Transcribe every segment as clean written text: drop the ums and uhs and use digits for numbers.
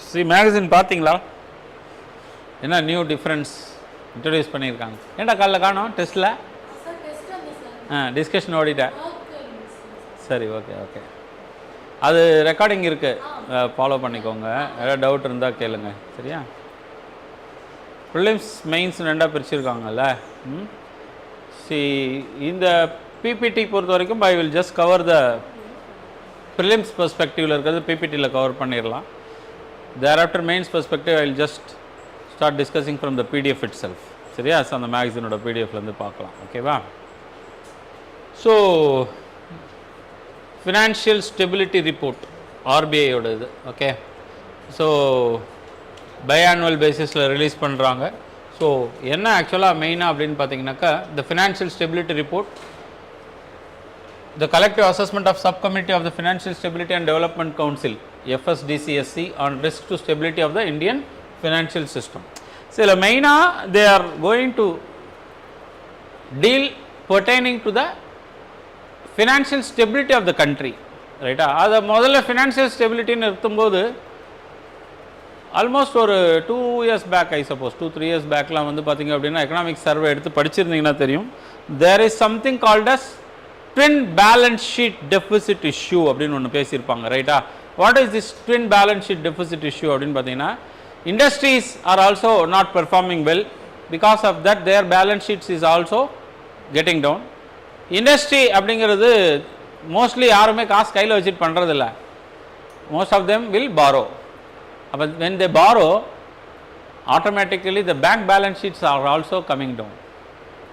C magazine பார்த்தீங்களா? என்ன new difference introduce பண்ணியிருக்காங்க? ஏன்டா காலைல காணோம் டெஸ்ட்டில்? டிஸ்கஷன் ஓடிட்டேன். சரி, ஓகே ஓகே. அது ரெக்கார்டிங் இருக்குது, ஃபாலோ பண்ணிக்கோங்க. ஏதாவது டவுட் இருந்தால் கேளுங்க. சரியா? ப்ரிலிம்ஸ் மெயின்ஸ் ரெண்டாக பிரிச்சுருக்காங்கல்ல. சி இந்த பிபிடி பொறுத்த வரைக்கும் I will just cover the prelims பெர்ஸ்பெக்டிவில் இருக்கிறது பிபிடியில் கவர் பண்ணிடலாம். Thereafter mains perspective I will just start discussing from the PDF itself. சரியா? ஸோ அந்த மேகசினோட பிடிஎஃப்லேருந்து பார்க்கலாம். ஓகேவா? ஸோ ஃபினான்ஷியல் ஸ்டெபிலிட்டி ரிப்போர்ட் ஆர்பிஐயோட இது. ஓகே, ஸோ பைஆனுவல் பேசிஸில் ரிலீஸ் பண்ணுறாங்க. ஸோ என்ன ஆக்சுவலாக மெயினாக அப்படின்னு பார்த்தீங்கன்னாக்கா, the financial stability report, the collective assessment of sub committee of the financial stability and development council FSDCSC on risk to stability of the Indian financial system. So இதில் மெயினாக they are going to deal pertaining to the financial stability of the country, ரைட்டா? அதை முதல்ல financial ஸ்டெபிலிட்டின்னு இருக்கும்போது almost ஒரு 2 years back, I suppose 2-3 years பேக்லாம் வந்து பார்த்திங்க அப்படின்னா எக்கனாமிக் சர்வே எடுத்து படிச்சிருந்தீங்கன்னா தெரியும். There is something called as twin balance sheet deficit issue அப்படின்னு ஒன்று பேசியிருப்பாங்க, ரைட்டா? What is this twin balance sheet deficit issue அப்படின்னு பார்த்தீங்கன்னா, industries are also not performing well, because of that their balance sheets is also getting down. Industry அப்படிங்கிறது mostly யாருமே காசு கையில் வச்சுட்டு பண்ணுறதில்ல. Most of them will borrow. அப்போ when they borrow automatically the bank balance sheets are also coming down.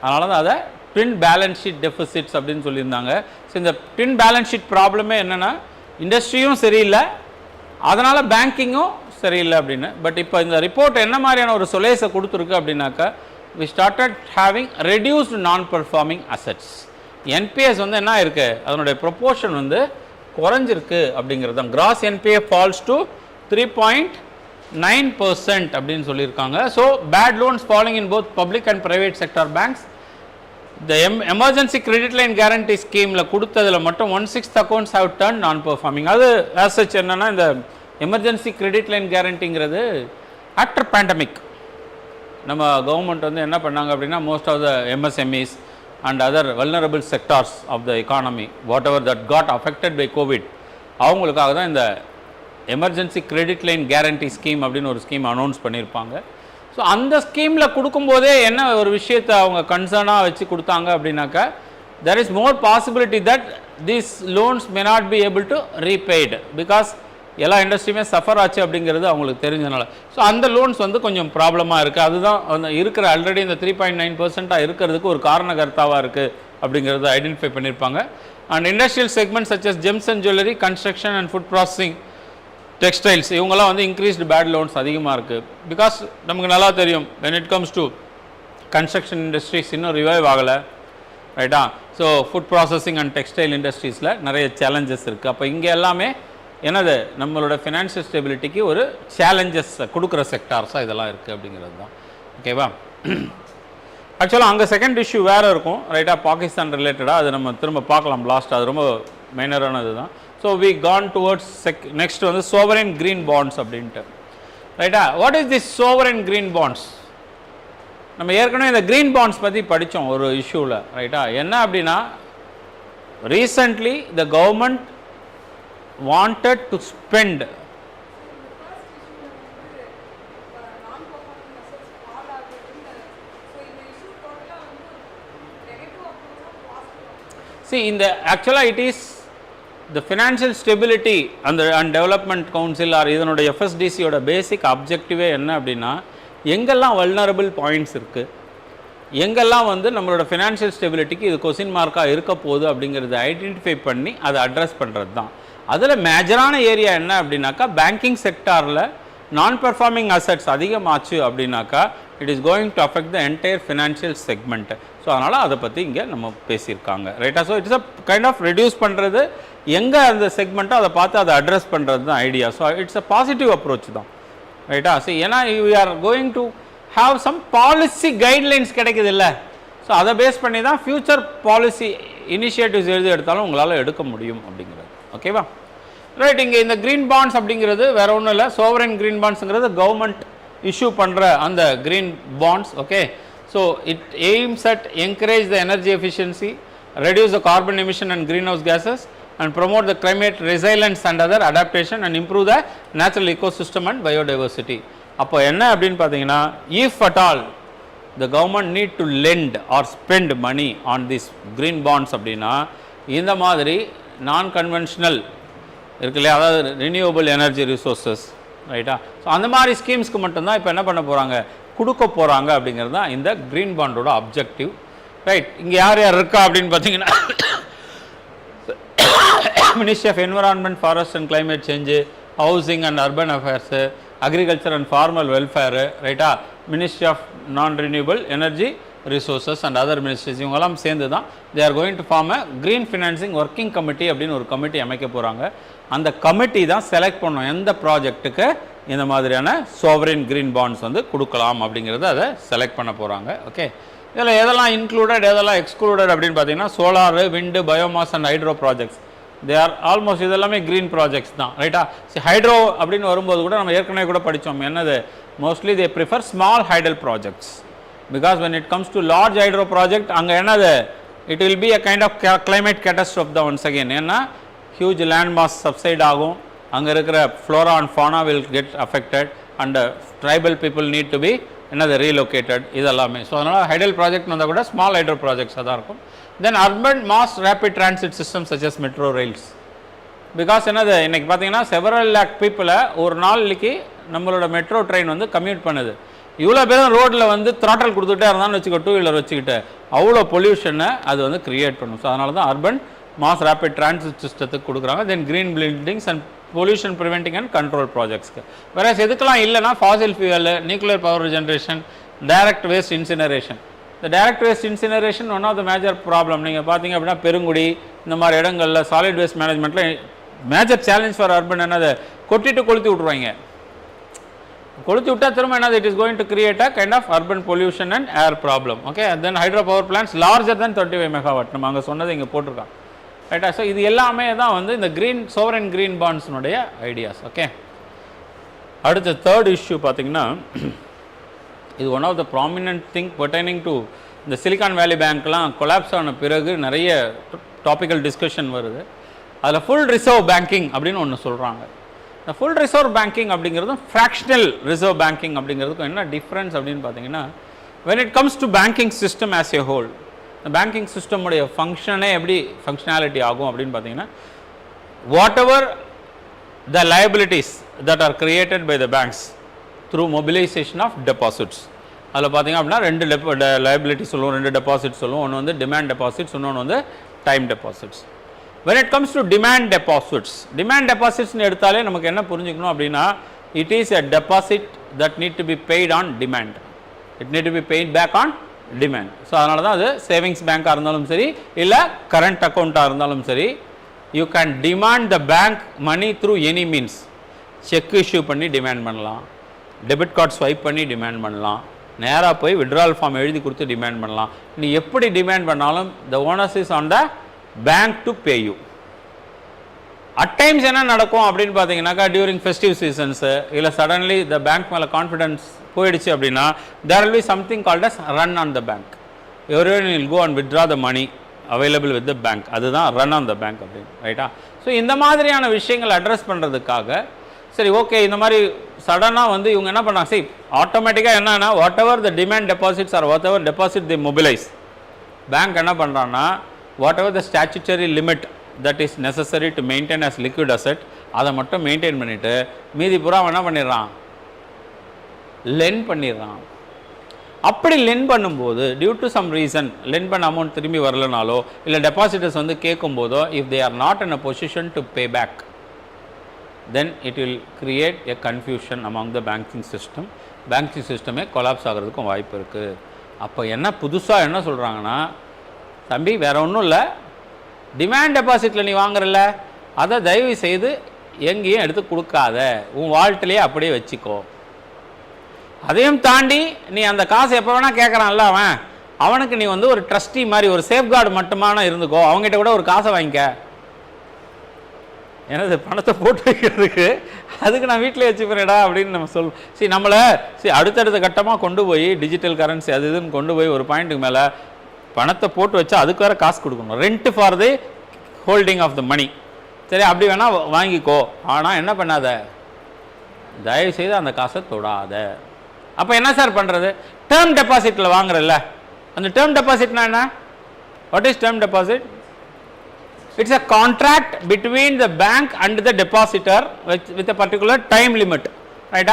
அதனால தான் அதை ட்வின் பேலன்ஸ் ஷீட் டெபிசிட்ஸ் அப்படின்னு சொல்லியிருந்தாங்க. ஸோ இந்த ட்வின் பேலன்ஸ் ஷீட் ப்ராப்ளமே என்னென்னா, இண்டஸ்ட்ரியும் சரியில்லை, அதனால் பேங்கிங்கும் சரியில்லை அப்படின்னு. பட் இப்போ இந்த ரிப்போர்ட் என்ன மாதிரியான ஒரு சொலேஸை கொடுத்துருக்கு அப்படின்னாக்கா, we started having reduced non-performing assets. NPS வந்து என்ன இருக்குது, அதனுடைய ப்ரொப்போர்ஷன் வந்து குறைஞ்சிருக்கு அப்படிங்கிறது தான். கிராஸ் NPA ஃபால்ஸ் டு 3.9% அப்படின்னு சொல்லியிருக்காங்க. So bad loans falling in both public and private sector banks. இந்த எமர்ஜென்சி கிரெடிட் லைன் கேரண்டி ஸ்கீமில் கொடுத்ததில் மட்டும் 1/6 accounts have turn non performing. அது ஆஸ் சச் என்னென்னா, இந்த எமர்ஜென்சி கிரெடிட் லைன் கேரண்டிங்கிறது ஆஃப்டர் பேண்டமிக் நம்ம கவர்மெண்ட் வந்து என்ன பண்ணாங்க அப்படின்னா, most of the MSMEs and other vulnerable sectors of the economy whatever that got affected by Covid, அவங்களுக்காக தான் இந்த emergency credit line guarantee scheme அப்படின்னு ஒரு ஸ்கீம் அனௌன்ஸ் பண்ணியிருப்பாங்க. ஸோ அந்த ஸ்கீமில் கொடுக்கும்போதே என்ன ஒரு விஷயத்தை அவங்க கன்சர்னாக வச்சு கொடுத்தாங்க அப்படின்னாக்கா, there is more possibility that these loans may not be able to repaid because எல்லா இண்டஸ்ட்ரியுமே சஃபர் ஆச்சு அப்படிங்கிறது அவங்களுக்கு தெரிஞ்சதுனால. ஸோ அந்த லோன்ஸ் வந்து கொஞ்சம் ப்ராப்ளமாக இருக்குது. அதுதான் அந்த இருக்கிற ஆல்ரெடி இந்த 3.9% இருக்கிறதுக்கு ஒரு காரணகர்த்தாவாக இருக்குது அப்படிங்கிறத ஐடென்டிஃபை பண்ணியிருப்பாங்க. And industrial segment such as gems and jewellery, construction and food processing, textiles, இவங்கெல்லாம் வந்து இன்க்ரீஸ்டு பேட் லோன்ஸ் அதிகமாக இருக்குது. பிகாஸ் நமக்கு நல்லா தெரியும், when it comes to construction industries இன்னும் ரிவைவ் ஆகலை, ரைட்டா? So food processing and textile இண்டஸ்ட்ரீஸில் நிறைய சேலஞ்சஸ் இருக்குது. அப்போ இங்கே எல்லாமே என்னது, நம்மளோட ஃபினான்ஷியல் ஸ்டெபிலிட்டிக்கு ஒரு சேலஞ்சஸ் கொடுக்குற செக்டார்ஸாக இதெல்லாம் இருக்குது அப்படிங்கிறது தான். ஓகேவா? ஆக்சுவலாக அங்கே செகண்ட் இஷ்யூ வேறு இருக்கும், ரைட்டாக? பாகிஸ்தான் ரிலேட்டடாக அது நம்ம திரும்ப பார்க்கலாம் லாஸ்ட். அது ரொம்ப மைனரானது தான். So we gone towards next வந்து சோவரென் க்ரீன் பாண்ட்ஸ் அப்படின்ட்டு, ரைட்டா? What is this sovereign green bonds? நம்ம ஏற்கனவே இந்த க்ரீன் பாண்ட்ஸ் பற்றி படித்தோம் ஒரு இஷ்யூவில், ரைட்டா? என்ன அப்படின்னா, recently the government wanted to spend see in the actually it is the financial stability and development council or இதனுடைய FSDC ஓட பேசிக் அப்ஜெக்டிவே என்ன அப்படின்னா, எங்கெல்லாம் வல்னரபிள் பாயிண்ட்ஸ் இருக்குது, எங்கெல்லாம் வந்து நம்மளோட ஃபினான்ஷியல் ஸ்டெபிலிட்டிக்கு இது கொஸ்டின் மார்க்காக இருக்க போகுது அப்படிங்கிறத ஐடென்டிஃபை பண்ணி அதை அட்ரஸ் பண்ணுறது தான். அதில் மேஜரான ஏரியா என்ன அப்படின்னாக்கா, பேங்கிங் செக்டாரில் நான் பெர்ஃபார்மிங் அசட்ஸ் அதிகமாச்சு அப்படின்னாக்கா it is going to affect the entire financial segment. So அதனால் அதை பற்றி இங்கே நம்ம பேசியிருக்காங்க, ரைட்டா? So it's a kind of reduce பண்ணுறது, எங்கே அந்த செக்மெண்ட்டோ அதை பார்த்து அதை அட்ரஸ் பண்ணுறது தான் idea. So it's a positive approach தான், ரைட்டா? ஸோ ஏன்னா we are going to have some policy guidelines கிடைக்குது இல்லை? ஸோ அதை பேஸ் பண்ணி தான் ஃப்யூச்சர் பாலிசி இனிஷியேட்டிவ்ஸ் எடுத்தாலும் உங்களால் எடுக்க முடியும் அப்படிங்கிறது. ஓகேவா? ரைட். இங்கே இந்த க்ரீன் பாண்ட்ஸ் அப்படிங்கிறது வேற ஒன்றும் இல்லை, சோவரன் க்ரீன் பாண்ட்ஸுங்கிறது கவர்மெண்ட் இஷ்யூ பண்ணுற அந்த green bonds. Okay, so it aims at encourage the energy efficiency, reduce the carbon emission and greenhouse gases, and promote the climate resilience and other adaptation, and improve the natural ecosystem and biodiversity. அப்போ என்ன அப்படின்னு பார்த்தீங்கன்னா, if at all the government need to lend or spend money on these green bonds அப்படின்னா இந்த மாதிரி நான் conventional இருக்கு இல்லையா, அதாவது ரினியூவபிள் எனர்ஜி ரிசோர்ஸஸ், ரைட்டா. ஸோ அந்த மாதிரி ஸ்கீம்ஸ்க்கு மட்டும்தான் இப்போ என்ன பண்ண போகிறாங்க, கொடுக்க போகிறாங்க அப்படிங்கிறது தான் இந்த க்ரீன் பாண்டோட அப்ஜெக்டிவ். ரைட். இங்கே யார் யார் இருக்கா அப்படின்னு பார்த்தீங்கன்னா, ministry of environment, forest and climate change, housing and urban affairs, agriculture and farmers welfare, ரைட்டா, ministry of non renewable energy resources and other ministries, இவங்கெல்லாம் சேர்ந்து தான் they are going to form a green financing working committee அப்படின்னு ஒரு committee அமைக்க போகிறாங்க. அந்த committee தான் செலக்ட் பண்ணோம் எந்த ப்ராஜெக்ட்டுக்கு இந்த மாதிரியான சோவரின் க்ரீன் பாண்ட்ஸ் வந்து கொடுக்கலாம் அப்படிங்கிறத அதை செலக்ட் பண்ண போகிறாங்க. ஓகே, இதில் எதெல்லாம் இன்க்ளூடட் எதெல்லாம் எக்ஸ்க்ளூடட் அப்படின்னு பார்த்தீங்கன்னா, solar, wind, biomass and hydro projects, they are almost இதெல்லாமே க்ரீன் ப்ராஜெக்ட்ஸ் தான், ரைட்டா. ஹைட்ரோ அப்படின்னு வரும்போது கூட நம்ம ஏற்கனவே கூட படித்தோம், என்னது mostly they prefer small hydel projects, because when it comes to large hydro project அங்கே என்னது it will be a kind of climate catastrophe தான் once again. ஏன்னா huge land mass subside ஆகும், அங்கே இருக்கிற flora and fauna will get affected and tribal people need to be என்னது relocated, இதெல்லாமே. So அதனால் ஹைடல் ப்ராஜெக்ட் வந்தால் கூட ஸ்மால் ஹைட்ரோ ப்ராஜெக்ட்ஸாக தான் இருக்கும். Then urban mass rapid transit system such as metro rails, because என்னது இன்றைக்கி பார்த்தீங்கன்னா செவரல் லேக் பீப்புளை ஒரு நாளைக்கு நம்மளோட மெட்ரோ ட்ரெயின் வந்து கம்யூட் பண்ணுது. இவ்வளோ பேரும் ரோட்டில் வந்து த்ராட்டல் கொடுத்துட்டே இருந்தான்னு வச்சுக்கோ, டூ வீலர் வச்சுக்கிட்டு அவ்வளோ பொல்யூஷனை அது வந்து க்ரியேட் பண்ணும். ஸோ அதனால தான் அர்பன் மாஸ் ரேபிட் டிரான்சிட் சிஸ்டத்துக்கு கொடுக்குறாங்க. Then green buildings and pollution preventing and control ப்ராஜெக்ட்ஸ்க்கு. வேற எதுக்கெல்லாம் இல்லைனா fossil fuel, nuclear power generation, direct waste incineration. இந்த direct waste incineration one of the major problem. நீங்கள் பார்த்தீங்க அப்படின்னா பெருங்குடி இந்த மாதிரி இடங்களில் சாலிட் வேஸ்ட் மேனேஜ்மெண்ட்டில் மேஜர் சேலஞ்ச் ஃபார் அர்பன் என்னது, கொட்டிட்டு கொளுத்தி விட்ருவாங்க. கொளுத்தி விட்டால் திரும்ப என்னது, it is going to create a kind of urban pollution and air problem. Okay, then hydro power plans larger than 35 megawatt, நம்ம அங்கே சொன்னது இங்கே போட்டிருக்காங்க, ரைட்டா. ஸோ இது எல்லாமே தான் வந்து இந்த க்ரீன் சோவரன் க்ரீன் பாண்ட்ஸினுடைய ஐடியாஸ். ஓகே, அடுத்த தேர்ட் இஷ்யூ பார்த்தீங்கன்னா, இது one of the prominent thing pertaining to இந்த சிலிகான் வேலி பேங்க்லாம் கொலாப்ஸ் ஆன பிறகு நிறைய டாபிக்கல் டிஸ்கஷன் வருது. அதில் ஃபுல் ரிசர்வ் பேங்கிங் அப்படின்னு ஒன்று சொல்கிறாங்க. இந்த ஃபுல் ரிசர்வ் பேங்கிங் அப்படிங்கிறதும் ஃப்ராக்ஷனல் ரிசர்வ் பேங்கிங் அப்படிங்கிறதுக்கும் என்ன டிஃப்ரென்ஸ் அப்படின்னு பார்த்தீங்கன்னா, when it comes to banking system as a whole, இந்த பேங்கிங் சிஸ்டமுடைய ஃபங்க்ஷனே எப்படி ஃபங்க்ஷனாலிட்டி ஆகும் அப்படின்னு பார்த்தீங்கன்னா, whatever the liabilities that are created by the banks through mobilisation of deposits. அதில் பார்த்தீங்க அப்படின்னா ரெண்டு லயபிலிட்டி சொல்லுவோம், ரெண்டு டெபாசிட் சொல்லுவோம். ஒன்று வந்து டிமாண்ட் டெபாசிட்ஸ், இன்னொன்று வந்து time deposits. when it comes to demand deposits னு எடுத்தாலே நமக்கு என்ன புரிஞ்சுக்கணும் அப்படின்னா, it is a deposit that need to be paid on demand, it need to be paid back on demand. So அதனால தான் அது சேவிங்ஸ் பேங்காக இருந்தாலும் சரி இல்லை கரண்ட் அக்கௌண்ட்டாக இருந்தாலும் சரி, you can demand the bank money through any means. Check issue பண்ணி demand பண்ணலாம், டெபிட் கார்டு ஸ்வைப் பண்ணி டிமாண்ட் பண்ணலாம், நேராக போய் விட்ரால் ஃபார்ம் எழுதி கொடுத்து டிமாண்ட் பண்ணலாம். நீ எப்படி டிமாண்ட் பண்ணாலும் the onus is on the bank to pay you. At times என்ன நடக்கும் அப்படின்னு பார்த்தீங்கன்னாக்கா, டியூரிங் ஃபெஸ்டிவ் சீசன்ஸு இல்லை சடன்லி த பேங்க் மேலே கான்ஃபிடன்ஸ் போயிடுச்சு அப்படின்னா, there will be something called as run on the bank. Everyone will go and withdraw the money available with the bank, அதுதான் run on the bank அப்படின்னு, ரைட்டா. So இந்த மாதிரியான விஷயங்கள் அட்ரஸ் பண்ணுறதுக்காக சரி ஓகே இந்த மாதிரி சடனாக வந்து இவங்க என்ன பண்ணாங்க, சரி ஆட்டோமேட்டிக்காக என்னன்னா whatever the demand deposits are whatever deposit the mobilise, bank என்ன பண்ணுறான்னா whatever the statutory limit that is necessary to maintain as liquid asset அதை மட்டும் மெயின்டைன் பண்ணிவிட்டு மீதி பூரா என்ன பண்ணிடுறான், லென் பண்ணிடுறான். அப்படி லென் பண்ணும்போது due to some reason lend பண்ண அமௌண்ட் திரும்பி வரலனாலோ இல்லை டெபாசிட்டர்ஸ் வந்து கேட்கும்போதோ, if they are not in a position to pay back, then it will create a confusion among the banking system. Banking சிஸ்டமே கொலாப்ஸ் ஆகிறதுக்கும் வாய்ப்பு இருக்குது. அப்போ என்ன புதுசாக என்ன சொல்கிறாங்கன்னா, தம்பி வேறு ஒன்றும் இல்லை, டிமாண்ட் டெபாசிட்டில் நீ வாங்குறல அதை தயவு செய்து எங்கேயும் எடுத்து கொடுக்காத, உன் வால்ட்டிலேயே அப்படியே வச்சுக்கோ. அதையும் தாண்டி நீ அந்த காசு எப்போ வேணால் கேட்குறான்ல அவனுக்கு நீ வந்து ஒரு ட்ரஸ்டி மாதிரி ஒரு சேஃப்கார்டு மட்டுமான இருந்துக்கோ, அவங்ககிட்ட கூட ஒரு காசை வாங்கிக்க. எனது பணத்தை போட்டு வைக்கிறதுக்கு அதுக்கு நான் வீட்டிலே வச்சுக்கிறேடா அப்படின்னு நம்ம சொல்லுவோம். சரி நம்மளை அடுத்தடுத்த கட்டமாக கொண்டு போய் டிஜிட்டல் கரன்சி அது இதுன்னு கொண்டு போய் ஒரு பாயிண்ட்டுக்கு மேலே பணத்தை போட்டு வச்சா அதுக்கு வேறு காசு கொடுக்கணும். Rent for the holding of the money. சரி அப்படி வேணால் வாங்கிக்கோ, ஆனால் என்ன பண்ணாத, தயவுசெய்து அந்த காசை தொடாத. அப்போ என்ன சார் பண்ணுறது? டேர்ம் டெபாசிட்டில் வாங்குறல்ல, அந்த டேர்ம் டெபாசிட்னா என்ன? What is term deposit? It's a contract between the bank and the depositor with a particular time limit, right?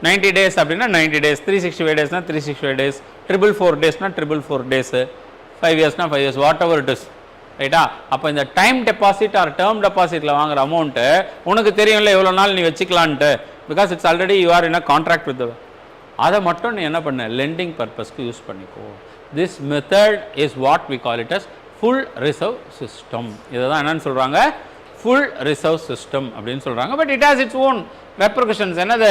90 days அப்படின்னா 90 days, 365 days 365 days, 444 days 444 days, 5 years 5 years, whatever it is, ரைட்டா? அப்போ இந்த time deposit or term டெபாசிட்டில் வாங்குற amount உனக்கு தெரியும்ல எவ்வளோ நாள் நீ வச்சுக்கலான்ட்டு, because it's already you are in a contract with. அதை மட்டும் நீ என்ன பண்ண, லெண்டிங் பர்பஸ்க்கு யூஸ் பண்ணிக்கோ. This method is what we call it as full reserve system. இதை தான் என்னன்னு சொல்கிறாங்க, ஃபுல் ரிசர்வ் சிஸ்டம் அப்படின்னு சொல்கிறாங்க. But it has its own repercussions. என்னது?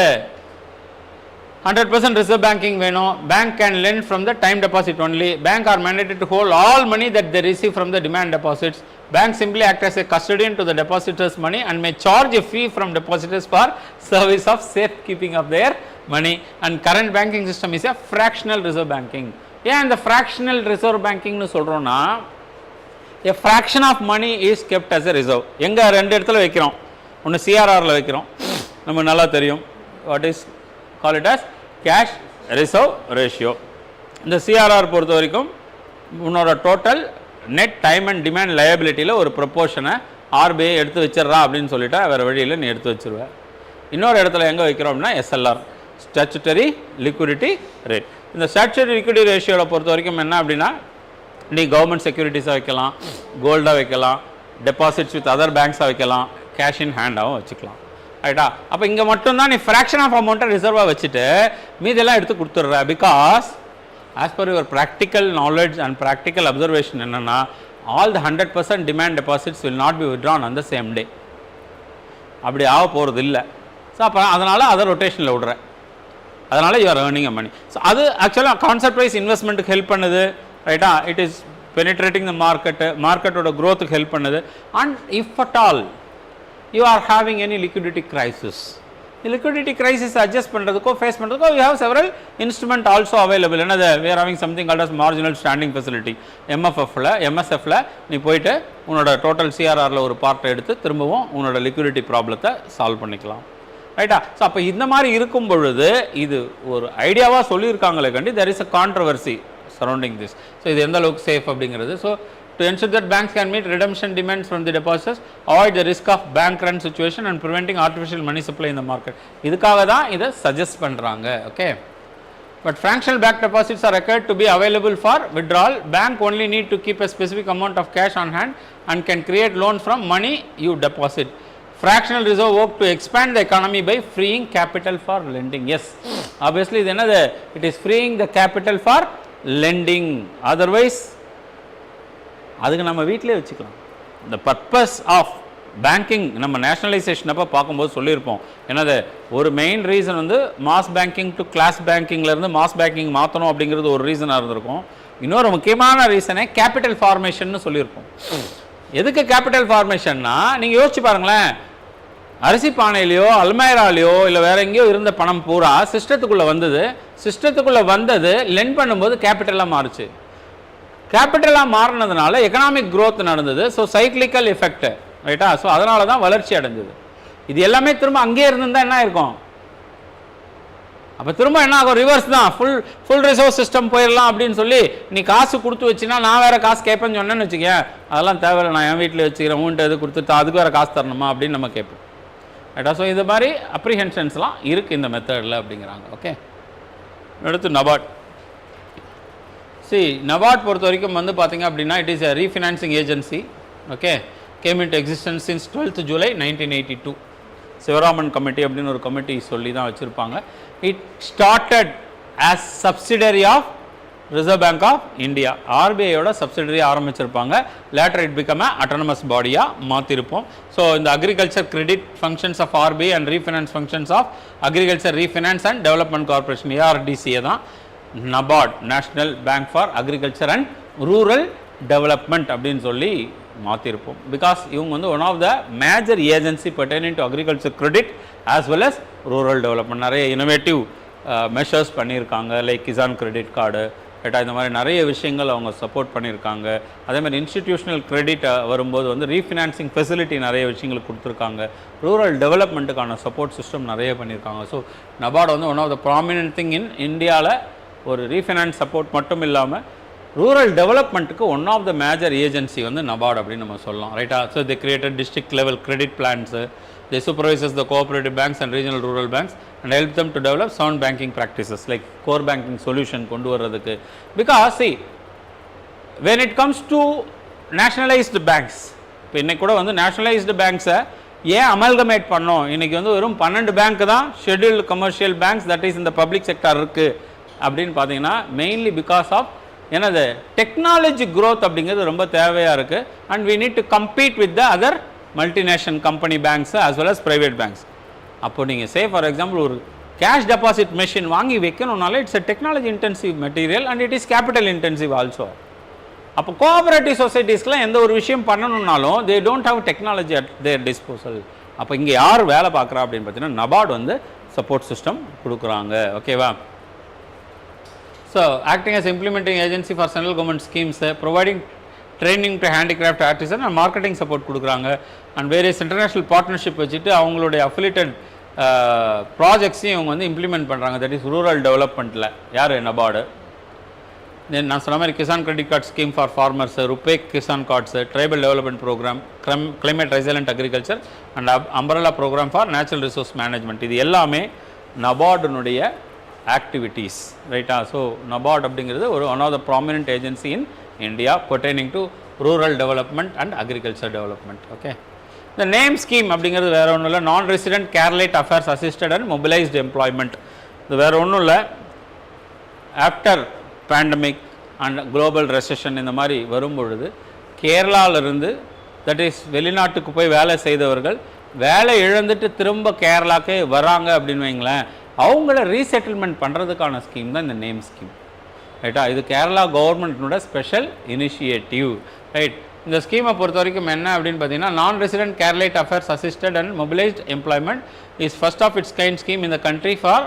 100% ரிசர்வ் பேங்கிங் வேணும். Bank can lend from the time deposit only. Bank are mandated to hold all money that they receive from the demand deposits. Bank simply act as a custodian to the depositors' money and may charge a fee from depositors for service of safekeeping of their money. And current banking system is a fractional reserve banking. ஏன் இந்த fractional reserve banking னு சொல்றோம்னா, a fraction of money is kept as a reserve. எங்க ரெண்டு இடத்துல வைக்கிறோம், ஒன்று CRRல வைக்கிறோம், நம்ம நல்லா தெரியும். What is call it as cash reserve ratio. இந்த CRR பொறுத்த வரைக்கும் உன்னோட total net time and demand லயபிலிட்டியில் ஒரு ப்ரொப்போர்ஷனை RBI எடுத்து வச்சிடறா அப்படின்னு சொல்லிட்டா வேறு வழியில் நீ எடுத்து வச்சிருவேன். இன்னொரு இடத்துல எங்கே வைக்கிறோம் அப்படின்னா SLR, ஸ்டாச்சுட்டரி லிக்விடிட்டி ரேட். இந்த ஸ்டாச்சுட்டரி லிக்விடிட்டி ரேஷியோவில் பொறுத்த வரைக்கும் என்ன அப்படின்னா, நீ கவர்மெண்ட் செக்யூரிட்டிஸாக வைக்கலாம், கோல்டாக வைக்கலாம், டெபாசிட்ஸ் வித் அதர் பேங்க்ஸாக வைக்கலாம், கேஷ் இன் ஹேண்டாகவும் வச்சுக்கலாம், ரைட்டா? அப்போ இங்கே மட்டும்தான் நீ ஃப்ராக்ஷன் ஆஃப் அமௌண்ட்டை ரிசர்வாக வச்சுட்டு மீதெல்லாம் எடுத்து கொடுத்துட்ற. Because as per your practical knowledge and practical observation என்னென்னா, all the 100% demand deposits will not be withdrawn on the same day. அப்படி ஆக போகிறது இல்லை. ஸோ அப்போ அதனால் அதை ரொட்டேஷனில் விடுறேன், அதனால் you are earning a money. So அது ஆக்சுவலாக கான்செப்ட் வைஸ் இன்வெஸ்ட்மெண்ட்டுக்கு ஹெல்ப் பண்ணுது, ரைட்டா? இட் இஸ் பெனிட்ரேட்டிங் த மார்க்கெட்டோட க்ரோத்துக்கு ஹெல்ப் பண்ணுது. And if at all you are having any liquidity crisis, liquidity crisis adjust பண்றதுக்கோ ஃபேஸ் பண்றதுக்கோ we have several instrument also available. என்னது? we are having something called as marginal standing facility. MSFல நீ போயிட்டு உன்னோட total CRRல ஒரு பார்ட்டை எடுத்து திரும்பவும் உன்னோட லிக்விடிட்டி ப்ராப்ளத்தை சால்வ் பண்ணிக்கலாம், ரைட்டா? ஸோ அப்போ இந்த மாதிரி இருக்கும் பொழுது இது ஒரு ஐடியாவாக சொல்லியிருக்காங்களே கண்டி there is a controversy surrounding this. So இது எந்த அளவுக்கு சேஃப் அப்படிங்கிறது. So to ensure that banks can meet redemption demands from the depositors, avoid the risk of bank run situation and preventing artificial money supply in the market. இதுக்காக தான் இதை suggest பண்ணுறாங்க, okay? But fractional back deposits are required to be available for withdrawal. Bank only need to keep a specific amount of cash on hand and can create loans from money you deposit. Fractional reserve work to expand the economy by freeing capital for lending. Yes, obviously இது என்னது? It is freeing the capital for lending. Otherwise அதுக்கு நம்ம வீட்டிலே வச்சுக்கலாம். இந்த purpose of banking நம்ம nationalisation அப்போ பார்க்கும்போது சொல்லியிருப்போம். என்னது? ஒரு மெயின் ரீசன் வந்து மாஸ் பேங்கிங் டு கிளாஸ் பேங்கிங்லேருந்து மாஸ் பேங்கிங் மாற்றணும் அப்படிங்கிறது ஒரு ரீசனாக இருந்திருக்கும். இன்னொரு முக்கியமான ரீசனே கேபிட்டல் ஃபார்மேஷன் சொல்லியிருப்போம். எதுக்கு கேபிட்டல் ஃபார்மேஷன்னா, நீங்கள் யோசிச்சு பாருங்களேன், அரிசி பானையிலையோ அல்மைராலையோ இல்லை வேற எங்கேயோ இருந்த பணம் பூரா சிஸ்டத்துக்குள்ளே வந்தது லெண்ட் பண்ணும்போது கேபிட்டலாக மாறுச்சு. கேபிட்டலாக மாறினதுனால எக்கனாமிக் க்ரோத் நடந்தது. ஸோ சைக்ளிக்கல் எஃபெக்ட், ரைட்டா? ஸோ அதனால தான் வளர்ச்சி அடைஞ்சது. இது எல்லாமே திரும்ப அங்கேயே இருந்திருந்தால் என்ன இருக்கும்? அப்போ திரும்ப என்ன ஆகும்? ரிவர்ஸ் தான். ஃபுல் ரிசர்வ் சிஸ்டம் போயிடலாம் அப்படின்னு சொல்லி நீ காசு கொடுத்து வச்சுன்னா நான் வேறு காசு கேட்பேன்னு சொன்னேன்னு வச்சுக்கேன், அதெல்லாம் தேவையில்லை, நான் என் வீட்டில் வச்சுக்கிறேன், உன்ட்டு எது கொடுத்துட்டு அதுக்கு வேறு காசு தரணுமா அப்படின்னு நம்ம கேட்போம், ரைட்டா? ஸோ இது மாதிரி அப்ரிஹென்ஷன்ஸ்லாம் இருக்குது இந்த மெத்தடில் அப்படிங்கிறாங்க, ஓகே? அடுத்து நபார்ட். நபார்ட் பொறுத்த வரைக்கும் வந்து பார்த்தீங்க அப்படின்னா, it is a refinancing agency, okay? came into existence since 12th July 1982. Sivaraman committee அப்படின்னு ஒரு கமிட்டி சொல்லி தான் வச்சுருப்பாங்க. It started as subsidiary of Reserve Bank of India. RBIயோட சப்சிடரி ஆரம்பிச்சிருப்பாங்க. லேட்டர் இட் பிகம் அட்டானமஸ் பாடியாக மாற்றிருப்போம். ஸோ இந்த agriculture credit functions of RBI and refinance functions of agriculture refinance and development corporation ARDCA தான் NABARD, national bank for agriculture and rural development அப்படின்னு சொல்லி மாற்றிருப்போம். Because இவங்க வந்து one of the major agency pertaining to agriculture credit as well as rural development. நிறைய innovative measures பண்ணியிருக்காங்க, like Kisan credit card ரைட்டா, இந்த மாதிரி நிறைய விஷயங்கள் அவங்க சப்போர்ட் பண்ணியிருக்காங்க. அதே மாதிரி இன்ஸ்டிடியூஷனல் கிரெடிட் வரும்போது வந்து ரீஃபினான்சிங் ஃபெசிலிட்டி நிறைய விஷயங்களுக்கு கொடுத்துருக்காங்க. ரூரல் டெவலப்மெண்ட்டுக்கான சப்போர்ட் சிஸ்டம் நிறைய பண்ணியிருக்காங்க. ஸோ நபார்டு வந்து one of the prominent thing in இந்தியாவில் ஒரு ரீஃபினான்ஸ் சப்போர்ட் மட்டும் இல்லாமல் ரூரல் டெவலப்மெண்ட்டுக்கு one of the major agency வந்து நபார்டு அப்படின்னு நம்ம சொல்லலாம் ரைட்டா. So they created district level credit plans, they supervises the cooperative banks and regional rural banks and help them to develop sound banking practices like core banking solution கொண்டு வர்றதுக்கு. Because சி when it comes to nationalized banks, இப்போ இன்றைக்கி கூட வந்து nationalised பேங்க்ஸை ஏன் அமல்கமேட் பண்ணோம், இன்றைக்கி வந்து வெறும் 12 பேங்க் தான் scheduled commercial banks that is இந்த பப்ளிக் செக்டார் இருக்குது அப்படின்னு பார்த்தீங்கன்னா மெயின்லி பிகாஸ் ஆஃப் என்னது டெக்னாலஜி க்ரோத் அப்படிங்கிறது ரொம்ப தேவையாக இருக்குது. And we need to compete with the other multinational company banks as well as private banks. அப்போ நீங்கள் ஃபார் எக்ஸாம்பிள் ஒரு கேஷ் டெபாசிட் மெஷின் வாங்கி வைக்கணும்னாலே it's a technology intensive material and it is capital intensive also. அப்போ cooperative சொசைட்டிஸ்க்குலாம் எந்த ஒரு விஷயம் பண்ணணும்னாலும் they don't have technology at their disposal. அப்போ இங்கே யார் வேலை பார்க்குறா அப்படின்னு பார்த்தீங்கன்னா நபார்டு வந்து சப்போர்ட் சிஸ்டம் கொடுக்குறாங்க. ஓகேவா? So, acting as implementing agency for central government schemes, providing training to handicraft artisan and marketing support கொடுக்குறாங்க. அண்ட் வேரியஸ் இன்டர்நேஷ்னல் பார்ட்னர்ஷிப் வச்சுட்டு அவங்களுடைய அஃபிலியேட்டட் ப்ராஜெக்ட்ஸையும் இவங்க வந்து இம்ப்ளிமெண்ட் பண்ணுறாங்க. தட் இஸ் ரூரல் டெவலப்மெண்ட்டில் யார் நபார்டு. தென் நான் சொன்ன மாதிரி Kisan credit card scheme for farmers, RuPay Kisan cards, tribal development programme, climate resilient agriculture and umbrella programme for natural resource management, இது எல்லாமே நபார்டுனுடைய ஆக்டிவிட்டீஸ் ரைட்டா. ஸோ நபார்டு அப்படிங்கிறது ஒரு one of the prominent agency in India pertaining to rural development and agriculture development. Okay, இந்த name scheme அப்படிங்கிறது வேறு ஒன்றும் இல்லை, non resident Keralite affairs assisted and mobilised employment. இது வேறு ஒன்றும் இல்லை, after pandemic and global recession இந்த மாதிரி வரும்பொழுது கேரளாவிலிருந்து தட் இஸ் வெளிநாட்டுக்கு போய் வேலை செய்தவர்கள் வேலை இழந்துட்டு திரும்ப கேரளாக்கே வராங்க அப்படின்னு வைங்களேன், அவங்கள ரீசெட்டில்மெண்ட் பண்ணுறதுக்கான ஸ்கீம் தான் இந்த நேம் ஸ்கீம் ரைட்டா. இது கேரளா கவர்மெண்ட்னோட ஸ்பெஷல் இனிஷியேட்டிவ் ரைட். இந்த ஸ்கீமை பொறுத்த வரைக்கும் என்ன அப்படின்னு பார்த்தீங்கன்னா, non resident Keralite affairs assisted and mobilised employment is first of its kind scheme இந்த country for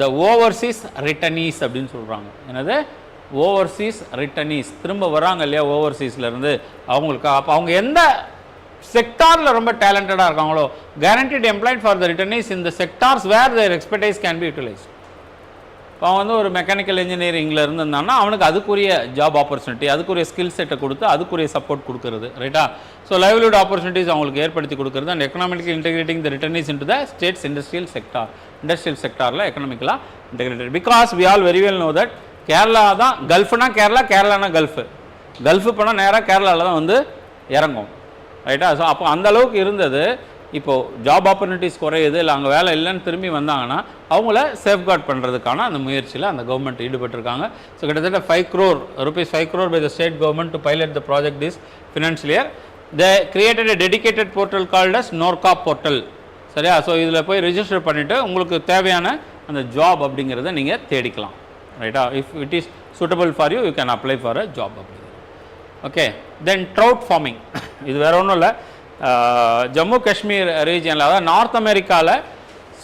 the overseas returnees அப்படின்னு சொல்கிறாங்க. என்னது ஓவர்சீஸ் ரிட்டர்னீஸ், திரும்ப வராங்க இல்லையா ஓவர்சீஸ்லேருந்து அவங்களுக்கு. அப்போ அவங்க எந்த செக்டாரில் ரொம்ப டேலண்டடாக இருக்காங்களோ guaranteed employed for the returnees இந்த sectors where their expertise can be utilised. இப்போ அவன் வந்து ஒரு மெக்கானிக்கல் இன்ஜினியரிங்கில் இருந்திருந்தான்னா அவனுக்கு அதுக்குரிய ஜாப் ஆப்பர்ச்சுனிட்டி, அதுக்குரிய ஸ்கில் செட்டை கொடுத்து அதுக்குரிய சப்போர்ட் கொடுக்குறது ரைட்டா. ஸோ லைவ்லிஹுட் ஆப்பர்ச்சுனிட்டிஸ் அவங்களுக்கு ஏற்படுத்தி கொடுக்குறது and economically integrating the returnees into the state's industrial செக்டாரில் எக்கனாமிக்கலாக integrated. Because we all very well know that Kerala தான் கல்ஃப்னா கேரளா, கேரளானா கல்ஃபு போனால் நேராக கேரளாவில் தான் வந்து இறங்கும் ரைட்டா. ஸோ அப்போ அந்த அளவுக்கு இருந்தது. இப்போது ஜாப் ஆப்பர்ச்சுனிட்டிஸ் குறையுது, இல்லை அங்கே வேலை இல்லைன்னு திரும்பி வந்தாங்கன்னா அவங்கள சேஃப்கார்ட் பண்ணுறதுக்கான அந்த முயற்சியில் அந்த கவர்மெண்ட் ஈடுபட்டிருக்காங்க. ஸோ கிட்டத்தட்ட 5 crore rupees by the state government to pilot the project this financial year. They created a dedicated portal called as NORKA portal சரியா. ஸோ இதில் போய் ரிஜிஸ்டர் பண்ணிவிட்டு உங்களுக்கு தேவையான அந்த ஜாப் அப்படிங்கிறத நீங்கள் தேடிக்கலாம் ரைட்டா. If it is suitable for you can apply for a job அப்படிங்கிறது. ஓகே, தென் ட்ரவுட் ஃபார்மிங், இது வேறு ஒன்றும் இல்லை, ஜம்மு காஷ்மீர் ரீஜனில் அதாவது நார்த் அமெரிக்காவில்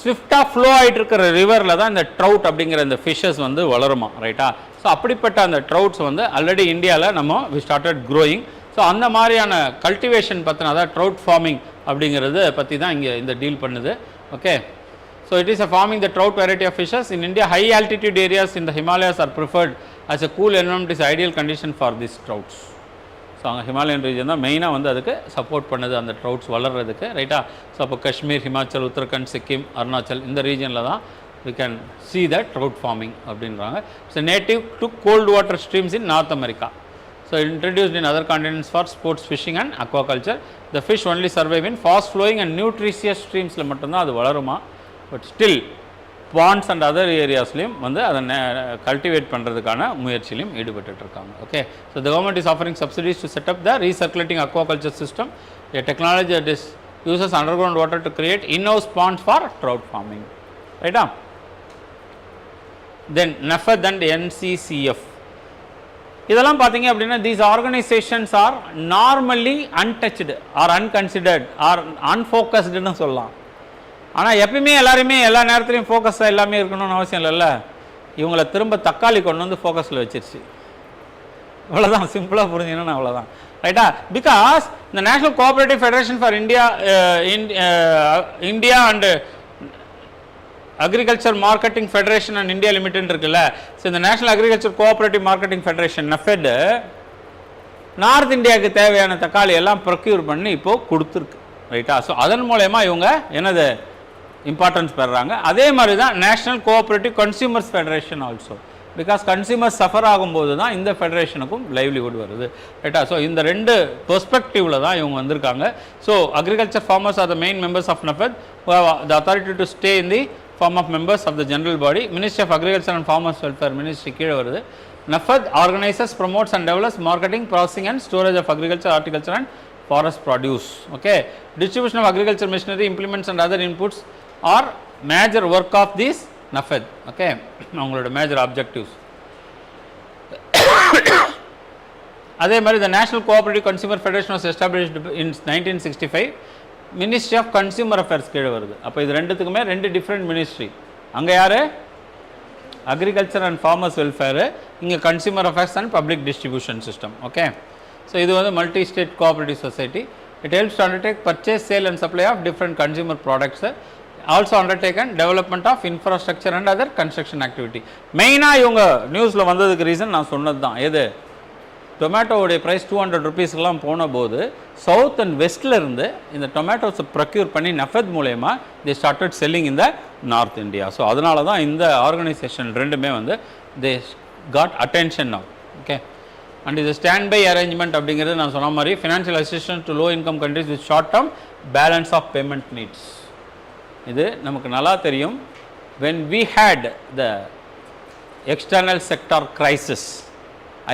ஸ்விஃப்டாக ஃப்ளோ ஆகிட்டு இருக்கிற ரிவரில் தான் இந்த ட்ரவுட் அப்படிங்கிற இந்த ஃபிஷ்ஷஸ் வந்து வளருமா ரைட்டா. ஸோ அப்படிப்பட்ட அந்த ட்ரவுட்ஸ் வந்து ஆல்ரெடி இந்தியாவில் நம்ம வி ஸ்டார்டட் க்ரோயிங். ஸோ அந்த மாதிரியான கல்டிவேஷன் பற்றின அதாவது ட்ரவுட் ஃபார்மிங் அப்படிங்கிறது பற்றி தான் இங்கே இந்த டீல் பண்ணுது. Okay, so it is a farming the trout variety of fishes in India. High altitude areas in the Himalayas are preferred as a cool environment is ideal condition for these trouts. So அங்கே Himalayan region தான் மெயினாக வந்து அதுக்கு support பண்ணுது அந்த droughts வளர்கிறதுக்கு ரைட்டா. So அப்போ காஷ்மீர், ஹிமாச்சல், உத்தரகண்ட், சிக்கிம், அருணாச்சல் இந்த ரீஜனில் தான் we can see that trout farming அப்படின்றாங்க. So native to cold water streams in north America. So introduced in other continents for sports fishing and aquaculture. The fish only survive in fast flowing and nutritious streamஸில் மட்டும்தான் அது வளருமா. But still ponds and other ஏரியாஸ்லையும் வந்து அதை cultivate பண்ணுறதுக்கான முயற்சியிலையும் ஈடுபட்டுருக்காங்க. Okay, so the government is offering subsidies to set up the recirculating aquaculture system, a technology that is uses underground water to create in-house ponds for trout farming. Right? Then NAFED and NCCF. இதெல்லாம் பார்த்தீங்க அப்படின்னா these organizations are normally untouched or unconsidered or unfocused சொல்லலாம். ஆனால் எப்பயுமே எல்லாருமே எல்லா நேரத்துலையும் ஃபோக்கஸாக எல்லாமே இருக்கணும்னு அவசியம் இல்லைல்ல. இவங்களை திரும்ப தக்காளி கொண்டு வந்து ஃபோக்கஸில் வச்சிருச்சு. அவ்வளோதான், சிம்பிளாக புரிஞ்சுக்கணும்னு அவ்வளோதான், ரைட்டா? பிகாஸ் இந்த national cooperative federation for India and agriculture marketing federation and India limited இருக்குல்ல. ஸோ இந்த national agriculture cooperative marketing federation NAFED north இந்தியாவுக்கு தேவையான தக்காளி எல்லாம் ப்ரொக்யூர் பண்ணி இப்போது கொடுத்துருக்கு, ரைட்டா? ஸோ அதன் மூலயமா இவங்க என்னது இம்பார்ட்டன்ஸ் பெறுறாங்க. அதே மாதிரி தான் national cooperative consumers federation also, because consumers suffer ஆகும்போது தான் இந்த ஃபெடரேஷனுக்கும் லைவ்லிஹுட் வருது, ரைட்டா? ஸோ இந்த ரெண்டு பெர்ஸ்பெக்டிவில் தான் இவங்க வந்திருக்காங்க. So agriculture farmers are the main members of NAFED, the authority to stay in the form of members of the general body. Ministry of agriculture and farmers welfare ministry கீழே வருது. NAFED organises, promotes and develops marketing, processing and storage of agriculture, horticulture and forest produce. Okay, distribution of agriculture machinery, implements and other inputs are major work of this NAFED. Okay, அவங்களோட major objectives. அதே மாதிரி the National Cooperative Consumer Federation was established in 1965. Ministry of Consumer Affairs கீழே வருது. அப்போ இது ரெண்டுத்துக்குமே ரெண்டு different ministry. அங்கே யார்? அக்ரிகல்ச்சர் அண்ட் ஃபார்மர்ஸ் வெல்ஃபேரு, இங்கே consumer affairs and public distribution system. Okay, so இது வந்து multi state cooperative society. It helps to undertake purchase, sale and supply of different consumer products. Also undertaken development of infrastructure and other construction activity. மெயினாக இவங்க நியூஸில் வந்ததுக்கு reason நான் சொன்னது தான். எது? டொமேட்டோவுடைய ப்ரைஸ் 200 rupeesலாம் போன போது சவுத் அண்ட் வெஸ்ட்டில் இருந்து இந்த டொமேட்டோஸை ப்ரொக்யூர் பண்ணி NAFED மூலயமா தே ஸ்டார்டட் செல்லிங் இந்த நார்த் இந்தியா. ஸோ அதனால தான் இந்த ஆர்கனைசேஷன் ரெண்டுமே வந்து they got attention now. Okay, and இது ஸ்டாண்ட் பை அரேஞ்ச்மெண்ட் அப்படிங்கிறது நான் சொன்ன மாதிரி financial assistance to low income countries with short term balance of payment needs. இது நமக்கு நல்லா தெரியும். when we had the external sector crisis,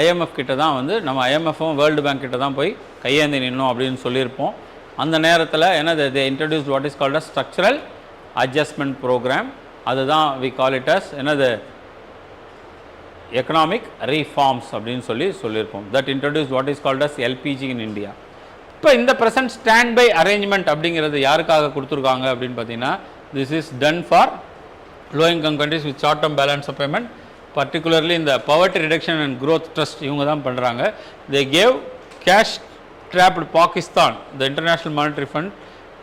IMF கிட்ட தான் வந்து நம்ம IMFும் வேர்ல்டு பேங்க் கிட்ட தான் போய் கையேந்தி நின்னோம் அப்படின்னு சொல்லியிருப்போம். அந்த நேரத்தில் என்னது, they introduced what is called a structural adjustment programme. அதுதான் வி கால் இட் அஸ் என்னது, எக்கனாமிக் ரீஃபார்ம்ஸ் அப்படின்னு சொல்லியிருப்போம். That introduce what is called as LPG in India. இப்போ இந்த ப்ரெசன்ட் ஸ்டாண்ட் பை அரேஞ்ச்மெண்ட் அப்படிங்கிறது யாருக்காக கொடுத்துருக்காங்க அப்படின்னு பார்த்தீங்கன்னா, this is done for low income countries with short term balance of payment, particularly இந்த poverty reduction and growth trust இவங்க தான் பண்ணுறாங்க. They gave cash strapped Pakistan the International Monetary Fund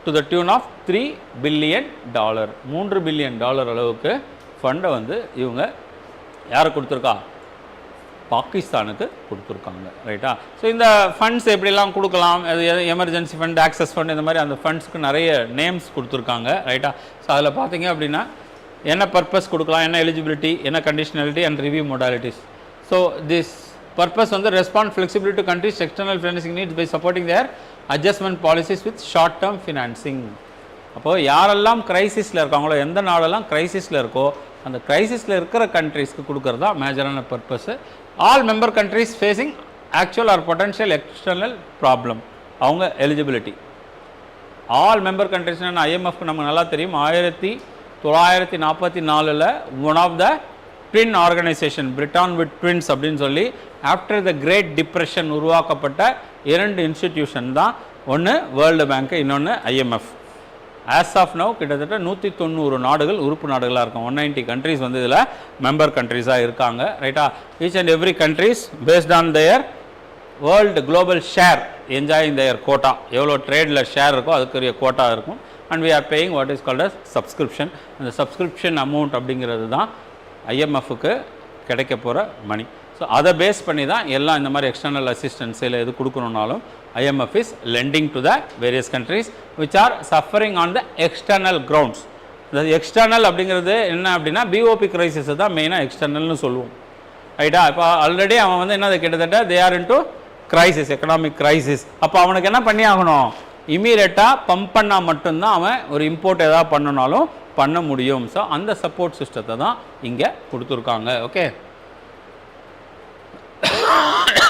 to the tune of $3 billion, $3 billion அளவுக்கு ஃபண்டை வந்து இவங்க யாரை கொடுத்துருக்கா, பாகிஸ்தானுக்கு கொடுத்துருக்காங்க, ரைட்டா? ஸோ இந்த ஃபண்ட்ஸ் எப்படிலாம் கொடுக்கலாம், அது எமர்ஜென்சி ஃபண்ட், ஆக்சஸ் ஃபண்ட், இந்த மாதிரி அந்த ஃபண்ட்ஸ்க்கு நிறைய நேம்ஸ் கொடுத்துருக்காங்க, ரைட்டா? ஸோ அதில் பார்த்தீங்க அப்படின்னா என்ன பர்பஸ் கொடுக்கலாம், என்ன எலிஜிபிலிட்டி, என்ன conditionality and review modalities. So this purpose வந்து respond flexibility to countries external financing needs by supporting their adjustment policies with short term financing. அப்போது யாரெல்லாம் க்ரைசிஸில் இருக்காங்களோ, எந்த நாடெல்லாம் க்ரைசிஸில் இருக்கோ அந்த க்ரைசிஸில் இருக்கிற கண்ட்ரீஸ்க்கு கொடுக்குறது தான் மேஜரான purpose. All member countries facing actual or potential external problem, அவங்க எலிஜிபிலிட்டி. ஆல் மெம்பர் கண்ட்ரீஸ்னால் IMFக்கு நமக்கு நல்லா தெரியும், 1944 one of the twin organisation, Bretton with twins அப்படின்னு சொல்லி ஆஃப்டர் த கிரேட் டிப்ரெஷன் உருவாக்கப்பட்ட 2 இன்ஸ்டிடியூஷன் தான், ஒன்று வேர்ல்டு பேங்க்கு, இன்னொன்று IMF. ஆஸ் ஆஃப் நவ் கிட்டத்தட்ட 190 நாடுகள் உறுப்பு நாடுகளாக இருக்கும். 190 கண்ட்ரீஸ் வந்து இதில் மெம்பர் கண்ட்ரீஸாக இருக்காங்க, ரைட்டா? Each and every countries based on their world global share enjoying their quota, எவ்வளோ ட்ரேடில் ஷேர் இருக்கோ அதுக்குரிய கோட்டா இருக்கும். And we are paying what is called as subscription. அந்த சப்ஸ்கிரிப்ஷன் அமௌண்ட் அப்படிங்கிறது தான் IMFக்கு கிடைக்க போகிற மணி. ஸோ அதை பேஸ் பண்ணி தான் எல்லாம் இந்த மாதிரி எக்ஸ்டர்னல் அசிஸ்டன்ஸ் இல்லை எது கொடுக்கணுன்னாலும் IMF is lending to the various countries which are suffering on the external grounds. The external அப்படிங்கிறது என்ன அப்படின்னா BOP crisis தான் மெயினாக எக்ஸ்டர்னல்னு சொல்லுவோம், ரைட்டா? இப்போ ஆல்ரெடி அவன் வந்து என்ன கிட்டத்தட்ட they are into crisis, economic crisis. அப்போ அவனுக்கு என்ன பண்ணி ஆகணும், இமீடியட்டாக பம்ப் பண்ணால் மட்டும்தான் அவன் ஒரு இம்போர்ட் எதாவது பண்ணனாலும் பண்ண முடியும். ஸோ அந்த சப்போர்ட் சிஸ்டத்தை தான் இங்கே கொடுத்துருக்காங்க. ஓகே,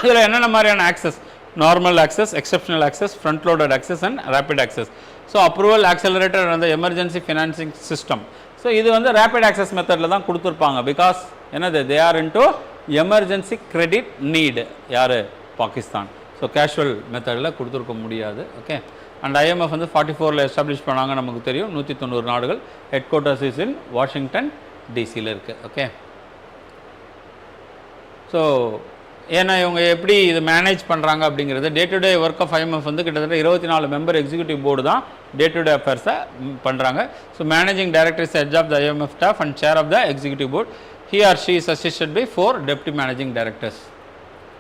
இதில் என்னென்ன மாதிரியான access, normal access, exceptional access, front loaded access and rapid access. So approval, accelerator அந்த எமர்ஜென்சி ஃபினான்சிங் சிஸ்டம். ஸோ இது வந்து ரேபிட் ஆக்சஸ் மெத்தடில் தான் கொடுத்துருப்பாங்க. பிகாஸ் என்னது, they are into emergency credit need யார் பாகிஸ்தான். ஸோ கேஷுவல் மெத்தடில் கொடுத்துருக்க முடியாது. ஓகே. அண்ட் IMF வந்து 44ல் எஸ்டாப்ளிஷ் பண்ணாங்க, நமக்கு தெரியும். 190 நாடுகள். Headquarters is in Washington டிசியில் இருக்குது. ஓகே. ஸோ ஏன்னா இவங்க எப்படி இது மேனேஜ் பண்ணுறாங்க அப்படிங்கிறது day to day work of IMF வந்து கிட்டத்தட்ட 24 மெம்பர் எக்ஸிக்யூட்டிவ் போர்டு தான் டே டு டே அஃபேர்ஸை பண்ணுறாங்க. So managing director is head of the IMF staff and chair of the executive board. He or she is assisted by 4 deputy managing directors.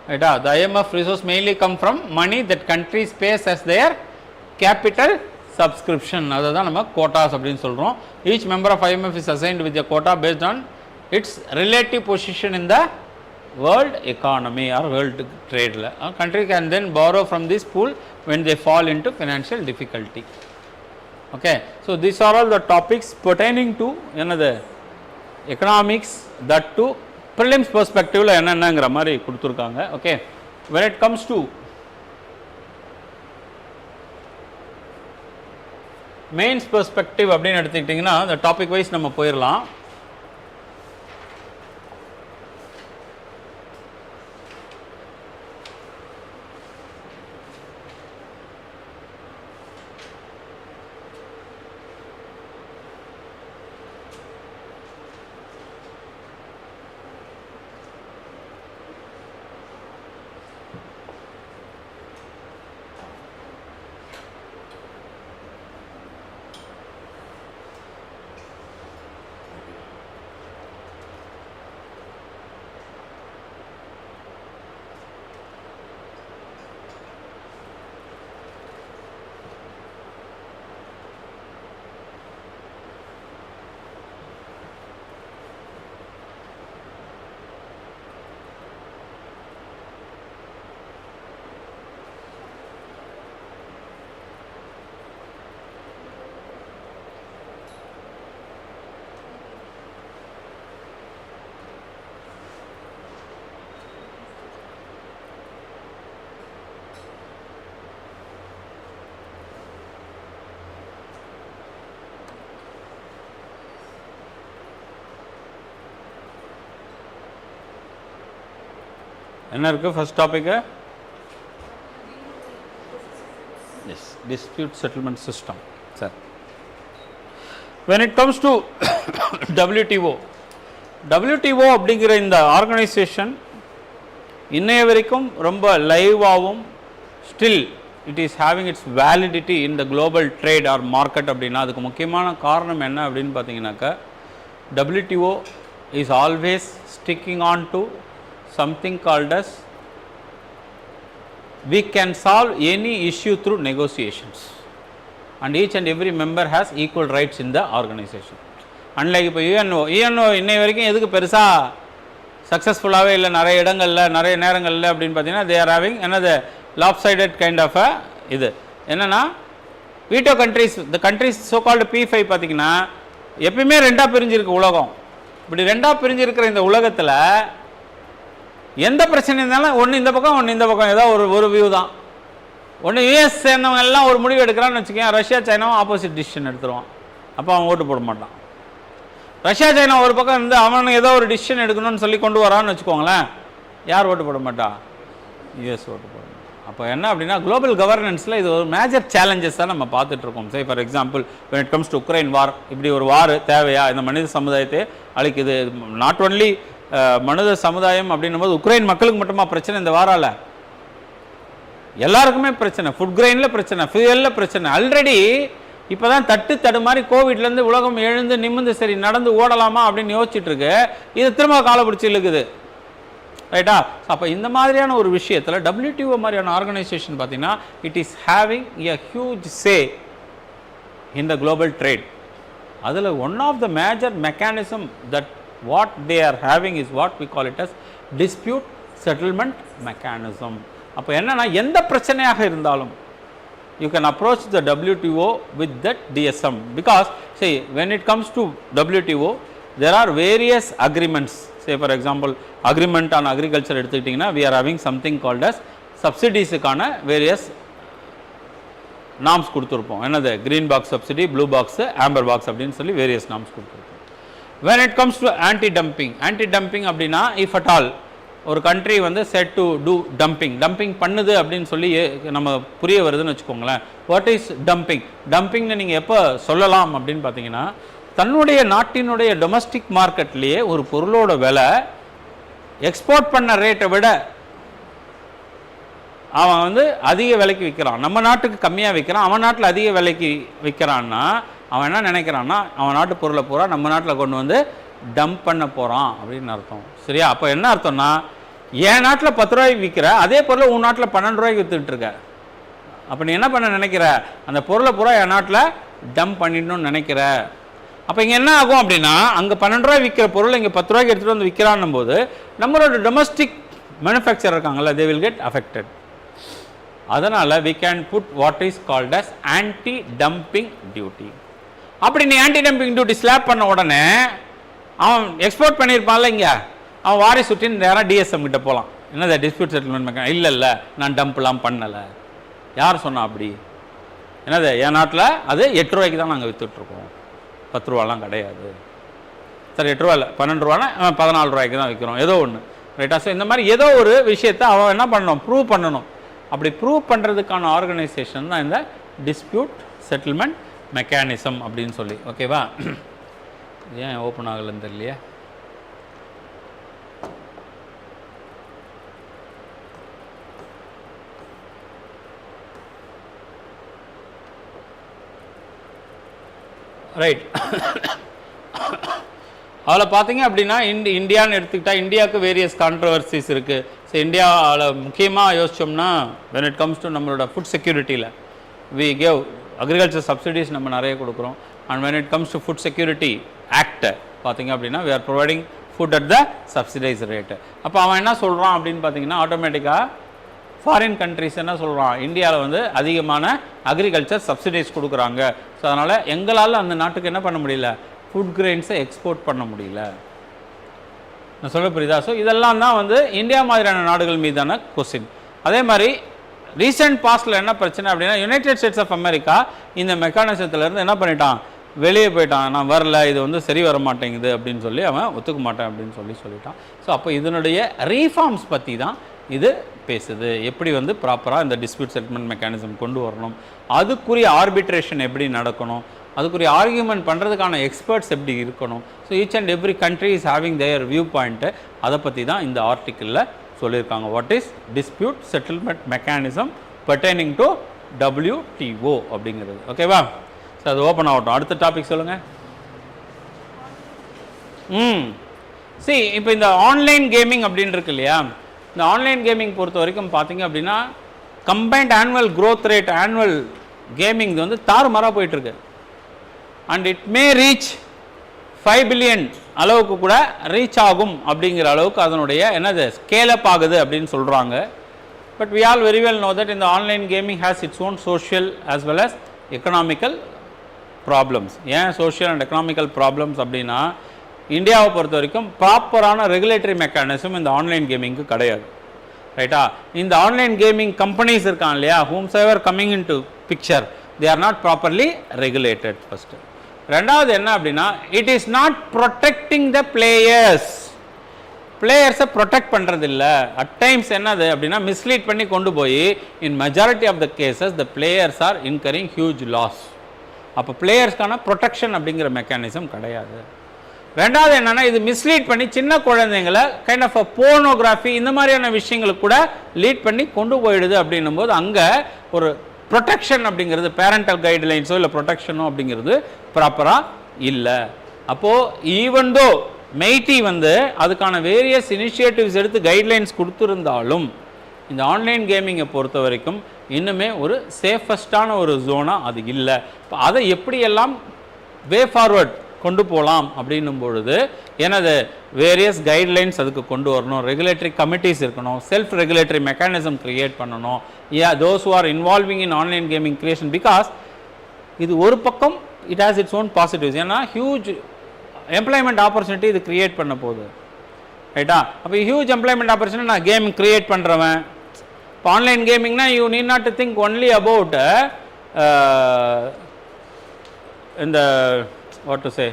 Right? The IMF resources mainly come from money that countries pays as their capital subscription. அதுதான் நம்ம quotas அப்படின்னு சொல்கிறோம். Each member of IMF is assigned with a quota based on its relative position in the world economy or world trade. A country can then borrow from this pool when they fall into financial difficulty. Okay. So these are all the topics pertaining to another economics, that to prelims perspective என்னங்கிற மாதிரி கொடுத்துருக்காங்க. ஓகே. when it comes to mains perspective அப்படின்னு எடுத்துக்கிட்டிங்கன்னா இந்த topic wise நம்ம போயிடலாம். என்ன இருக்குது first topic? Yes, dispute settlement system. Sir when it comes to WTO அப்படிங்கிற இந்த ஆர்கனைசேஷன் இன்னைய வரைக்கும் ரொம்ப லைவாகவும் still it is having its validity in the global trade or market. அப்படின்னா அதுக்கு முக்கியமான காரணம் என்ன அப்படின்னு பார்த்தீங்கன்னாக்கா WTO is always sticking on to something called as we can solve any issue through negotiations and each and every member has equal rights in the organization. unlike இப்போ UNO இன்னை வரைக்கும் எதுக்கு பெருசாக சக்ஸஸ்ஃபுல்லாகவே இல்லை, நிறைய இடங்களில் நிறைய நேரங்களில் அப்படின்னு பார்த்தீங்கன்னா they are having another lopsided kind of a இது என்னென்னா veto countries the countries so called P5 பார்த்தீங்கன்னா எப்பயுமே ரெண்டாக பிரிஞ்சிருக்கு உலகம். இப்படி ரெண்டாக பிரிஞ்சிருக்கிற இந்த உலகத்தில் எந்த பிரச்சனை இருந்தாலும் ஒன்று இந்த பக்கம் ஒன்று இந்த பக்கம், ஏதாவது ஒரு வியூ தான். ஒன்று US சேர்ந்தவங்க எல்லாம் ஒரு முடிவு எடுக்கிறான்னு வச்சுக்கேன், ரஷ்யா சைனாவும் ஆப்போசிட் டிசிஷன் எடுத்துருவான். அப்போ அவன் ஓட்டு போட மாட்டான். ரஷ்யா சைனா ஒரு பக்கம் இருந்து அவனுக்கு ஏதோ ஒரு டிசிஷன் எடுக்கணும்னு சொல்லி கொண்டு வரான்னு வச்சுக்கோங்களேன், யார் ஓட்டு போட மாட்டா? US ஓட்டு போட மாட்டா. அப்போ என்ன அப்படின்னா குளோபல் கவர்னன்ஸில் இது ஒரு மேஜர் சேலஞ்சஸ் தான் நம்ம பார்த்துட்ருக்கோம். Say for example when it comes to Ukraine வார், இப்படி ஒரு வார் தேவையா? இந்த மனித சமுதாயத்தை அழிக்குது. நாட் ஒன்லி மனித சமுதாயம் அப்படின்னும் போது உக்ரைன் மக்களுக்கு மட்டுமா பிரச்சனை? இந்த வாரால எல்லாருக்குமே பிரச்சனை. ஃபுட் கிரெயினில் பிரச்சனை, ஃபியூயலில் பிரச்சனை. ஆல்ரெடி இப்போ தான் தடுமாறி கோவிட்லேருந்து உலகம் எழுந்து நிமிந்து சரி நடந்து ஓடலாமா அப்படின்னு யோசிச்சுட்டு இருக்கு. இது திரும்ப காலை பிடிச்சி இழுக்குது. ரைட்டா? அப்போ இந்த மாதிரியான ஒரு விஷயத்தில் WTO மாதிரியான ஆர்கனைசேஷன் பார்த்தீங்கன்னா it is having a huge say in the global trade. அதில் one of the major mechanism that what they are having is what we call it as dispute settlement mechanism. அப்போ என்னன்னா எந்த பிரச்சனையாக இருந்தாலும் you can approach the WTO with that DSM because say when it comes to WTO there are various agreements. Say for example agreement on agriculture எடுத்துக்கிட்டிங்கன்னா we are having something called as subsidies-க்கான various norms கொடுத்துருப்போம். என்னது green box subsidy, blue box, amber box அப்படின்னு சொல்லி various norms கொடுத்துருப்போம். when it comes to anti dumping அப்படின்னா if at all ஒரு country வந்து set to two dumping பண்ணுது அப்படின்னு சொல்லி நம்ம புரிய வருதுன்னு வச்சுக்கோங்களேன். வாட் இஸ் டம்பிங்னு நீங்கள் எப்போ சொல்லலாம் அப்படின்னு பார்த்தீங்கன்னா, தன்னுடைய நாட்டினுடைய டொமஸ்டிக் மார்க்கெட்லேயே ஒரு பொருளோட விலை எக்ஸ்போர்ட் பண்ண ரேட்டை விட அவன் வந்து அதிக விலைக்கு விற்கிறான், நம்ம நாட்டுக்கு கம்மியாக விற்கிறான், அவன் நாட்டில் அதிக விலைக்கு விற்கிறான்னா அவன் என்ன நினைக்கிறான்னா அவன் நாட்டு பொருளை பூரா நம்ம நாட்டில் கொண்டு வந்து டம்ப் பண்ண போகிறான் அப்படின்னு அர்த்தம். சரியா? அப்போ என்ன அர்த்தம்னா, என் நாட்டில் 10 ரூபாய்க்கு விற்கிற அதே பொருளை உன் நாட்டில் 12 ரூபாய்க்கு விற்றுட்டு இருக்க. அப்போ நீ என்ன பண்ண நினைக்கிற, அந்த பொருளை பூரா என் நாட்டில் டம்ப் பண்ணிடணும்னு நினைக்கிற. அப்போ இங்கே என்ன ஆகும் அப்படின்னா, அங்கே 12 ரூபாய் விற்கிற பொருள் இங்கே 10 ரூபாய்க்கு எடுத்துகிட்டு வந்து விற்கிறான்னும் போது நம்மளோட டொமஸ்டிக் மேனுஃபேக்சர் இருக்காங்கல்ல, தே வில் கெட் அஃபெக்டட். அதனால் we can put what is called as anti dumping duty. அப்படி நீ ஆன்டி டம்பிங் டியூட்டி ஸ்லாப் பண்ண உடனே அவன் எக்ஸ்போர்ட் பண்ணியிருப்பான்ல, இங்கே அவன் வாரி சுற்றின்னு நேராக டிஎஸ்எம் கிட்ட போகலாம். என்னது டிஸ்பியூட் செட்டில்மெண்ட் மெக்கானிசம்? இல்லை நான் டம்ப்லாம் பண்ணலை. யார் சொன்னா அப்படி? என்னது என் நாட்டில் அது 8 ரூபாய்க்கு தான் நாங்கள் விற்றுட்ருக்கோம், 10 ரூபாலாம் கிடையாது. சரி 8 ரூபா இல்லை 12 ரூபானா 14 ரூபாய்க்கு தான் விற்கிறோம், ஏதோ ஒன்று. ரைட்டா? ஸோ இந்த மாதிரி ஏதோ ஒரு விஷயத்தை அவன் என்ன பண்ணணும், ப்ரூவ் பண்ணணும். அப்படி ப்ரூவ் பண்ணுறதுக்கான ஆர்கனைசேஷன் தான் இந்த டிஸ்பியூட் செட்டில்மெண்ட் மெக்கானிசம் அப்படின்னு சொல்லி. ஓகேவா? ஏன் ஓப்பன் ஆகலன்னு தெரியலையே. ரைட். அதில் பார்த்தீங்க அப்படின்னா இந்தியான்னு எடுத்துக்கிட்டால் இந்தியாவுக்கு வேரியஸ் கான்ட்ரவர்சிஸ் இருக்குது. ஸோ இந்தியாவில் முக்கியமாக யோசித்தோம்னா when it comes to நம்மளோட ஃபுட் செக்யூரிட்டியில் we give அக்ரிகல்ச்சர் சப்சிடிஸ் நம்ம நிறைய கொடுக்குறோம். And when it comes to food security act பார்த்தீங்க அப்படின்னா we are providing food at the subsidized rate. அப்போ அவன் என்ன சொல்கிறான் அப்படின்னு பார்த்தீங்கன்னா, ஆட்டோமேட்டிக்காக ஃபாரின் கண்ட்ரிஸ் என்ன சொல்கிறான், இந்தியாவில் வந்து அதிகமான அக்ரிகல்ச்சர் சப்சிடைஸ் கொடுக்குறாங்க. ஸோ அதனால் எங்களால் அந்த நாட்டுக்கு என்ன பண்ண முடியல, ஃபுட் கிரெயின்ஸை எக்ஸ்போர்ட் பண்ண முடியல. நான் சொல்ல புரியுதா? ஸோ இதெல்லாம் தான் வந்து இந்தியா மாதிரியான நாடுகள் மீதான கொஸ்டின். அதே மாதிரி ரீசெண்ட் பாஸ்டில் என்ன பிரச்சனை அப்படின்னா, யுனைடெட் ஸ்டேட்ஸ் ஆஃப் அமெரிக்கா இந்த மெக்கானிசத்துலேருந்து என்ன பண்ணிட்டான், வெளியே போயிட்டான். நான் வரல, இது வந்து சரி வர மாட்டேங்குது அப்படின்னு சொல்லி அவன் ஒத்துக்க மாட்டேன் அப்படின்னு சொல்லிட்டான். ஸோ அப்போ இதனுடைய ரீஃபார்ம்ஸ் பற்றி தான் இது பேசுது. எப்படி வந்து ப்ராப்பராக இந்த டிஸ்பியூட் செட்டில்மெண்ட் மெக்கானிசம் கொண்டு வரணும், அதுக்குரிய ஆர்பிட்ரேஷன் எப்படி நடக்கணும், அதுக்குரிய ஆர்கியூமெண்ட் பண்ணுறதுக்கான எக்ஸ்பர்ட்ஸ் எப்படி இருக்கணும். So each and every country is having their view point. அதை பற்றி தான் இந்த ஆர்டிக்கிளில் சொல்லியிருக்காங்க. What is dispute settlement mechanism pertaining to WTO அப்படிங்கிறது. ஓகேவா? ஸோ அது ஓப்பன் ஆகட்டும். அடுத்த டாபிக் சொல்லுங்கள். இப்போ இந்த ஆன்லைன் கேமிங் அப்படின்னு இருக்கு இல்லையா, இந்த ஆன்லைன் கேமிங் பொறுத்த வரைக்கும் பார்த்தீங்க அப்படின்னா combined annual growth rate annual gaming வந்து தாறுமாறாக போயிட்டுருக்கு. And it may reach 5 billion அளவுக்கு கூட ரீச் ஆகும் அப்படிங்கிற அளவுக்கு அதனுடைய என்னது ஸ்கேல் அப் ஆகுது அப்படின்னு சொல்கிறாங்க. But we all very well know that இந்த online gaming has its own social as well as economical problems. ஏன் சோஷியல் அண்ட் எக்கனாமிக்கல் ப்ராப்ளம்ஸ் அப்படின்னா, இந்தியாவை பொறுத்த வரைக்கும் ப்ராப்பரான ரெகுலேட்டரி மெக்கானிசம் இந்த ஆன்லைன் கேமிங்க்கு கிடையாது. ரைட்டா? இந்த ஆன்லைன் கேமிங் கம்பெனிஸ் இருக்காங்க இல்லையா, whomsoever coming into picture, they are not properly regulated first. ரெண்டாவது என்ன அப்படின்னா, it is not protecting the பிளேயர்ஸை ப்ரொடெக்ட் பண்ணுறது இல்லை. அட் டைம்ஸ் என்னது அப்படின்னா மிஸ்லீட் பண்ணி கொண்டு போய் in majority of the cases the players are incurring huge loss. அப்போ பிளேயர்ஸ்க்கான ப்ரொடெக்ஷன் அப்படிங்கிற மெக்கானிசம் கிடையாது. ரெண்டாவது என்னென்னா, இது மிஸ்லீட் பண்ணி சின்ன குழந்தைங்களை கைண்ட் ஆஃப் போர்னோகிராஃபி இந்த மாதிரியான விஷயங்களுக்கு கூட லீட் பண்ணி கொண்டு போயிடுது. அப்படின்னும் போது அங்கே ஒரு ப்ரொடெக்ஷன் அப்படிங்கிறது பேரண்டல் கைட்லைன்ஸோ இல்லை ப்ரொடெக்ஷனோ அப்படிங்கிறது ப்ராப்பராக இல்லை. அப்போது ஈவன் தோ மெய்டி வந்து அதுக்கான வேரியஸ் இனிஷியேட்டிவ்ஸ் எடுத்து கைட்லைன்ஸ் கொடுத்துருந்தாலும் இந்த ஆன்லைன் கேமிங்கை பொறுத்த வரைக்கும் இன்னுமே ஒரு சேஃபஸ்டான ஒரு ஜோனாக அது இல்லை. இப்போ அதை எப்படியெல்லாம் வே ஃபார்வர்ட் கொண்டு போகலாம் அப்படின்னும் பொழுது எனது வேரியஸ் கைட்லைன்ஸ் அதுக்கு கொண்டு வரணும், ரெகுலேட்டரி கமிட்டிஸ் இருக்கணும், செல்ஃப் ரெகுலேட்டரி மெக்கானிசம் க்ரியேட் பண்ணணும். Those who are involving in online gaming creation, because இது ஒரு பக்கம் it has its own positives. ஏன்னா ஹியூஜ் எம்ப்ளாய்மெண்ட் ஆப்பர்ச்சுனிட்டி இது க்ரியேட் பண்ண போகுது. ரைட்டா? அப்போ ஹியூஜ் எம்ப்ளாய்மெண்ட் ஆப்பர்ச்சுனிட்டி நான் கேம் க்ரியேட் பண்ணுறவன். இப்போ ஆன்லைன் கேமிங்னா you need not to think only about இந்த வாட் டு சே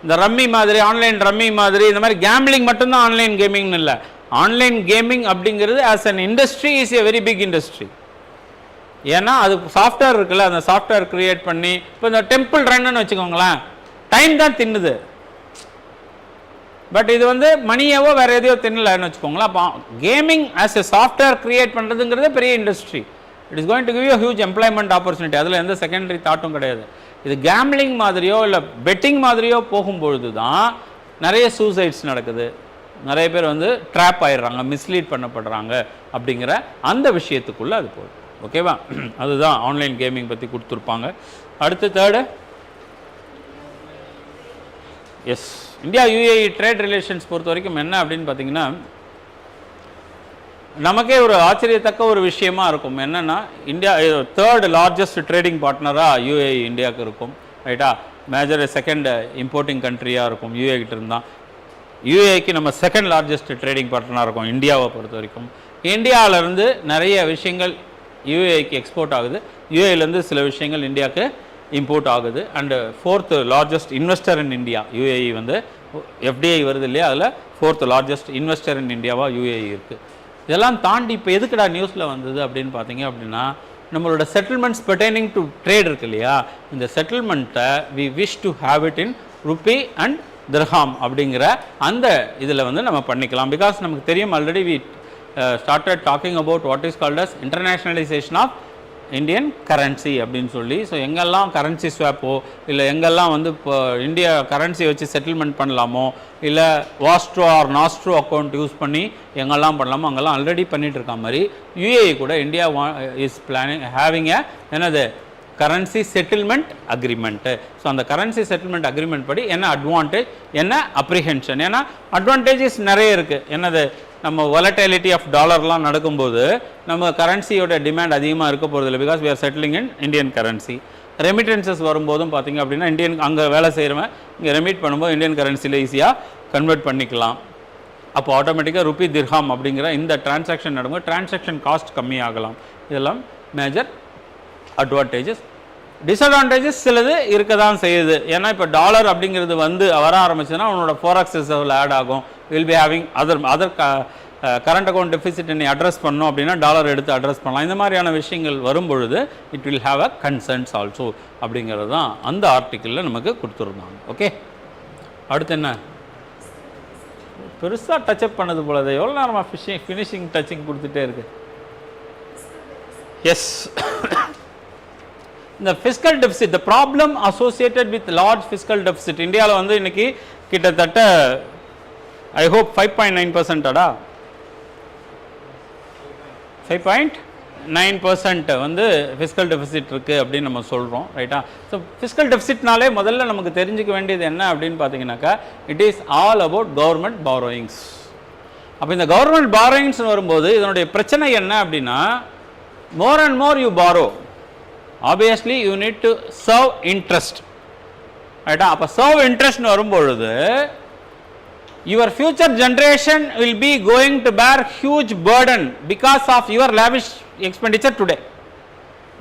இந்த ரம்மி மாதிரி, ஆன்லைன் ரம்மி மாதிரி இந்த மாதிரி கேம்பிளிங் மட்டும்தான் ஆன்லைன் கேமிங்னு இல்லை. ஆன்லைன் கேமிங் அப்படிங்கிறது as an industry is a very big industry. ஏன்னா அது சாஃப்ட்வேர் இருக்குல்ல, அந்த சாஃப்ட்வேர் கிரியேட் பண்ணி இப்போ இந்த டெம்பிள் ரன்னு வச்சுக்கோங்களேன், டைம் தான் தின்னுது, பட் இது வந்து மணியவோ வேறு எதையோ தின்னலன்னு வச்சுக்கோங்களேன். அப்போ gaming as a software create பண்ணுறதுங்கிறதே பெரிய industry. It is going to give you huge employment opportunity. அதில் எந்த செகண்டரி தாட்டும் கிடையாது. இது கேம்லிங் மாதிரியோ இல்லை பெட்டிங் மாதிரியோ போகும்பொழுது தான் நிறைய சூசைட்ஸ் நடக்குது, நிறைய பேர் வந்து ட்ராப் ஆயிடுறாங்க, மிஸ்லீட் பண்ணப்படுறாங்க அப்படிங்கிற அந்த விஷயத்துக்குள்ளே அது போகுது. ஓகேவா? அதுதான் ஆன்லைன் கேமிங் பற்றி கொடுத்துருப்பாங்க. அடுத்து third, yes, India UAE trade relations பொறுத்த வரைக்கும் என்ன அப்படின்னு பார்த்தீங்கன்னா, நமக்கே ஒரு ஆச்சரியத்தக்க ஒரு விஷயமா இருக்கும். என்னென்னா, இந்தியா தேர்ட் லார்ஜஸ்ட் ட்ரேடிங் பார்ட்னராக யுஏஇ இந்தியாவுக்கு இருக்கும். ரைட்டா? மேஜர் செகண்ட் இம்போர்ட்டிங் கண்ட்ரியாக இருக்கும் யுஏஇ கிட்ட இருந்தால். யுஏஇக்கு நம்ம செகண்ட் லார்ஜஸ்ட் ட்ரேடிங் பார்ட்னராக இருக்கும் இந்தியாவை பொறுத்த வரைக்கும். இந்தியாவிலேருந்து நிறைய விஷயங்கள் யுஏஇக்கு எக்ஸ்போர்ட் ஆகுது, யுஏஇலேருந்து சில விஷயங்கள் இந்தியாவுக்கு இம்போர்ட் ஆகுது. And fourth largest investor in India UAE வந்து எஃப்டிஐ வருது இல்லையா, அதில் ஃபோர்த் லார்ஜஸ்ட் இன்வெஸ்டர் இன் இந்தியாவாக யுஏஇ இருக்குது. இதெல்லாம் தாண்டி இப்போ எதுக்குடா நியூஸில் வந்தது அப்படின்னு பார்த்தீங்க அப்படின்னா, நம்மளோட செட்டில்மெண்ட்ஸ் பெர்டைனிங் டு ட்ரேட் இருக்கு இல்லையா, இந்த செட்டில்மெண்ட்டை we wish to have it in rupee and dirham அப்படிங்கிற அந்த இதில் வந்து நம்ம பண்ணிக்கலாம். பிகாஸ் நமக்கு தெரியும் already we started talking about what is called as internationalization of Indian currency அப்படின்னு சொல்லி. ஸோ எங்கெல்லாம் கரன்சி ஸ்வாப்போ இல்லை எங்கெல்லாம் வந்து இப்போ இந்தியா கரன்சி வச்சு செட்டில்மெண்ட் பண்ணலாமோ இல்லை வாஸ்ட்ரோ ஆர் நாஸ்ட்ரோ அக்கௌண்ட் யூஸ் பண்ணி எங்கெல்லாம் பண்ணலாமோ அங்கெல்லாம் ஆல்ரெடி பண்ணிகிட்டு இருக்க மாதிரி யுஏஇ கூட இந்தியா இஸ் பிளானிங் ஹேவிங் என்னது கரன்சி செட்டில்மெண்ட் அக்ரிமெண்ட்டு. ஸோ அந்த கரன்சி செட்டில்மெண்ட் அக்ரிமெண்ட் படி என்ன அட்வான்டேஜ், என்ன அப்ரிஹென்ஷன், ஏன்னா அட்வான்டேஜஸ் நிறைய இருக்குது. என்னது, நம்ம வாலட்டிலிட்டி ஆஃப் டாலர்லாம் நடக்கும்போது நம்ம கரன்சியோட டிமாண்ட் அதிகமாக இருக்க போகிறது இல்லை, because we are settling in Indian currency. Remittances வரும்போதும் பார்த்திங்க அப்படின்னா இந்தியன் அங்கே வேலை செய்கிறவன் இங்கே ரெமிட் பண்ணும்போது இந்தியன் கரன்சியில் ஈஸியாக கன்வெர்ட் பண்ணிக்கலாம். அப்போ ஆட்டோமேட்டிக்காக ருப்பி திர்ஹாம் அப்படிங்கிற இந்த டிரான்சாக்ஷன் நடக்கும், டிரான்சாக்ஷன் காஸ்ட் கம்மியாகலாம். இதெல்லாம் மேஜர் அட்வான்டேஜஸ். டிஸ்அட்வான்டேஜஸ் சிலது இருக்க தான் செய்யுது. ஏன்னா இப்போ டாலர் அப்படிங்கிறது வந்து வர ஆரம்பிச்சுன்னா அவனோட ஃபோரெக்ஸ் ரிசர்வில் ஆட் ஆகும். Will be having other current account deficit நீ அட்ரஸ் பண்ணோம் அப்படின்னா டாலர் எடுத்து அட்ரஸ் பண்ணலாம். இந்த மாதிரியான விஷயங்கள் வரும்பொழுது it will have a concerns also அப்படிங்கிறது தான் அந்த ஆர்டிக்கிளில் நமக்கு கொடுத்துருந்தாங்க. ஓகே, அடுத்து என்ன, பெருசாக டச்சப் பண்ணது போலது, எவ்வளோ நேரமாக ஃபினிஷிங் டச்சிங் கொடுத்துட்டே இருக்கு. எஸ், இந்த fiscal deficit, the problem associated with large fiscal deficit. இந்தியாவில் வந்து இன்னைக்கு கிட்டத்தட்ட ஐ ஹோப் 5.9%டா 5.9% வந்து ஃபிஸ்கல் டெபிசிட் இருக்குது அப்படின்னு நம்ம சொல்கிறோம். ரைட்டா? ஸோ ஃபிஸ்கல் டெபிசிட்னாலே முதல்ல நமக்கு தெரிஞ்சுக்க வேண்டியது என்ன அப்படின்னு பார்த்தீங்கன்னாக்கா, it is all about government borrowings. அப்போ இந்த கவர்மெண்ட் பாரோயிங்ஸ் வரும்போது இதனுடைய பிரச்சனை என்ன அப்படின்னா, more and more you borrow, obviously you need to serve interest. ரைட்டா? அப்போ சர்வ் இன்ட்ரெஸ்ட்னு வரும்பொழுது your future generation will be going to bear huge burden because of your lavish expenditure today.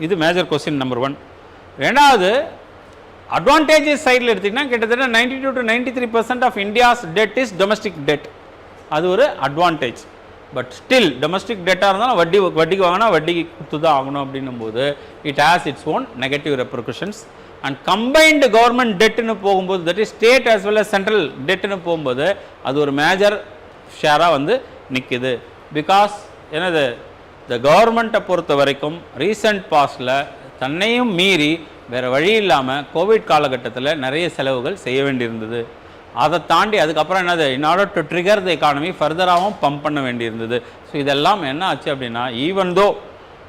இது மேஜர் கொஸ்டின் நம்பர் 1. ரெண்டாவது, advantages சைடில் எடுத்திங்கன்னா கிட்டத்தட்ட 92 to 93% of India's debt is domestic debt. அது ஒரு அட்வான்டேஜ். பட் ஸ்டில் டொமஸ்டிக் டெட்டாக இருந்தாலும் வட்டிக்கு வாங்கினா வட்டிக்கு கொடுத்து தான் ஆகணும் அப்படின்னும் போது it has its own negative repercussions. And combined government டெட்டுன்னு போகும்போது, that is state as well as central டெட்டுன்னு போகும்போது அது ஒரு மேஜர் ஷேராக வந்து நிற்குது. பிகாஸ் என்னது, த கவர்மெண்ட்டை பொறுத்த வரைக்கும் ரீசன்ட் பாஸ்டில் தன்னையும் மீறி வேறு வழி இல்லாமல் கோவிட் காலகட்டத்தில் நிறைய செலவுகள் செய்ய வேண்டியிருந்தது. அதை தாண்டி அதுக்கப்புறம் என்னது, in order to trigger the economy ஃபர்தராகவும் பம்ப் பண்ண வேண்டியிருந்தது. ஸோ இதெல்லாம் என்ன ஆச்சு அப்படின்னா, even though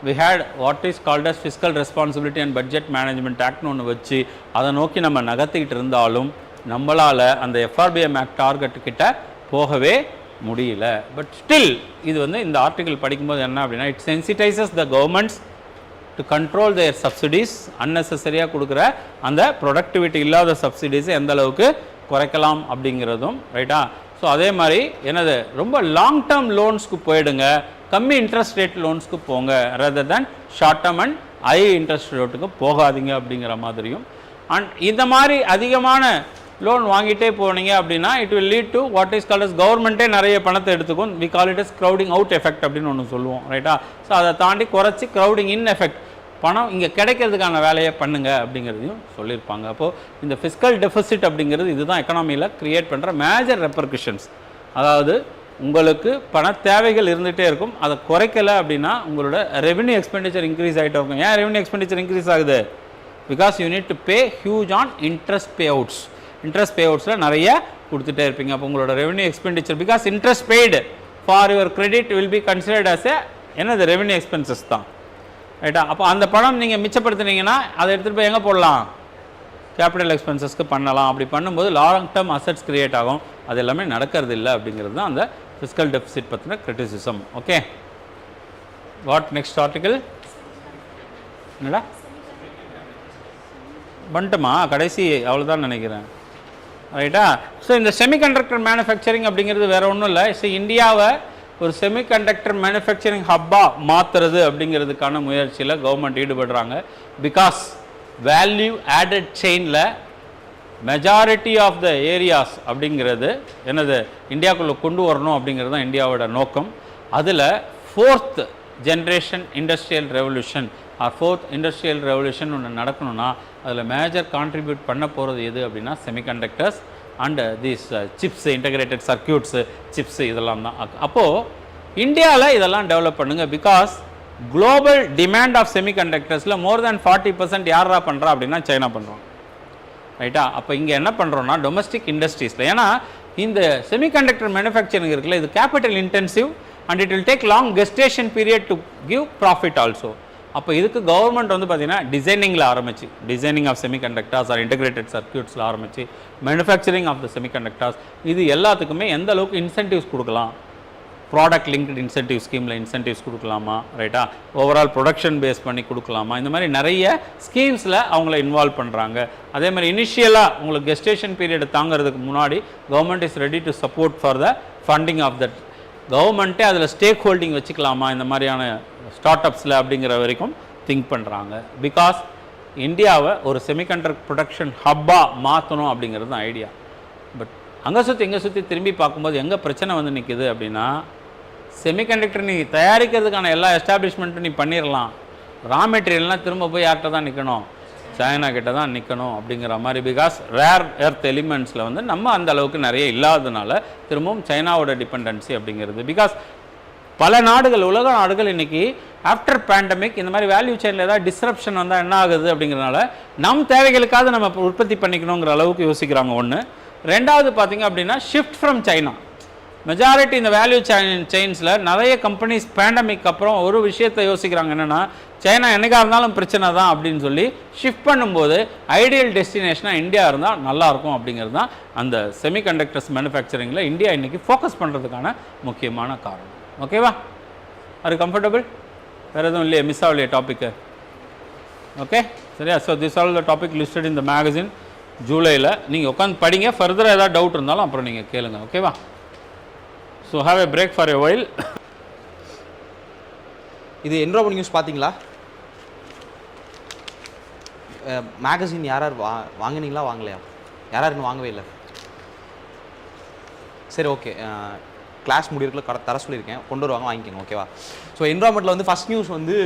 we had what is called as fiscal responsibility and budget management act னு ஒன்று வச்சு அதை நோக்கி நம்ம நகர்த்திக்கிட்டு இருந்தாலும் நம்மளால் அந்த எஃப்ஆர்பிஎம் ஆக்ட் டார்கெட் கிட்ட போகவே முடியல. பட் ஸ்டில் இது வந்து இந்த ஆர்டிகல் படிக்கும்போது என்ன அப்படின்னா, it sensitises the governments to control their subsidies. அன்னெசரியாக கொடுக்குற அந்த ப்ரொடக்டிவிட்டி இல்லாத சப்சிடிஸை எந்த அளவுக்கு குறைக்கலாம் அப்படிங்கிறதும். ரைட்டா? ஸோ அதே மாதிரி என்னது, ரொம்ப லாங் டேர்ம் லோன்ஸ்க்கு போயிடுங்க, கம்மி இன்ட்ரெஸ்ட் ரேட் லோன்ஸ்க்கு போங்க, rather than short term and high interest ரேட்டுக்கு போகாதீங்க அப்படிங்கிற மாதிரியும். அண்ட் இந்த மாதிரி அதிகமான லோன் வாங்கிட்டே போனீங்க அப்படின்னா it will lead to what is called as கவர்மெண்ட்டே நிறைய பணத்தை எடுத்துக்கும். We call it as crowding out effect அப்படின்னு ஒன்று சொல்லுவோம், ரைட்டா? ஸோ அதை தாண்டி குறைச்சி க்ரௌடிங் இன் எஃபெக்ட், பணம் இங்கே கிடைக்கிறதுக்கான வேலையை பண்ணுங்க அப்படிங்கிறதையும் சொல்லியிருப்பாங்க. அப்போது இந்த ஃபிஸ்கல் டெஃபிசிட் அப்படிங்கிறது இதுதான் எக்கனாமியில் க்ரியேட் பண்ணுற மேஜர் ரெப்பர்கஷன்ஸ். அதாவது உங்களுக்கு பண தேவைகள் இருந்துகிட்டே இருக்கும், அதை குறைக்கலை அப்படின்னா உங்களோட ரெவென்யூ எக்ஸ்பெண்டிச்சர் இன்க்ரீஸ் ஆகிட்டே இருக்கும். ஏன் ரெவென்யூ எக்ஸ்பெண்டிச்சர் இன்க்ரீஸ் ஆகுது? Because you need to pay huge on interest payouts. Interest பே அவுட்ஸில் நிறைய கொடுத்துட்டே இருப்பீங்க. அப்போ உங்களோட revenue expenditure, because interest paid for your credit will be considered as என்னது ரெவென்யூ எக்ஸ்பென்சஸ் தான், ரைட்டா? அப்போ அந்த பணம் நீங்கள் மிச்சப்படுத்துனீங்கன்னா அதை எடுத்துகிட்டு போய் எங்கே போடலாம்? கேபிட்டல் எக்ஸ்பென்சஸ்க்கு பண்ணலாம். அப்படி பண்ணும்போது லாங் டேர்ம் அசட்ஸ் கிரியேட் ஆகும். அது எல்லாமே நடக்கிறது இல்லை அப்படிங்கிறது தான் அந்த ஃபிஸ்கல் டெஃபிசிட் பற்றின criticism. Okay, what next article? என்னடா பண்ணிட்டோமா? கடைசி அவ்வளோதான் நினைக்கிறேன், ரைட்டா? ஸோ இந்த செமிகண்டக்டர் மேனுஃபேக்சரிங் அப்படிங்கிறது வேறு ஒன்றும் இல்லை. ஸோ இந்தியாவை ஒரு செமிகண்டக்டர் மேனுஃபேக்சரிங் ஹப்பாக மாற்றுறது அப்படிங்கிறதுக்கான முயற்சியில் கவர்மெண்ட் ஈடுபடுறாங்க. பிகாஸ் வேல்யூ ஆடட் செயினில் மெஜாரிட்டி ஆஃப் த ஏரியாஸ் அப்படிங்கிறது என்னது இந்தியாவுக்குள்ளே கொண்டு வரணும் அப்படிங்கிறது தான் இந்தியாவோட நோக்கம். அதில் 4th generation industrial revolution or 4th industrial revolution ஒன்று நடக்கணும்னா அதில் மேஜர் கான்ட்ரிபியூட் பண்ண போகிறது எது அப்படின்னா semiconductors and these chips, integrated circuits, chips, இதெல்லாம் தான். அப்போது இந்தியாவில் இதெல்லாம் டெவலப் பண்ணுங்கள். பிகாஸ் குளோபல் டிமாண்ட் ஆஃப் செமிகண்டக்டர்ஸில் மோர் தேன் 40% யாரா பண்ணுறா அப்படின்னா சைனா பண்ணுறோம், ரைட்டா? அப்போ இங்கே என்ன பண்ணுறோன்னா டொமஸ்டிக் இண்டஸ்ட்ரீஸில், ஏன்னா இந்த செமிகண்டக்டர் மேனுஃபேக்சரிங் இருக்குல்ல, இது capital intensive and it will take long gestation period to give profit also. அப்போ இதுக்கு கவர்மெண்ட் வந்து பார்த்திங்கன்னா டிசைனிங்கில் ஆரம்பிச்சு, designing of semiconductors or integrated சர்க்கியூட்ஸில் ஆரம்பிச்சு மேனுஃபேக்சரிங் ஆஃப் த செமிகண்டக்டர்ஸ், இது எல்லாத்துக்குமே எந்த அளவுக்கு இன்சென்டிவ்ஸ் கொடுக்கலாம், ப்ராடக்ட் லிங்க்டு இன்சென்டிவ் ஸ்கீமில் இன்சென்டிவ்ஸ் கொடுக்கலாமா, ரைட்டா? ஓவரால் ப்ரொடக்ஷன் பேஸ் பண்ணி கொடுக்கலாமா, இந்த மாதிரி நிறைய ஸ்கீம்ஸில் அவங்கள இன்வால்வ் பண்ணுறாங்க. அதே மாதிரி இனிஷியலாக உங்களுக்கு கெஸ்டேஷன் பீரியட் தாங்கிறதுக்கு முன்னாடி government is ready to support for the funding of that. கவர்மெண்ட்டே அதில் ஸ்டேக் ஹோல்டிங் வச்சுக்கலாமா இந்த மாதிரியான ஸ்டார்ட் அப்ஸில் அப்படிங்கிற வரைக்கும் திங்க் பண்ணுறாங்க. பிகாஸ் இந்தியாவை ஒரு செமிகண்டக்டர் ப்ரொடக்ஷன் ஹப்பாக மாற்றணும் அப்படிங்கிறது தான் ஐடியா. பட் அங்கே சுற்றி திரும்பி பார்க்கும்போது எங்கே பிரச்சனை வந்து நிற்குது அப்படின்னா, செமிகண்டக்டர் நீ தயாரிக்கிறதுக்கான எல்லா எஸ்டாப்ளிஷ்மெண்ட்டும் நீ பண்ணிடலாம், ரா மெட்டீரியல்னால் திரும்ப போய் யார்கிட்ட தான் நிற்கணும்? சைனா கிட்ட தான் நிற்கணும் அப்படிங்கிற மாதிரி. பிகாஸ் ரேர் எர்த் எலிமெண்ட்ஸில் வந்து நம்ம அந்த அளவுக்கு நிறைய இல்லாததுனால திரும்பவும் சைனாவோட டிபெண்டன்சி அப்படிங்கிறது. பிகாஸ் பல நாடுகள், உலக நாடுகள் இன்றைக்கி ஆஃப்டர் பேண்டமிக் இந்த மாதிரி வேல்யூ செயினில் ஏதாவது டிஸ்ரப்ஷன் வந்தால் என்ன ஆகுது அப்படிங்கிறனால நம் தேவைகளுக்காக நம்ம உற்பத்தி பண்ணிக்கணுங்கிற அளவுக்கு யோசிக்கிறாங்க. ஒன்று. ரெண்டாவது பார்த்திங்க அப்படின்னா ஷிஃப்ட் ஃப்ரம் சைனா. மெஜாரிட்டி இந்த வேல்யூ செயின்ஸில் நிறைய கம்பெனிஸ் பேண்டமிக் அப்புறம் ஒரு விஷயத்தை யோசிக்கிறாங்க, என்னென்னா சைனா என்னைக்காக இருந்தாலும் பிரச்சனை தான் அப்படின்னு சொல்லி ஷிஃப்ட் பண்ணும்போது ஐடியல் டெஸ்டினேஷனாக இந்தியா இருந்தால் நல்லாயிருக்கும் அப்படிங்கிறது தான் அந்த செமிகண்டக்டர்ஸ் மேனுஃபேக்சரிங்கில் இந்தியா இன்றைக்கி ஃபோக்கஸ் பண்ணுறதுக்கான முக்கியமான காரணம். ஓகேவா? அது கம்ஃபர்டபுள்? வேறு எதுவும் இல்லையா? மிஸ் ஆகலையே டாப்பிக்கு? ஓகே, சரியா? So this all the topic listed in the magazine ஜூலையில். நீங்கள் உட்காந்து படிங்க, ஃபர்தராக ஏதாவது டவுட் இருந்தாலும் அப்புறம் நீங்கள் கேளுங்க. ஓகேவா? So have a break for a while. இது என்ரோபன் நியூஸ் பார்த்தீங்களா? மேகசின் யார் வாங்கினீங்களா வாங்கலையா? யார் இன்னும் வாங்கவே இல்லை? சரி, ஓகே. கிளாஸ் முடிவுக்குள்ள தர சொல்லியிருக்கேன், கொண்டு வருவாங்க, வாங்கிக்கோங்க. ஓகேவா? ஸோ என்ரோமெண்ட்டில் வந்து ஃபஸ்ட் நியூஸ் வந்து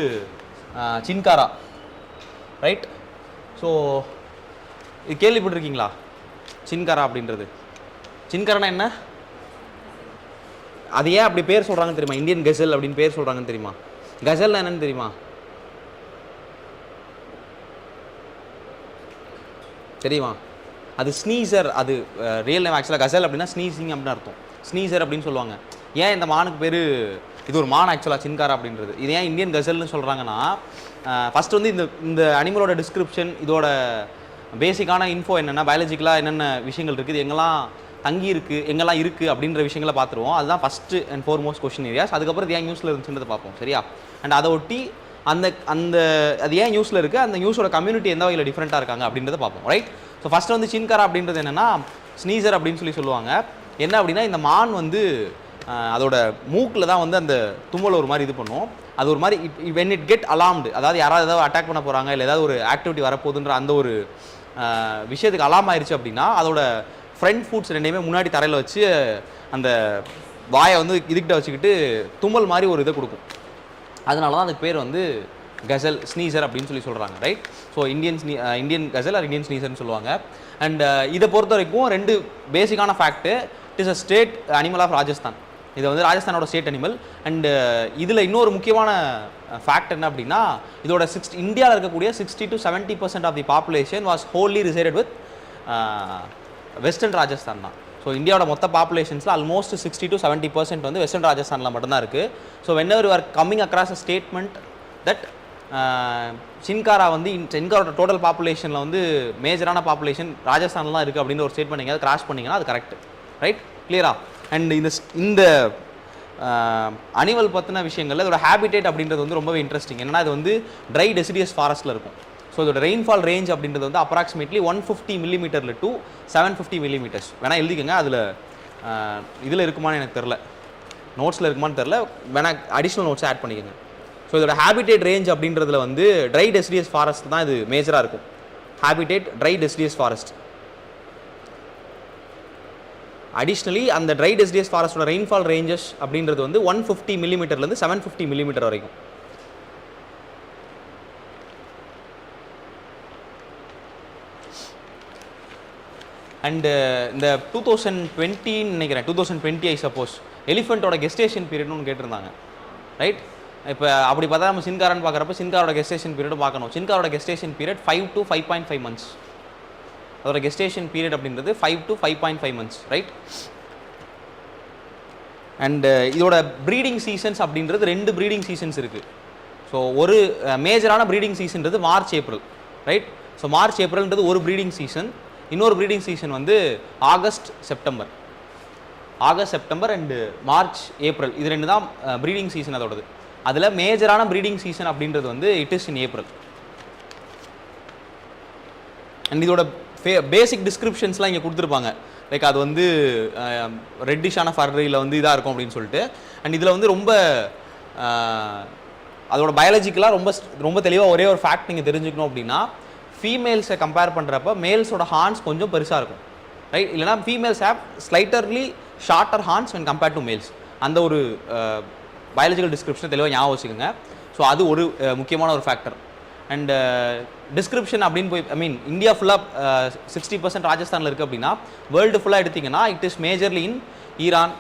சின்காரா, ரைட்? ஸோ இது கேள்விப்பட்டிருக்கீங்களா? சின்காரா அப்படின்றது. சின்காரானா என்ன? அது ஏன் அப்படி பேர் சொல்கிறாங்கன்னு தெரியுமா? இந்தியன் கசல் அப்படின்னு பேர் சொல்கிறாங்கன்னு தெரியுமா? கசல்னா என்னன்னு தெரியுமா? தெரியுமா? அது ஸ்னீசர். அது ரியல் நேம் ஆக்சுவலாக கசல் அப்படின்னா ஸ்னீசிங் அப்படின்னு அர்த்தம். ஸ்னீசர் அப்படின்னு சொல்லுவாங்க. ஏன் இந்த மானுக்கு பேர், இது ஒரு மான் ஆக்சுவலாக சின்காரா அப்படின்றது. இது ஏன் இந்தியன் கசல்னு சொல்கிறாங்கன்னா, ஃபஸ்ட்டு வந்து இந்த அனிமலோட டிஸ்கிரிப்ஷன், இதோட பேசிக்கான இன்ஃபோ என்னென்னா, பயாலஜிக்கலாக என்னென்ன விஷயங்கள் இருக்குது, எங்கெல்லாம் தங்கி இருக்குது, எங்கெல்லாம் இருக்குது அப்படின்ற விஷயங்களை பார்த்துருவோம். அதுதான் first and foremost question areas. அதுக்கப்புறம் இது ஏன் நியூஸில் இருந்துச்சுன்றதை பார்ப்போம், சரியா? அண்ட் அதை ஒட்டி அந்த அது ஏன் நியூஸில் இருக்குது, அந்த நியூஸோட கம்யூனிட்டி எந்த வகையில் டிஃப்ரெண்ட்டாக இருக்காங்க அப்படின்றத பார்ப்போம், ரைட்? ஸோ ஃபஸ்ட்டு வந்து சின்காரா அப்படின்றது என்னென்னா ஸ்னீசர் அப்படின்னு சொல்லுவாங்க. என்ன அப்படின்னா, இந்த மான் வந்து அதோட மூக்கில் தான் வந்து அந்த தும்மல் ஒரு மாதிரி இது பண்ணும். அது ஒரு மாதிரி வென் இட் கெட் அலார்ம்டு, அதாவது யாராவது ஏதாவது அட்டாக் பண்ண போகிறாங்க இல்லை ஏதாவது ஒரு ஆக்டிவிட்டி வரப்போகுதுன்ற அந்த ஒரு விஷயத்துக்கு அலாம் ஆயிடுச்சு அப்படின்னா அதோட ஃப்ரண்ட் ஃபுட்ஸ் ரெண்டையுமே முன்னாடி தரையில் வச்சு அந்த வாயை வந்து இதுக்கிட்ட வச்சுக்கிட்டு தும்மல் மாதிரி ஒரு இதை கொடுக்கும். அதனால தான் அதுக்கு பேர் வந்து கசல் ஸ்னீசர் அப்படின்னு சொல்கிறாங்க, right? So Indian gazelle or Indian ஸ்னீசர்னு சொல்லுவாங்க. அண்ட் இதை பொறுத்த வரைக்கும் 2 பேசிக்கான fact. It is a state animal of Rajasthan. இது வந்து ராஜஸ்தானோட ஸ்டேட் அனிமல். அண்டு இதில் இன்னொரு முக்கியமான ஃபேக்ட் என்ன அப்படின்னா, இதோட இந்தியாவில் இருக்கக்கூடிய 60 to 70% of the population was wholly resided with western Rajasthan தான். ஸோ இந்தியாவோட மொத்த பாப்புலேஷன்ஸில் ஆல்மோஸ்ட் 60 to 70% வந்து வெஸ்டர்ன் ராஜஸ்தானில் மட்டும்தான் இருக்குது. So whenever you are coming across a statement that chinkara வந்து சின்காரோட டோட்டல் பாப்புலேஷனில் வந்து மேஜரான பாப்புலேஷன் ராஜஸ்தானில் தான் இருக்குது அப்படின்னு ஒரு ஸ்டேட்மெண்ட் எங்கேயாவது கிராஸ் பண்ணிங்கன்னா அது கரெக்ட், ரைட்? கிளியரா? அண்ட் இந்த அனிமல் பற்றின விஷயங்கள் இதோட ஹேபிடேட் அப்படின்றது வந்து ரொம்பவே இன்ட்ரெஸ்டிங். என்னன்னா இது வந்து ட்ரை டெசிடியஸ் ஃபாரஸ்ட்டில் இருக்கும். ஸோ இதோட ரெயின்ஃபால் ரேஞ்ச் அப்படின்றது வந்து அப்ராக்சிமேட்லி 150 mm to 750 mm. வேணால் எழுதிக்கங்க. அதில் இதில் இருக்குமான்னு எனக்கு தெரில, நோட்ஸில் இருக்குமான்னு தெரில, வேணால் அடிஷ்னல் நோட்ஸ் ஆட் பண்ணிக்கோங்க. ஸோ இதோட ஹேபிடேட் ரேஞ்ச் அப்படின்றதுல வந்து ட்ரை டெசிடியஸ் ஃபாரஸ்ட் தான் இது மேஜராக இருக்கும். Habitat try deciduous forest. Additionally அந்த ட்ரை டெசிடியஸ் ஃபாரஸ்டோட ரெயின்ஃபால் ரேஞ்சஸ் அப்படின்றது வந்து 150 mm 750 mm வரைக்கும். அண்டு இந்த 2020 நினைக்கிறேன், 2020 ஐ சப்போஸ் எலிஃபெண்ட்டோட கெஸ்டேஷன் பீரியட்னு கேட்டிருந்தாங்க, ரைட்? இப்போ அப்படி பார்த்தா நம்ம சின்காரான்னு பார்க்குறப்ப சின்காரோட கெஸ்டேஷன் பீரியடும் பார்க்கணும். சின்காரோட கெஸ்டேஷன் பீரியட் 5 to 5.5 months. அதோட கெஸ்டேஷன் பீரியட் அப்படின்றது 5 to 5.5 months, ரைட்? அண்டு இதோட ப்ரீடிங் சீசன்ஸ் அப்படின்றது 2 ப்ரீடிங் சீசன்ஸ் இருக்குது. ஸோ ஒரு மேஜரான ப்ரீடிங் சீசன்றது March April, right? So March ஏப்ரல்ன்றது ஒரு ப்ரீடிங் சீசன். இன்னொரு ப்ரீடிங் சீசன் வந்து August September and March April. இது 2 தான் ப்ரீடிங் சீசன் அதோடது. அதில் மேஜரான ப்ரீடிங் சீசன் அப்படின்றது வந்து it is in April. And இதோட பேசிக் டிஸ்கிரிப்ஷன்ஸ்லாம் இங்கே கொடுத்துருப்பாங்க. லைக் அது வந்து ரெட்டிஷான ஃபர்ரியில் வந்து இதாக இருக்கும் அப்படின்னு சொல்லிட்டு. அண்ட் இதில் வந்து ரொம்ப அதோட பயாலஜிக்கலாக ரொம்ப தெளிவாக ஒரே ஒரு ஃபேக்ட் நீங்கள் தெரிஞ்சுக்கணும் அப்படின்னா, ஃபீமேல்ஸை கம்பேர் பண்ணுறப்ப மேல்ஸோட ஹார்ன்ஸ் கொஞ்சம் பெருசாக இருக்கும், ரைட்? இல்லைனா females have slightly shorter horns when compared to males. அந்த ஒரு பயாலஜிக்கல் டிஸ்கிரிப்ஷனை தெளிவாக ஞாபகம் வச்சுக்கோங்க. ஸோ அது ஒரு முக்கியமான ஒரு ஃபேக்டர். அண்ட் டிஸ்கிரிப்ஷன் அப்படின்னு போய் இந்தியா ஃபுல்லாக 60% ராஜஸ்தானில் இருக்குது அப்படின்னா வேர்ல்டு ஃபுல்லாக எடுத்திங்கன்னா it is majorly in Iran,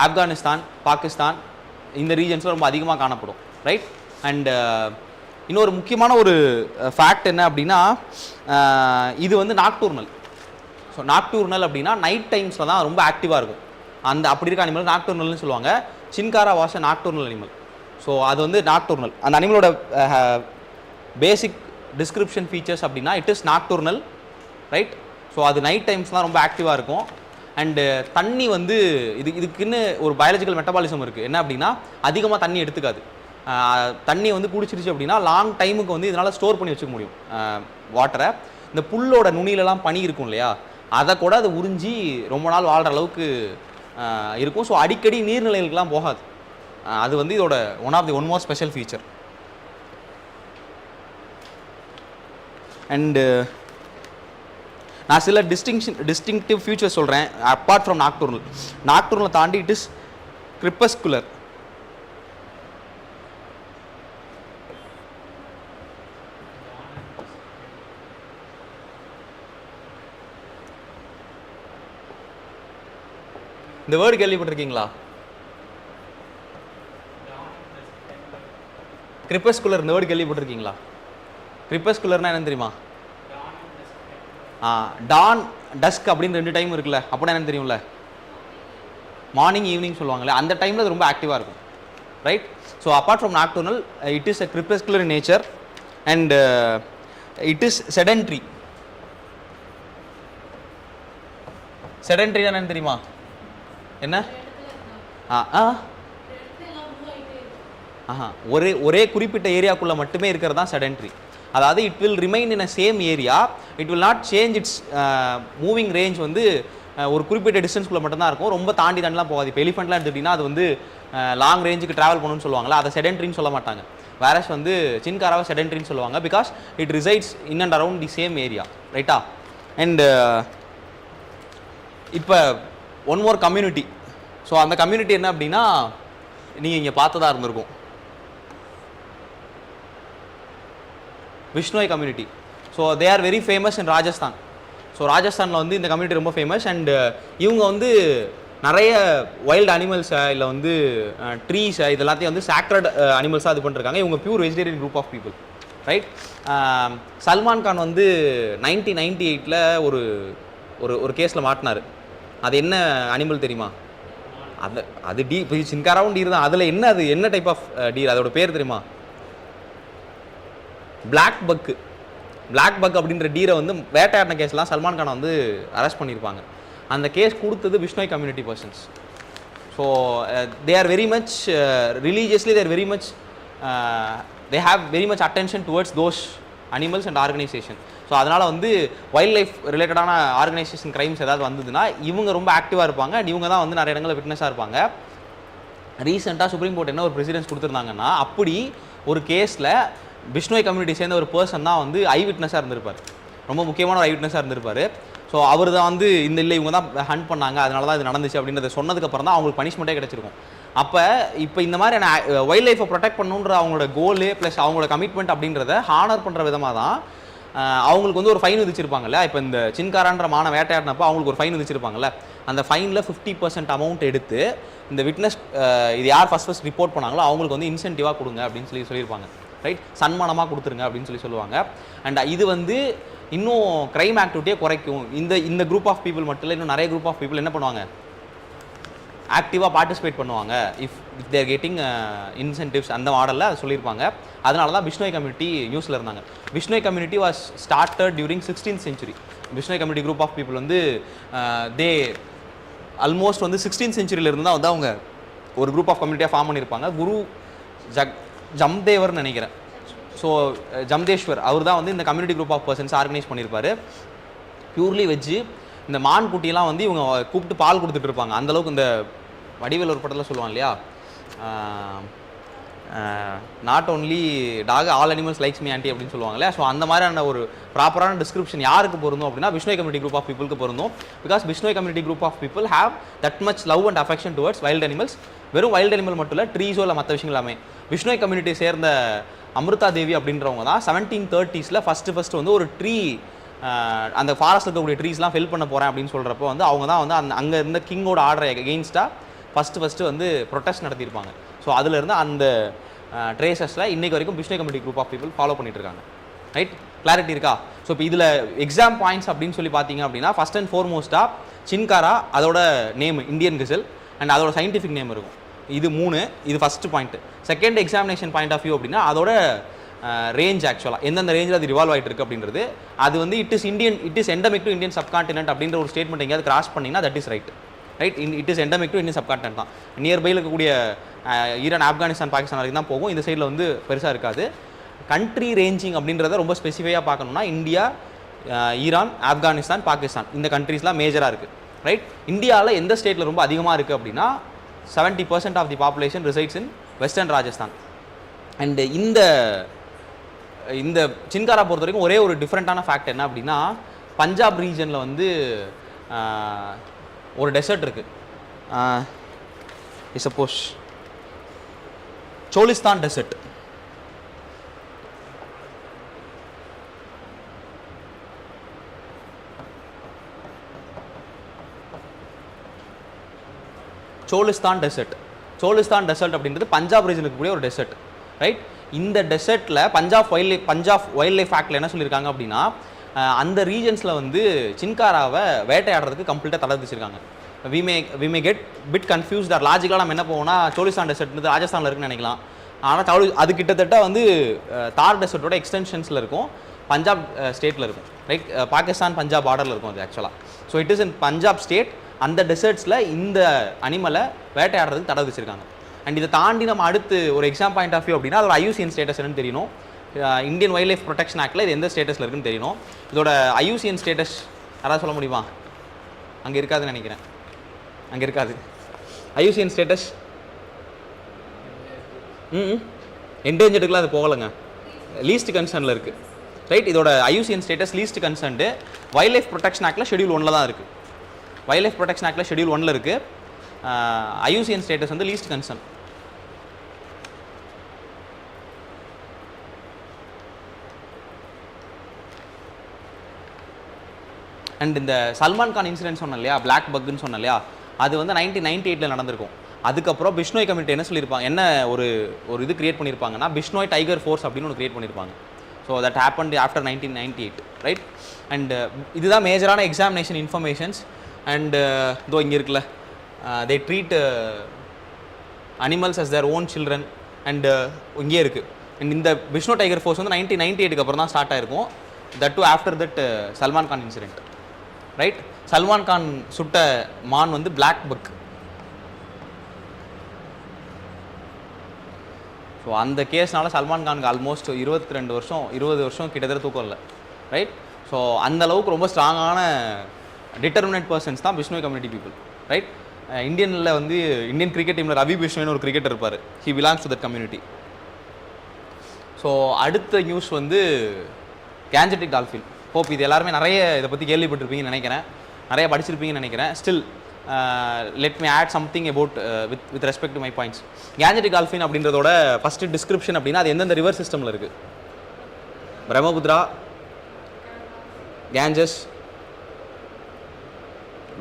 Afghanistan, Pakistan, இந்த ரீஜன்ஸில் ரொம்ப அதிகமாக காணப்படும், ரைட்? அண்ட் இன்னொரு முக்கியமான ஒரு ஃபேக்ட் என்ன அப்படின்னா, இது வந்து நாக்டூர்னல். ஸோ நாக்டூர்னல் அப்படின்னா நைட் டைம்ஸில் தான் ரொம்ப ஆக்டிவாக இருக்கும். அந்த அப்படி இருக்க அனிமல் நாக்டூர்னல்னு சொல்லுவாங்க. சின்காரா வாஸ் அ நாக்டூர்னல் அனிமல். ஸோ அது வந்து நாக்டூர்னல். அந்த அனிமலோட பேசிக் டிஸ்கிரிப்ஷன் ஃபீச்சர்ஸ் அப்படின்னா இட் இஸ் நாக்டூர்னல், ரைட்? ஸோ அது நைட் டைம்ஸ்லாம் ரொம்ப ஆக்டிவாக இருக்கும். அண்டு தண்ணி வந்து இதுக்குன்னு ஒரு பயாலஜிக்கல் மெட்டபாலிசம் இருக்குது. என்ன அப்படின்னா அதிகமாக தண்ணி எடுத்துக்காது. தண்ணி வந்து குடிச்சிருச்சு அப்படின்னா லாங் டைமுக்கு வந்து இதனால் ஸ்டோர் பண்ணி வச்சுக்க முடியும் வாட்டரை. இந்த புல்லோட நுனியிலலாம் பனி இருக்கும் இல்லையா, அதை கூட அது உறிஞ்சி ரொம்ப நாள் வாழ்கிற அளவுக்கு இருக்கும். ஸோ அடிக்கடி நீர்நிலைகளுக்கெலாம் போகாது. அது வந்து இதோட one more special feature. And நான் சில டிஸ்டிங்டிவ் ஃபீச்சர்ஸ் சொல்கிறேன் அப்பார்ட் ஃப்ரம் நாக்டூர்னல் தாண்டி இட் இஸ் கிரிப்பஸ்குலர். இந்த வேர்டு கேள்விப்பட்டிருக்கீங்களா? கிரிப்பஸ்குலர் இந்த வேர்டு கேள்விப்பட்டிருக்கீங்களா? கிரிப்பஸ்குலர்னா என்னன்னு தெரியுமா? டான் டஸ்க் அப்படின்னு 2 டைம் இருக்குல்ல, அப்படின்னா என்னன்னு தெரியும்ல? மார்னிங் ஈவினிங் சொல்லுவாங்களே, அந்த டைமில் அது ரொம்ப ஆக்டிவாக இருக்கும், right? So apart from nocturnal it is a crepuscular in nature and it is sedentary. செடென்ட்ரினா என்னன்னு தெரியுமா? என்ன? ஒரே குறிப்பிட்ட ஏரியாக்குள்ளே மட்டுமே இருக்கிறது தான் செடென்ட்ரி. அதாவது it will remain in a same area, it will not change it's moving range. வந்து ஒரு குறிப்பிட்ட டிஸ்டன்ஸ்குள்ளே மட்டும்தான் இருக்கும், ரொம்ப தாண்டிலாம் போகாது. இப்போ எலிஃபெண்ட்லாம் எடுத்துக்கிட்டிங்கன்னா அது வந்து லாங் ரேஞ்சுக்கு ட்ராவல் பண்ணணும்னு சொல்லுவாங்களா, அதை செடென்ட்ரின்னு சொல்ல மாட்டாங்க. வேறஸ் வந்து சின்காராவை செடென்ட்ரின்னு சொல்லுவாங்க, because it resides in and around the same area. ரைட்டா. அண்டு இப்போ ஒன் மோர் கம்யூனிட்டி. ஸோ அந்த கம்யூனிட்டி என்ன அப்படின்னா நீங்கள் இங்கே பார்த்ததா இருந்திருக்கும், Bishnoi community. So they are very famous in Rajasthan. So ராஜஸ்தானில் வந்து இந்த கம்யூனிட்டி ரொம்ப ஃபேமஸ். அண்ட் இவங்க வந்து நிறைய வைல்டு அனிமல்ஸை இல்லை வந்து ட்ரீஸை இது எல்லாத்தையும் வந்து சாக்ரட் அனிமல்ஸாக இது பண்ணிருக்காங்க. இவங்க pure vegetarian group of people, right. Salman Khan வந்து 1998 ஒரு ஒரு ஒரு கேஸில் மாட்டினார். அது என்ன அனிமல் தெரியுமா? அது சின்காராவும் டீர் தான். அதில் என்ன, அது என்ன டைப் ஆஃப் டீர், அதோட பேர் தெரியுமா? பிளாக் பக்கு. பிளாக் பக் அப்படின்ற டீரை வந்து வேட்டையாடின கேஸ்லாம் சல்மான் கானை வந்து அரெஸ்ட் பண்ணியிருப்பாங்க. அந்த கேஸ் கொடுத்தது Bishnoi community persons. So they are very much religiously, they are very much, they have very much attention towards those animals and organisation. So அதனால் வந்து வைல்ட் லைஃப் ரிலேட்டடான ஆர்கனைசேஷன் கிரைம்ஸ் ஏதாவது வந்ததுன்னா இவங்க ரொம்ப ஆக்டிவாக இருப்பாங்க. அண்ட் இவங்க தான் வந்து நிறைய இடங்களில் விட்னஸாக இருப்பாங்க. ரீசெண்டாக சுப்ரீம் கோர்ட் என்ன ஒரு ப்ரெசிடென்ஸ் கொடுத்துருந்தாங்கன்னா, அப்படி ஒரு கேஸில் விஷ்ணோய் கம்யூனிட்டி சேர்ந்த ஒரு பர்சன் தான் வந்து ஐ விட்னஸாக இருந்திருப்பார். ரொம்ப முக்கியமான ஒரு ஐ விட்னஸாக இருந்திருப்பார். ஸோ அவர் தான் வந்து இந்த இல்லை இவங்க தான் ஹண்ட் பண்ணாங்க, அதனால தான் இது நடந்துச்சு அப்படின்றத சொன்னதுக்கப்புறம் தான் அவங்களுக்கு பனிஷ்மெண்ட்டே கிடச்சிருக்கும். அப்போ இப்போ இந்த மாதிரியான வைல்ட் லைஃப்பை ப்ரொடெக்ட் பண்ணணுன்ற அவங்களோட கோலு ப்ளஸ் அவங்களோட கமிட்மெண்ட் அப்படின்றத ஹானர் பண்ணுற விதமாக தான் அவங்களுக்கு வந்து ஒரு ஃபைன் விதிச்சிருப்பாங்கல்ல. இப்போ இந்த சின்காரான்ற மான வேட்டையாடினப்போ அவங்களுக்கு ஒரு ஃபைன் விதிச்சிருப்பாங்கல்ல. அந்த ஃபைனில் 50% அமௌண்ட் எடுத்து இந்த விட்னஸ் இது யார் ஃபஸ்ட் ரிப்போர்ட் பண்ணாங்களோ அவங்களுக்கு வந்து இன்சென்டிவாக கொடுங்க அப்படின்னு சொல்லியிருப்பாங்க, ரைட். சன்மானமாக கொடுத்துருங்க அப்படின்னு சொல்லுவாங்க. அண்ட் இது வந்து இன்னும் க்ரைம் ஆக்டிவிட்டியை குறைக்கும். இந்த குரூப் ஆஃப் பீப்புள் மட்டும் இல்லை, இன்னும் நிறைய குரூப் ஆஃப் பீப்புள் என்ன பண்ணுவாங்க, ஆக்டிவாக பார்ட்டிசிபேட் பண்ணுவாங்க. இஃப் தேர் கெட்டிங் இன்சென்டிவ்ஸ் அந்த மாடலில் அதை சொல்லியிருப்பாங்க. அதனால தான் விஷ்ணோய் கம்யூனிட்டி நியூஸில் இருந்தாங்க. Bishnoi community was started during 16th century. Bishnoi community group of people வந்து தே ஆல்மோஸ்ட் வந்து 16th century இருந்து தான் வந்து அவங்க ஒரு குரூப் ஆஃப் கம்யூனிட்டியாக ஃபார்ம் பண்ணியிருப்பாங்க. குரு ஜம்தேவர்னு நினைக்கிறேன். ஸோ ஜம்தேஸ்வர் அவர் தான் வந்து இந்த community group of persons organise பண்ணியிருப்பார். Purely veg. இந்த மான் குட்டியெல்லாம் வந்து இவங்க கூப்பிட்டு பால் கொடுத்துட்டு இருப்பாங்க. அந்தளவுக்கு இந்த வடிவேல் ஒரு படத்தில் சொல்லுவாங்க இல்லையா, not only dog all animals likes me aunty அப்படின்னு சொல்லுவாங்க இல்லையா. ஸோ அந்த மாதிரியான ஒரு ப்ராப்பரான டிஸ்கிரிப்ஷன் யாருக்கு பொருந்தும் அப்படின்னா விஷ்ணோய் கம்யூனிட்டி குரூப் ஆஃப் பீப்புளுக்கு பொருந்தும். Because Bishnoi community group of people have that much love and affection towards wild animals. வெறும் வைல்ட் அனிமல் மட்டும் இல்லை, ட்ரீஸோ இல்லை மற்ற விஷயங்கள் எல்லாமே. விஷ்ணோய் கம்யூனிட்டி சேர்ந்த அமிர்தா தேவி அப்படின்றவங்க தான் 1730s ஃபஸ்ட்டு வந்து ஒரு ட்ரீ, அந்த ஃபாரஸ்ட்டில் இருக்கக்கூடிய ட்ரீஸ்லாம் ஃபெல் பண்ண போகிறேன் அப்படின்னு சொல்கிறப்போ வந்து அவங்க தான் வந்து அங்கே இருந்த கிங்கோட ஆர்டரை எகெயின்ஸ்டாக ஃபஸ்ட்டு வந்து ப்ரொட்டஸ்ட் நடத்தியிருப்பாங்க. ஸோ அதிலிருந்து அந்த ட்ரேசஸில் இன்றைக்கு வரைக்கும் Bishnoi community group of people follow பண்ணிட்டு இருக்காங்க, ரைட். கிளாரிட்டி இருக்கா? ஸோ இப்போ இதில் எக்ஸாம் பாயிண்ட்ஸ் அப்படின்னு சொல்லி பார்த்தீங்க அப்படின்னா ஃபஸ்ட் அண்ட் ஃபோர்மோஸ்ட்டாக சின்காரா, அதோட நேம் இந்தியன் கெசல் அண்ட் அதோட சயின்டிஃபிக் நேம் இருக்கும். இது 3, இது first point. Second examination point of view அப்படின்னா அதோட ரேஞ்ச், ஆக்சுவலாக எந்தெந்த ரேஞ்சில் அது ரிவால்வ் ஆகிட்டு இருக்குது அப்படின்றது. அது வந்து it is endemic to Indian subcontinent அப்படின்ற ஒரு ஸ்டேட்மெண்ட் எங்கேயாவது கிராஸ் பண்ணிங்கன்னா that is right. It is endemic to Indian subcontinent தான். நியர்பையில் இருக்கக்கூடிய ஈரான், ஆப்கானிஸ்தான், பாகிஸ்தான் வரைக்கும் தான் போகும். இந்த சைடில் வந்து பெருசாக இருக்காது. கண்ட்ரி ரேஞ்சிங் அப்படின்றத ரொம்ப ஸ்பெசிஃபையாக பார்க்கணும்னா இந்தியா, ஈரான், ஆப்கானிஸ்தான், பாகிஸ்தான் இந்த கண்ட்ரீஸ்லாம் மேஜராக இருக்குது, ரைட். இந்தியாவில் எந்த ஸ்டேட்டில் ரொம்ப அதிகமாக இருக்குது அப்படின்னா 70% of the population resides in western Rajasthan. And இந்த சின்காரா பொறுத்த வரைக்கும் ஒரே ஒரு டிஃப்ரெண்ட்டான ஃபேக்ட் என்ன அப்படின்னா, பஞ்சாப் ரீஜனில் வந்து ஒரு டெசர்ட் இருக்குது. Suppose Cholistan desert. Cholistan desert அப்படின்றது பஞ்சாப் ரீஜனுக்கு கூடிய ஒரு டெசர்ட், ரைட். இந்த டெசர்ட்டில் பஞ்சாப் வைல்ட் லைஃப் ஆக்டில் என்ன சொல்லியிருக்காங்க அப்படின்னா, அந்த ரீஜன்ஸில் வந்து சின்காராவை வேட்டையாடுறதுக்கு கம்ப்ளீட்டாக தடை விதிச்சிருக்காங்க. We may get bit confused. லாஜிக்கலாக நம்ம என்ன போவோம்னா சோலிஸ்தான் டெசர்ட் ராஜஸ்தானில் இருக்குன்னு நினைக்கலாம். ஆனால் அது கிட்டத்தட்ட வந்து தார் டெசர்ட்டோட எக்ஸ்டென்ஷன்ஸில் இருக்கும், பஞ்சாப் ஸ்டேட்டில் இருக்கும், ரைட். பாகிஸ்தான் பஞ்சாப் பார்டரில் இருக்கும் அது ஆக்சுவலாக. So it is in Punjab state. அந்த டெசர்ட்ஸில் இந்த அனிமலை வேட்டையாடுறதுக்கு தடை வச்சிருக்காங்க. அண்ட் இதை தாண்டி நம்ம அடுத்து ஒரு எக்ஸாம் பாயிண்ட் ஆஃப் வியூ அப்படின்னா அதோட ஐயூசிஎன் ஸ்டேட்டஸ் என்னன்னு தெரியணும். இந்தியன் வைல்ட் லைஃப் ப்ரொடெக்ஷன் ஆக்டில் இது எந்த ஸ்டேட்டஸில் இருக்குன்னு தெரியணும். இதோட ஐயூசிஎன் ஸ்டேட்டஸ் யாராவது சொல்ல முடியுமா? அங்கே இருக்காதுன்னு நினைக்கிறேன். அங்கே இருக்காது. ஐயூசிஎன் ஸ்டேட்டஸ் என்டேஞ்சர்டுக்குலாம் அது போகலைங்க, லீஸ்ட் கன்சர்னில் இருக்குது. ரைட். இதோட IUCN status least concerned wild life protection ஆக்டில் ஷெடியூல் 1ல் தான் இருக்குது. வைல்ட் லைஃப் ப்ரொடெக்ஷன் ஆக்டில் ஷெடியூல் 1ல் இருக்குது. IUCN ஸ்டேட்டஸ் வந்து லீஸ்ட் கன்சர்ன். அண்ட் இந்த சல்மான் கான் இன்சிடென்ட் சொன்னேன் இல்லையா, பிளாக் பக்குன்னு சொன்னேன் இல்லையா, அது வந்து 1998 நடந்திருக்கும். அதுக்கப்புறம் பிஷ்னோய் கமிட்டி என்ன சொல்லியிருப்பாங்க, என்ன ஒரு இது கிரியேட் பண்ணியிருப்பாங்கன்னா பிஷ்னோய் டைகர் ஃபோர்ஸ் அப்படின்னு ஒன்று கிரியேட் பண்ணியிருப்பாங்க. So that happened after 1998, right. And இதுதான் மேஜரான எக்ஸாமினேஷன் இன்ஃபர்மேஷன்ஸ். அண்ட் இதோ இங்கே இருக்குல்ல, they treat animals as their own children. And இங்கே இருக்குது. அண்ட் இந்த பிஷ்னோ டைகர் ஃபோர்ஸ் வந்து 1998 அப்புறம் தான் ஸ்டார்ட் ஆயிருக்கும். That too after that Salman Khan incident, right. Salman Khan சுட்ட மான் வந்து பிளாக் பக். ஸோ அந்த கேஸ்னால சல்மான் கானுக்கு ஆல்மோஸ்ட் 20 வருஷம் கிட்டத்தட்ட தூக்கம் இல்லை, ரைட். ஸோ அந்த அளவுக்கு ரொம்ப ஸ்ட்ராங்கான டிட்டர்மினேட் பர்சன்ஸ் தான் பிஷ்னோய் கம்யூனிட்டி பீப்புள், ரைட். இந்தியனில் வந்து இந்தியன் கிரிக்கெட் டீமில் ரவி பிஷ்னோய்னு ஒரு கிரிக்கெட்டர் இருப்பார். He belongs to that community. So அடுத்த நியூஸ் வந்து கேஞ்சட்டிக் டால்ஃபின். ஹோப் இது எல்லாருமே நிறைய இதை பற்றி கேள்விப்பட்டிருப்பீங்கன்னு நினைக்கிறேன், நிறைய படிச்சிருப்பீங்கன்னு நினைக்கிறேன். Still let me add something about with respect to my points. Gangetic dolphin அப்படின்றதோட ஃபஸ்ட்டு டிஸ்கிரிப்ஷன் அப்படின்னா அது எந்தெந்த ரிவர் சிஸ்டமில் இருக்குது? பிரம்மபுத்ரா, கேஞ்சஸ்,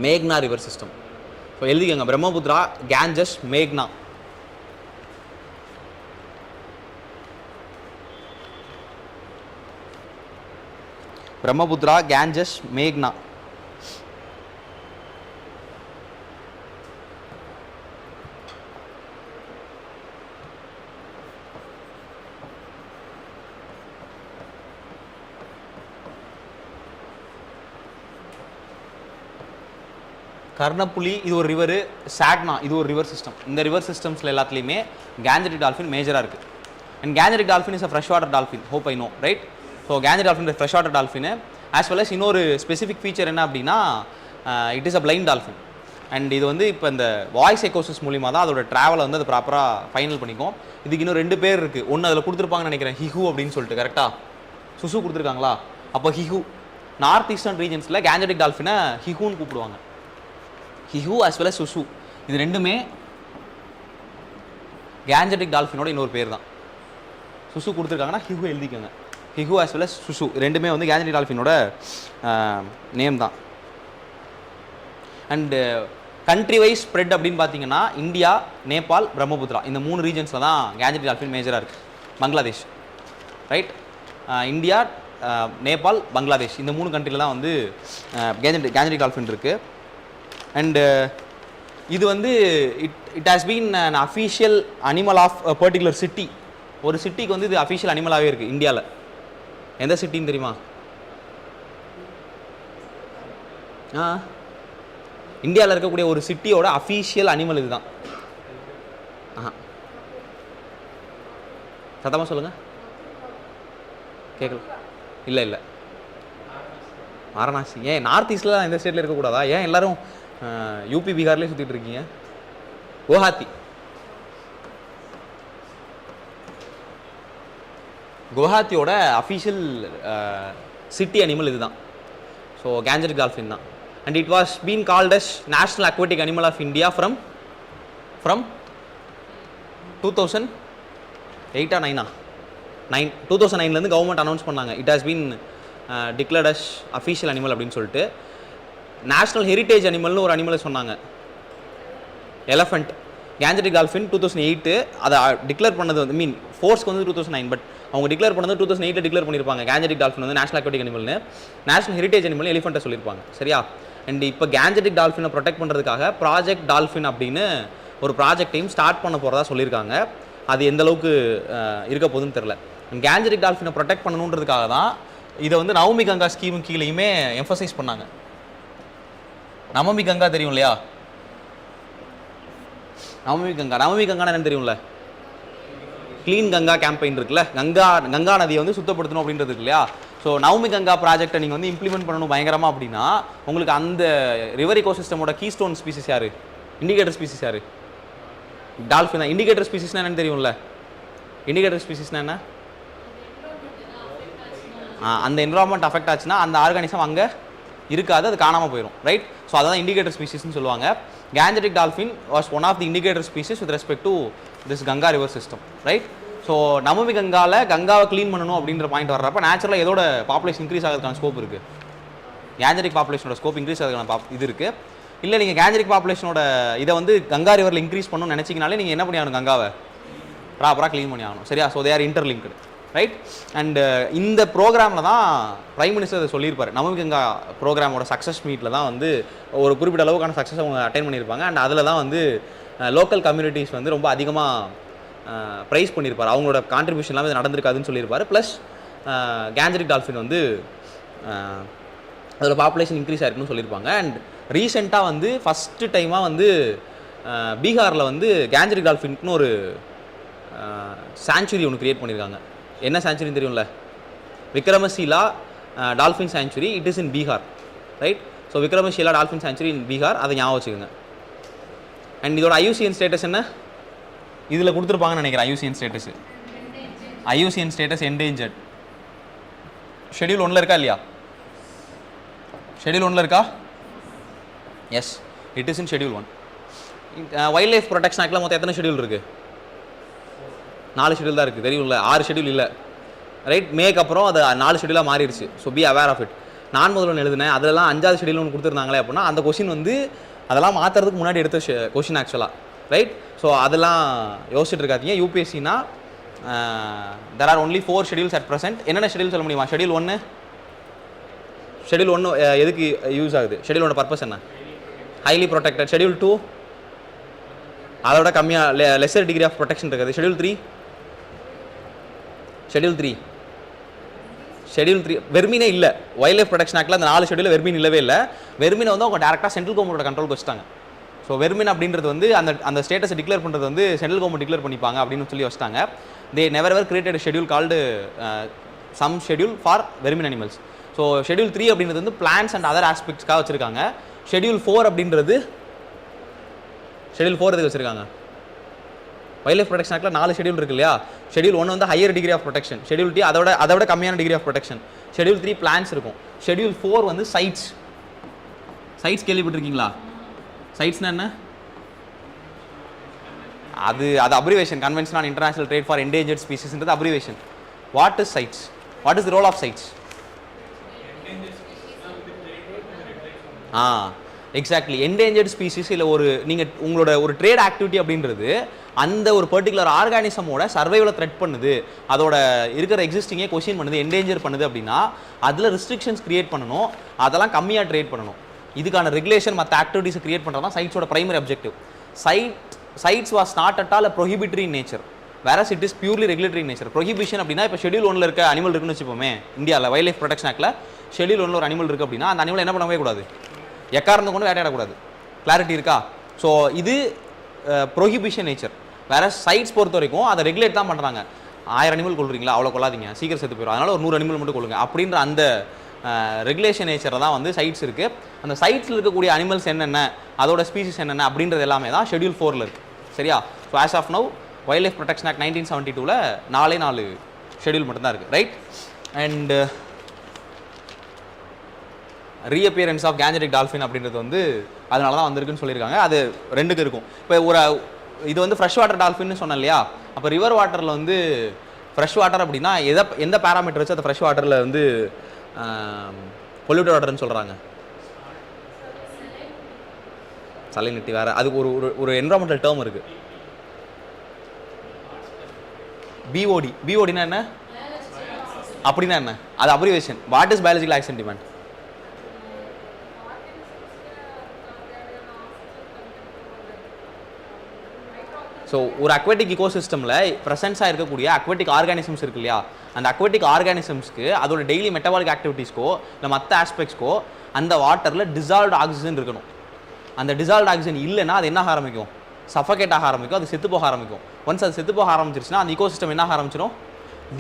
மேக்னா ரிவர் சிஸ்டம். ஸோ எழுதிக்கங்க, பிரம்மபுத்ரா, கேஞ்சஸ், மேக்னா. பிரம்மபுத்ரா, கேஞ்சஸ், மேக்னா. கர்ணப்புலி இது ஒரு ரிவரு, சாக்னா இது ஒரு ரிவர் சிஸ்டம். இந்த ரிவர் சிஸ்டம்ஸில் எல்லாத்துலேயுமே கேஞ்சட்டிக் டால்ஃபின் மேஜராக இருக்குது. And gangetic dolphin is a fresh water dolphin, hope I know, right. So Gangetic dolphin fresh water dolphin. As well as இன்னொரு ஸ்பெசிஃபிக் ஃபீச்சர் என்ன அப்படின்னா it is a blind dolphin. And இது வந்து இப்போ இந்த voice எக்கோசிஸ் மூலிமா தான் அதோட ட்ராவலை வந்து அது ப்ராப்பராக ஃபைனல் பண்ணிக்கும். இதுக்கு இன்னும் 2 பேர் இருக்குது. ஒன்று அதில் கொடுத்துருப்பாங்கன்னு நினைக்கிறேன், ஹிஹு அப்படின்னு சொல்லிட்டு, கரெக்டாக சுசு கொடுத்துருக்காங்களா? அப்போ ஹிஹு நார்த் ஈஸ்டர்ன் ரீஜன்ஸில் கேஞ்சட்டிக் டால்ஃபினை ஹிஹுன்னு கூப்பிடுவாங்க. ஹிஹு அஸ் வெல் அஸ் சுசு, இது ரெண்டுமே கேஞ்சட்டிக் டால்ஃபினோட இன்னொரு பேர் தான். சுசு கொடுத்துருக்காங்கன்னா ஹிஹு எழுதிக்கோங்க. ஹிஹு அஸ் வெல் அஸ் சுசு ரெண்டுமே வந்து கேஞ்சட்டிக் டால்ஃபினோட நேம் தான். அண்டு கண்ட்ரி வைஸ் ஸ்ப்ரெட் அப்படின்னு பார்த்தீங்கன்னா இந்தியா, நேபாள், பிரம்மபுத்ரா இந்த 3 ரீஜன்ஸில் தான் கேஞ்சட்டிக் டால்ஃபின் மேஜராக இருக்குது. பங்களாதேஷ், ரைட். இந்தியா, நேபாள், பங்களாதேஷ் இந்த 3 கண்ட்ரியில் தான் வந்து கேஞ்சட்டிக் டால்ஃபின் இருக்குது. அண்டு இது வந்து it has been an official animal of a particular city. ஒரு சிட்டிக்கு வந்து இது அஃபீஷியல் அனிமலாகவே இருக்குது இந்தியாவில். எந்த சிட்டின்னு தெரியுமா? இந்தியாவில் இருக்கக்கூடிய ஒரு சிட்டியோட அஃபீஷியல் அனிமல் இதுதான். சத்தமாக சொல்லுங்கள், கேட்கல. இல்லை வாரணாசி. ஏன் நார்த் ஈஸ்டில் இந்த ஸ்டேட்டில் இருக்கக்கூடாதா? ஏன் எல்லோரும் யூபி, பீகார்லேயே சுற்றிட்டு இருக்கீங்க? குவஹாத்தி. குவஹாத்தியோட அஃபீஷியல் சிட்டி அனிமல் இதுதான். ஸோ கேஞ்சட்டிக் டால்ஃபின் தான். And it was been called as national aquatic animal of India from 2008 or 9? 2009 government announce பண்ணாங்க. It has been declared as official animal அப்படின்னு சொல்லிட்டு. நேஷனல் ஹெரிட்டேஜ் அனிமல்னு ஒரு அனிமலை சொன்னாங்க, எலஃபண்ட். கேஞ்சட்டிக் டால்ஃபின் 2008 அதை declare பண்ணது வந்து ஃபோர்ஸ்க்கு வந்து 2009, பட் அவங்க டிக்ளேர் பண்ணது 2008 டிக்ளேர் பண்ணியிருப்பாங்க. கேஞ்சட்டிக் டால்ஃபின் வந்து நேஷனல் அக்வாட்டிக் அனிமல்னு. நேஷனல் ஹெரிட்டேஜ் அனிமல் எலிஃபெண்ட்டை சொல்லியிருப்பாங்க, சரியா? அண்ட் இப்போ கேஞ்சட்டிக் டால்ஃபினை ப்ரொடெக்ட் பண்ணுறதுக்காக ப்ராஜெக்ட் டால்ஃபின் அப்படின்னு ஒரு ப்ராஜெக்டையும் ஸ்டார்ட் பண்ண போகிறதா சொல்லியிருக்காங்க. அது எந்த அளவுக்கு இருக்க போகுதுன்னு தெரில. கேஞ்சட்டிக் டால்ஃபினை ப்ரொடெக்ட் பண்ணணுன்றதுக்காக தான் இதை வந்து நவமி கங்கா ஸ்கீம் கீழேயுமே எம்ஃபசைஸ் பண்ணாங்க. நவமி கங்கா தெரியும் இல்லையா? நவமி கங்கானா என்னன்னு தெரியும்ல? க்ளீன் கங்கா கேம்பெயின் இருக்குல்ல, கங்கா நதியை வந்து சுத்தப்படுத்தணும் அப்படின்றது இருக்கு இல்லையா? ஸோ நவமி கங்கா ப்ராஜெக்டை நீங்கள் வந்து இம்ப்ளிமெண்ட் பண்ணணும் பயங்கரமாக அப்படின்னா உங்களுக்கு அந்த ரிவர் இக்கோசிஸ்டமோட கீஸ்டோன் ஸ்பீசிஸ் யார்? இண்டிகேட்டர் ஸ்பீசிஸ் யார்? டால்ஃபின் தான். இண்டிகேட்டர் ஸ்பீசிஸ்னா என்னன்னு தெரியும்ல? இண்டிகேட்டர் ஸ்பீசிஸ்னா என்ன? அந்த என்விரான்மெண்ட் அஃபெக்ட் ஆச்சுன்னா அந்த ஆர்கானிசம் அங்கே இருக்காது, அது காணாமல் போயிடும், ரைட்? ஸோ அதான் இண்டிகேட்டர் ஸ்பீசிஸ்னு சொல்லுவாங்க. Gangetic dolphin was one of the indicator species with respect to this Ganga river system, right? So Namami கங்காவை க்ளீன் பண்ணணும் அப்படின்ற பாயிண்ட் வர்றப்ப நேச்சுரலாக எதோட பாப்புலேஷன் இன்க்ரீஸ் ஆகிறதுக்கான ஸ்கோப் இருக்குது? கேஞ்சரிக் பாப்புலேஷனோட ஸ்கோப் இன்க்ரீஸ் ஆகிறதுக்கான இது இருக்குது. இல்லை நீங்கள் கேஞ்சரிக் பாப்புலேஷனோட இதை வந்து கங்கா ரிவரில் இன்க்ரீஸ் பண்ணணும்னு நினச்சிங்கனாலே நீங்கள் என்ன பண்ணி ஆகணும்? கங்காவை ப்ராப்பராக க்ளீன் பண்ணி ஆகணும், சரியா? So they R interlinked, right? And இந்த ப்ரோக்ராமில் தான் பிரைம் மினிஸ்டர் அதை சொல்லியிருப்பார். நமாமி கங்கா ப்ரோக்ராமோட சக்ஸஸ் மீட்டில் தான் வந்து ஒரு குறிப்பிட்ட அளவுக்கான சக்ஸஸ் அவங்க அட்டைன் பண்ணியிருப்பாங்க. அண்ட் அதில் தான் வந்து லோக்கல் கம்யூனிட்டிஸ் வந்து ரொம்ப அதிகமாக ப்ரைஸ் பண்ணியிருப்பார். அவங்களோட கான்ட்ரிபியூஷன்லாம் இது நடந்திருக்காதுன்னு சொல்லியிருப்பார். ப்ளஸ் கேஞ்சரிக் டால்ஃபின் வந்து அதோட பாப்புலேஷன் இன்க்ரீஸ் ஆயிருக்குன்னு சொல்லியிருப்பாங்க. அண்ட் ரீசெண்டாக வந்து ஃபஸ்ட்டு டைமாக வந்து பீகாரில் வந்து கேஞ்சரிக் டால்ஃபின்க்குன்னு ஒரு சாங்சுரி ஒன்று க்ரியேட் பண்ணியிருக்காங்க. என்ன சாங்சுரின்னு தெரியும்ல? Vikramshila dolphin sanctuary. It is in Bihar, right? So Vikramshila dolphin sanctuary in Bihar, அதை ஞாபகம் வச்சுக்கோங்க. அண்ட் இதோட ஐயூசிஎன் ஸ்டேட்டஸ் என்ன? இதில் கொடுத்துருப்பாங்கன்னு நினைக்கிறேன். IUCN status endangered. ஷெடியூல் 1 இருக்கா இல்லையா? ஷெடியூல் 1 இருக்கா? Yes, it is in schedule 1. Wild life protection ஆக்டில் மொத்தம் எத்தனை ஷெடியூல் இருக்குது? 4 ஷெடியூல் தான் இருக்குது, தெரியும்ல? 6 ஷெடியூல் இல்லை, ரைட்? மேக்கு அப்புறம் அது 4 ஷெடியூலாக மாறிடுச்சு. So be aware of it. நான் முதல்ல எழுதினேன், அதெல்லாம் 5வது ஷெடியூல் ஒன்று கொடுத்துருந்தாங்களே அப்படின்னா அந்த கொஷின் வந்து அதெல்லாம் மாற்றுறதுக்கு முன்னாடி எடுத்த கொஷின் ஆக்சுவலாக, ரைட்? ஸோ அதெல்லாம் யோசிச்சுட்டு இருக்காதீங்க. யூபிஎஸ்சினா there are only 4 schedules at present. என்னென்ன ஷெடியூல் சொல்ல முடியுமா? ஷெடியூல் 1 எதுக்கு யூஸ் ஆகுது? ஷெடியூலோட பர்பஸ் என்ன? Highly protected. ஷெடியூல் 2 அதோட கம்மியாக லெஸர் டிகிரி ஆஃப் ப்ரொடெக்ஷன் இருக்குது. ஷெடியூல் 3 வெர்மீனே இல்லை. வைல்ட் லைஃப் ப்ரொடெக்ஷன் ஆக்டில் அந்த 4 ஷெடியூல் வெர்மீன் இல்லவே இல்லை. வெர்மீனை வந்து அவங்க டேரெக்டாக சென்ட்ரல் கவர்மெண்ட்டோட கண்ட்ரோலுக்கு வச்சுட்டாங்க. ஸோ வெர்மின் அப்படின்றது வந்து அந்த ஸ்டேட்டஸை டிக்ளேர் பண்ணுறது வந்து சென்ட்ரல் கவர்மெண்ட் டிக்ளேர் பண்ணிப்பாங்க அப்படின்னு சொல்லி வச்சுட்டாங்க. They never ever created schedule called some schedule for vermin animals. So schedule 3 அப்படின்றது வந்து பிளான்ஸ் அண்ட் அதர் ஆஸ்பெக்ட்ஸ்க்காக வச்சுருக்காங்க. ஷெடியூல் 4 அப்படின்றது எதுக்கு வச்சுருக்காங்க? வைல்ட் லைஃப் ப்ரொடெக்ஷன் ஆக்டில் 4 ஷெடியூல் இருக்கு இல்லையா? ஷெடியூல் 1 வந்து higher degree of protection. Schedule 2 அதோட கம்மியான degree of protection. Schedule 3 plants இருக்கும். ஷெடியூல் 4 வந்து சைட்ஸ் கேள்விப்பட்டிருக்கீங்களா? சைட்ஸ்னா என்ன? அது abbreviation. Convention on international trade for endangered ஸ்பீசிஸ்ன்றது abbreviation. What is CITES? What is the role of CITES? Exactly. Endangered species இல்லை நீங்கள் உங்களோட ஒரு ட்ரேட் ஆக்டிவிட்டி அப்படின்றது அந்த ஒரு பர்டிகுலர் ஆர்கானிசமோட சர்வைவலை த்ரெட் பண்ணுது, அதோட இருக்கிற எக்ஸிஸ்டிங்கே கொஸ்டின் பண்ணுது, என்டேஞ்சர் பண்ணுது அப்படின்னா அதில் ரெஸ்ட்ரிக்ஷன்ஸ் கிரியேட் பண்ணணும், அதெல்லாம் கம்மியாக ட்ரேட் பண்ணணும். இதுக்கான ரெகுலேஷன் மற்ற ஆக்டிவிட்டிஸை கிரியேட் பண்ணுறது தான் சைட்ஸோட primary objective. CITES was not at all prohibitory in nature, whereas it is purely regulatory in nature. Prohibition அப்படின்னா இப்போ ஷெடியூல் 1 இருக்க அனிமல் இருக்குன்னு வச்சுப்போமே, இந்தியாவில் வைல்ட் லைஃப் ப்ரொடெக்ஷன் ஆக்டில் ஷெடியூல் 1 ஒரு அனிமல் இருக்குது அப்படின்னா அந்த அனிமல் என்ன பண்ணவே கூடாது? எக்காரணம் கொண்டு வேட்டையாடக்கூடாது. கிளாரிட்டி இருக்கா? ஸோ இது ப்ரொஹிபிஷன் நேச்சர். வேற சைட்ஸ் பொறுத்த வரைக்கும் அதை ரெகுலேட் தான் பண்ணுறாங்க. 1000 அனிமல் கொள்றீங்களா, அவ்வளோ கொள்ளாதீங்க, சீக்கிரம் செத்து போயிடும், அதனால் ஒரு 100 அனிமல் மட்டும் கொள்ளுங்க அப்படின்ற அந்த ரெகுலேஷன் நேச்சரில் தான் வந்து சைட்ஸ் இருக்குது. அந்த சைட்ஸில் இருக்கக்கூடிய அனிமல்ஸ் என்னென்ன, அதோட ஸ்பீசிஸ் என்னென்ன அப்படின்றது எல்லாமே தான் ஷெடியூல் 4 இருக்குது, சரியா? So as of now wild life protection act 1972 4 schedule மட்டும்தான் இருக்குது, right? And reappearance of Gangetic dolphin அப்படின்றது வந்து அதனால தான் வந்திருக்குன்னு சொல்லியிருக்காங்க. அது 2க்கு இருக்கும். இப்போ இது வந்து ஃப்ரெஷ் வாட்டர் டால்ஃபின்னு சொன்னேன் இல்லையா? அப்போ ரிவர் வாட்டரில் வந்து ஃப்ரெஷ் வாட்டர் அப்படின்னா எந்த பேராமீட்டர் வச்சு அந்த ஃப்ரெஷ் வாட்டரில் வந்து பொல்யூட்டட் வாட்டர்னு சொல்கிறாங்க? சலைனிட்டி வேறு, அதுக்கு ஒரு என்விரான்மெண்டல் டேர்ம் இருக்குது, பிஓடினா என்ன? அப்படின்னா என்ன? அது abbreviation. What is biological accident demand? So ஒரு அக்வாட்டிக் இக்கோசிஸ்டமில் ப்ரெசன்ஸாக இருக்கக்கூடிய அக்வாட்டிக் ஆர்கானிசம்ஸ் இருக்கு இல்லையா? அந்த அக்வாட்டிக் ஆர்கானிசம்ஸ்க்கு அதோட டெய்லி மெட்டபாலிக் ஆக்டிவிட்டீஸ்க்கோ இல்லை மற்ற ஆஸ்பெக்ட்ஸ்க்கோ அந்த வாட்டரில் டிசால்வ்டு ஆக்சிஜன் இருக்கணும். அந்த டிசால்வ்டு ஆக்சிஜன் இல்லைன்னா அது என்ன ஆரம்பிக்கும்? சஃபகேட் ஆக ஆரம்பிக்கும், அது செத்து போக ஆரம்பிக்கும். ஒன்ஸ் அது செத்து போக ஆரம்பிச்சிருச்சுன்னா அந்த இக்கோசிஸ்டம் என்ன ஆரம்பிச்சிடும்?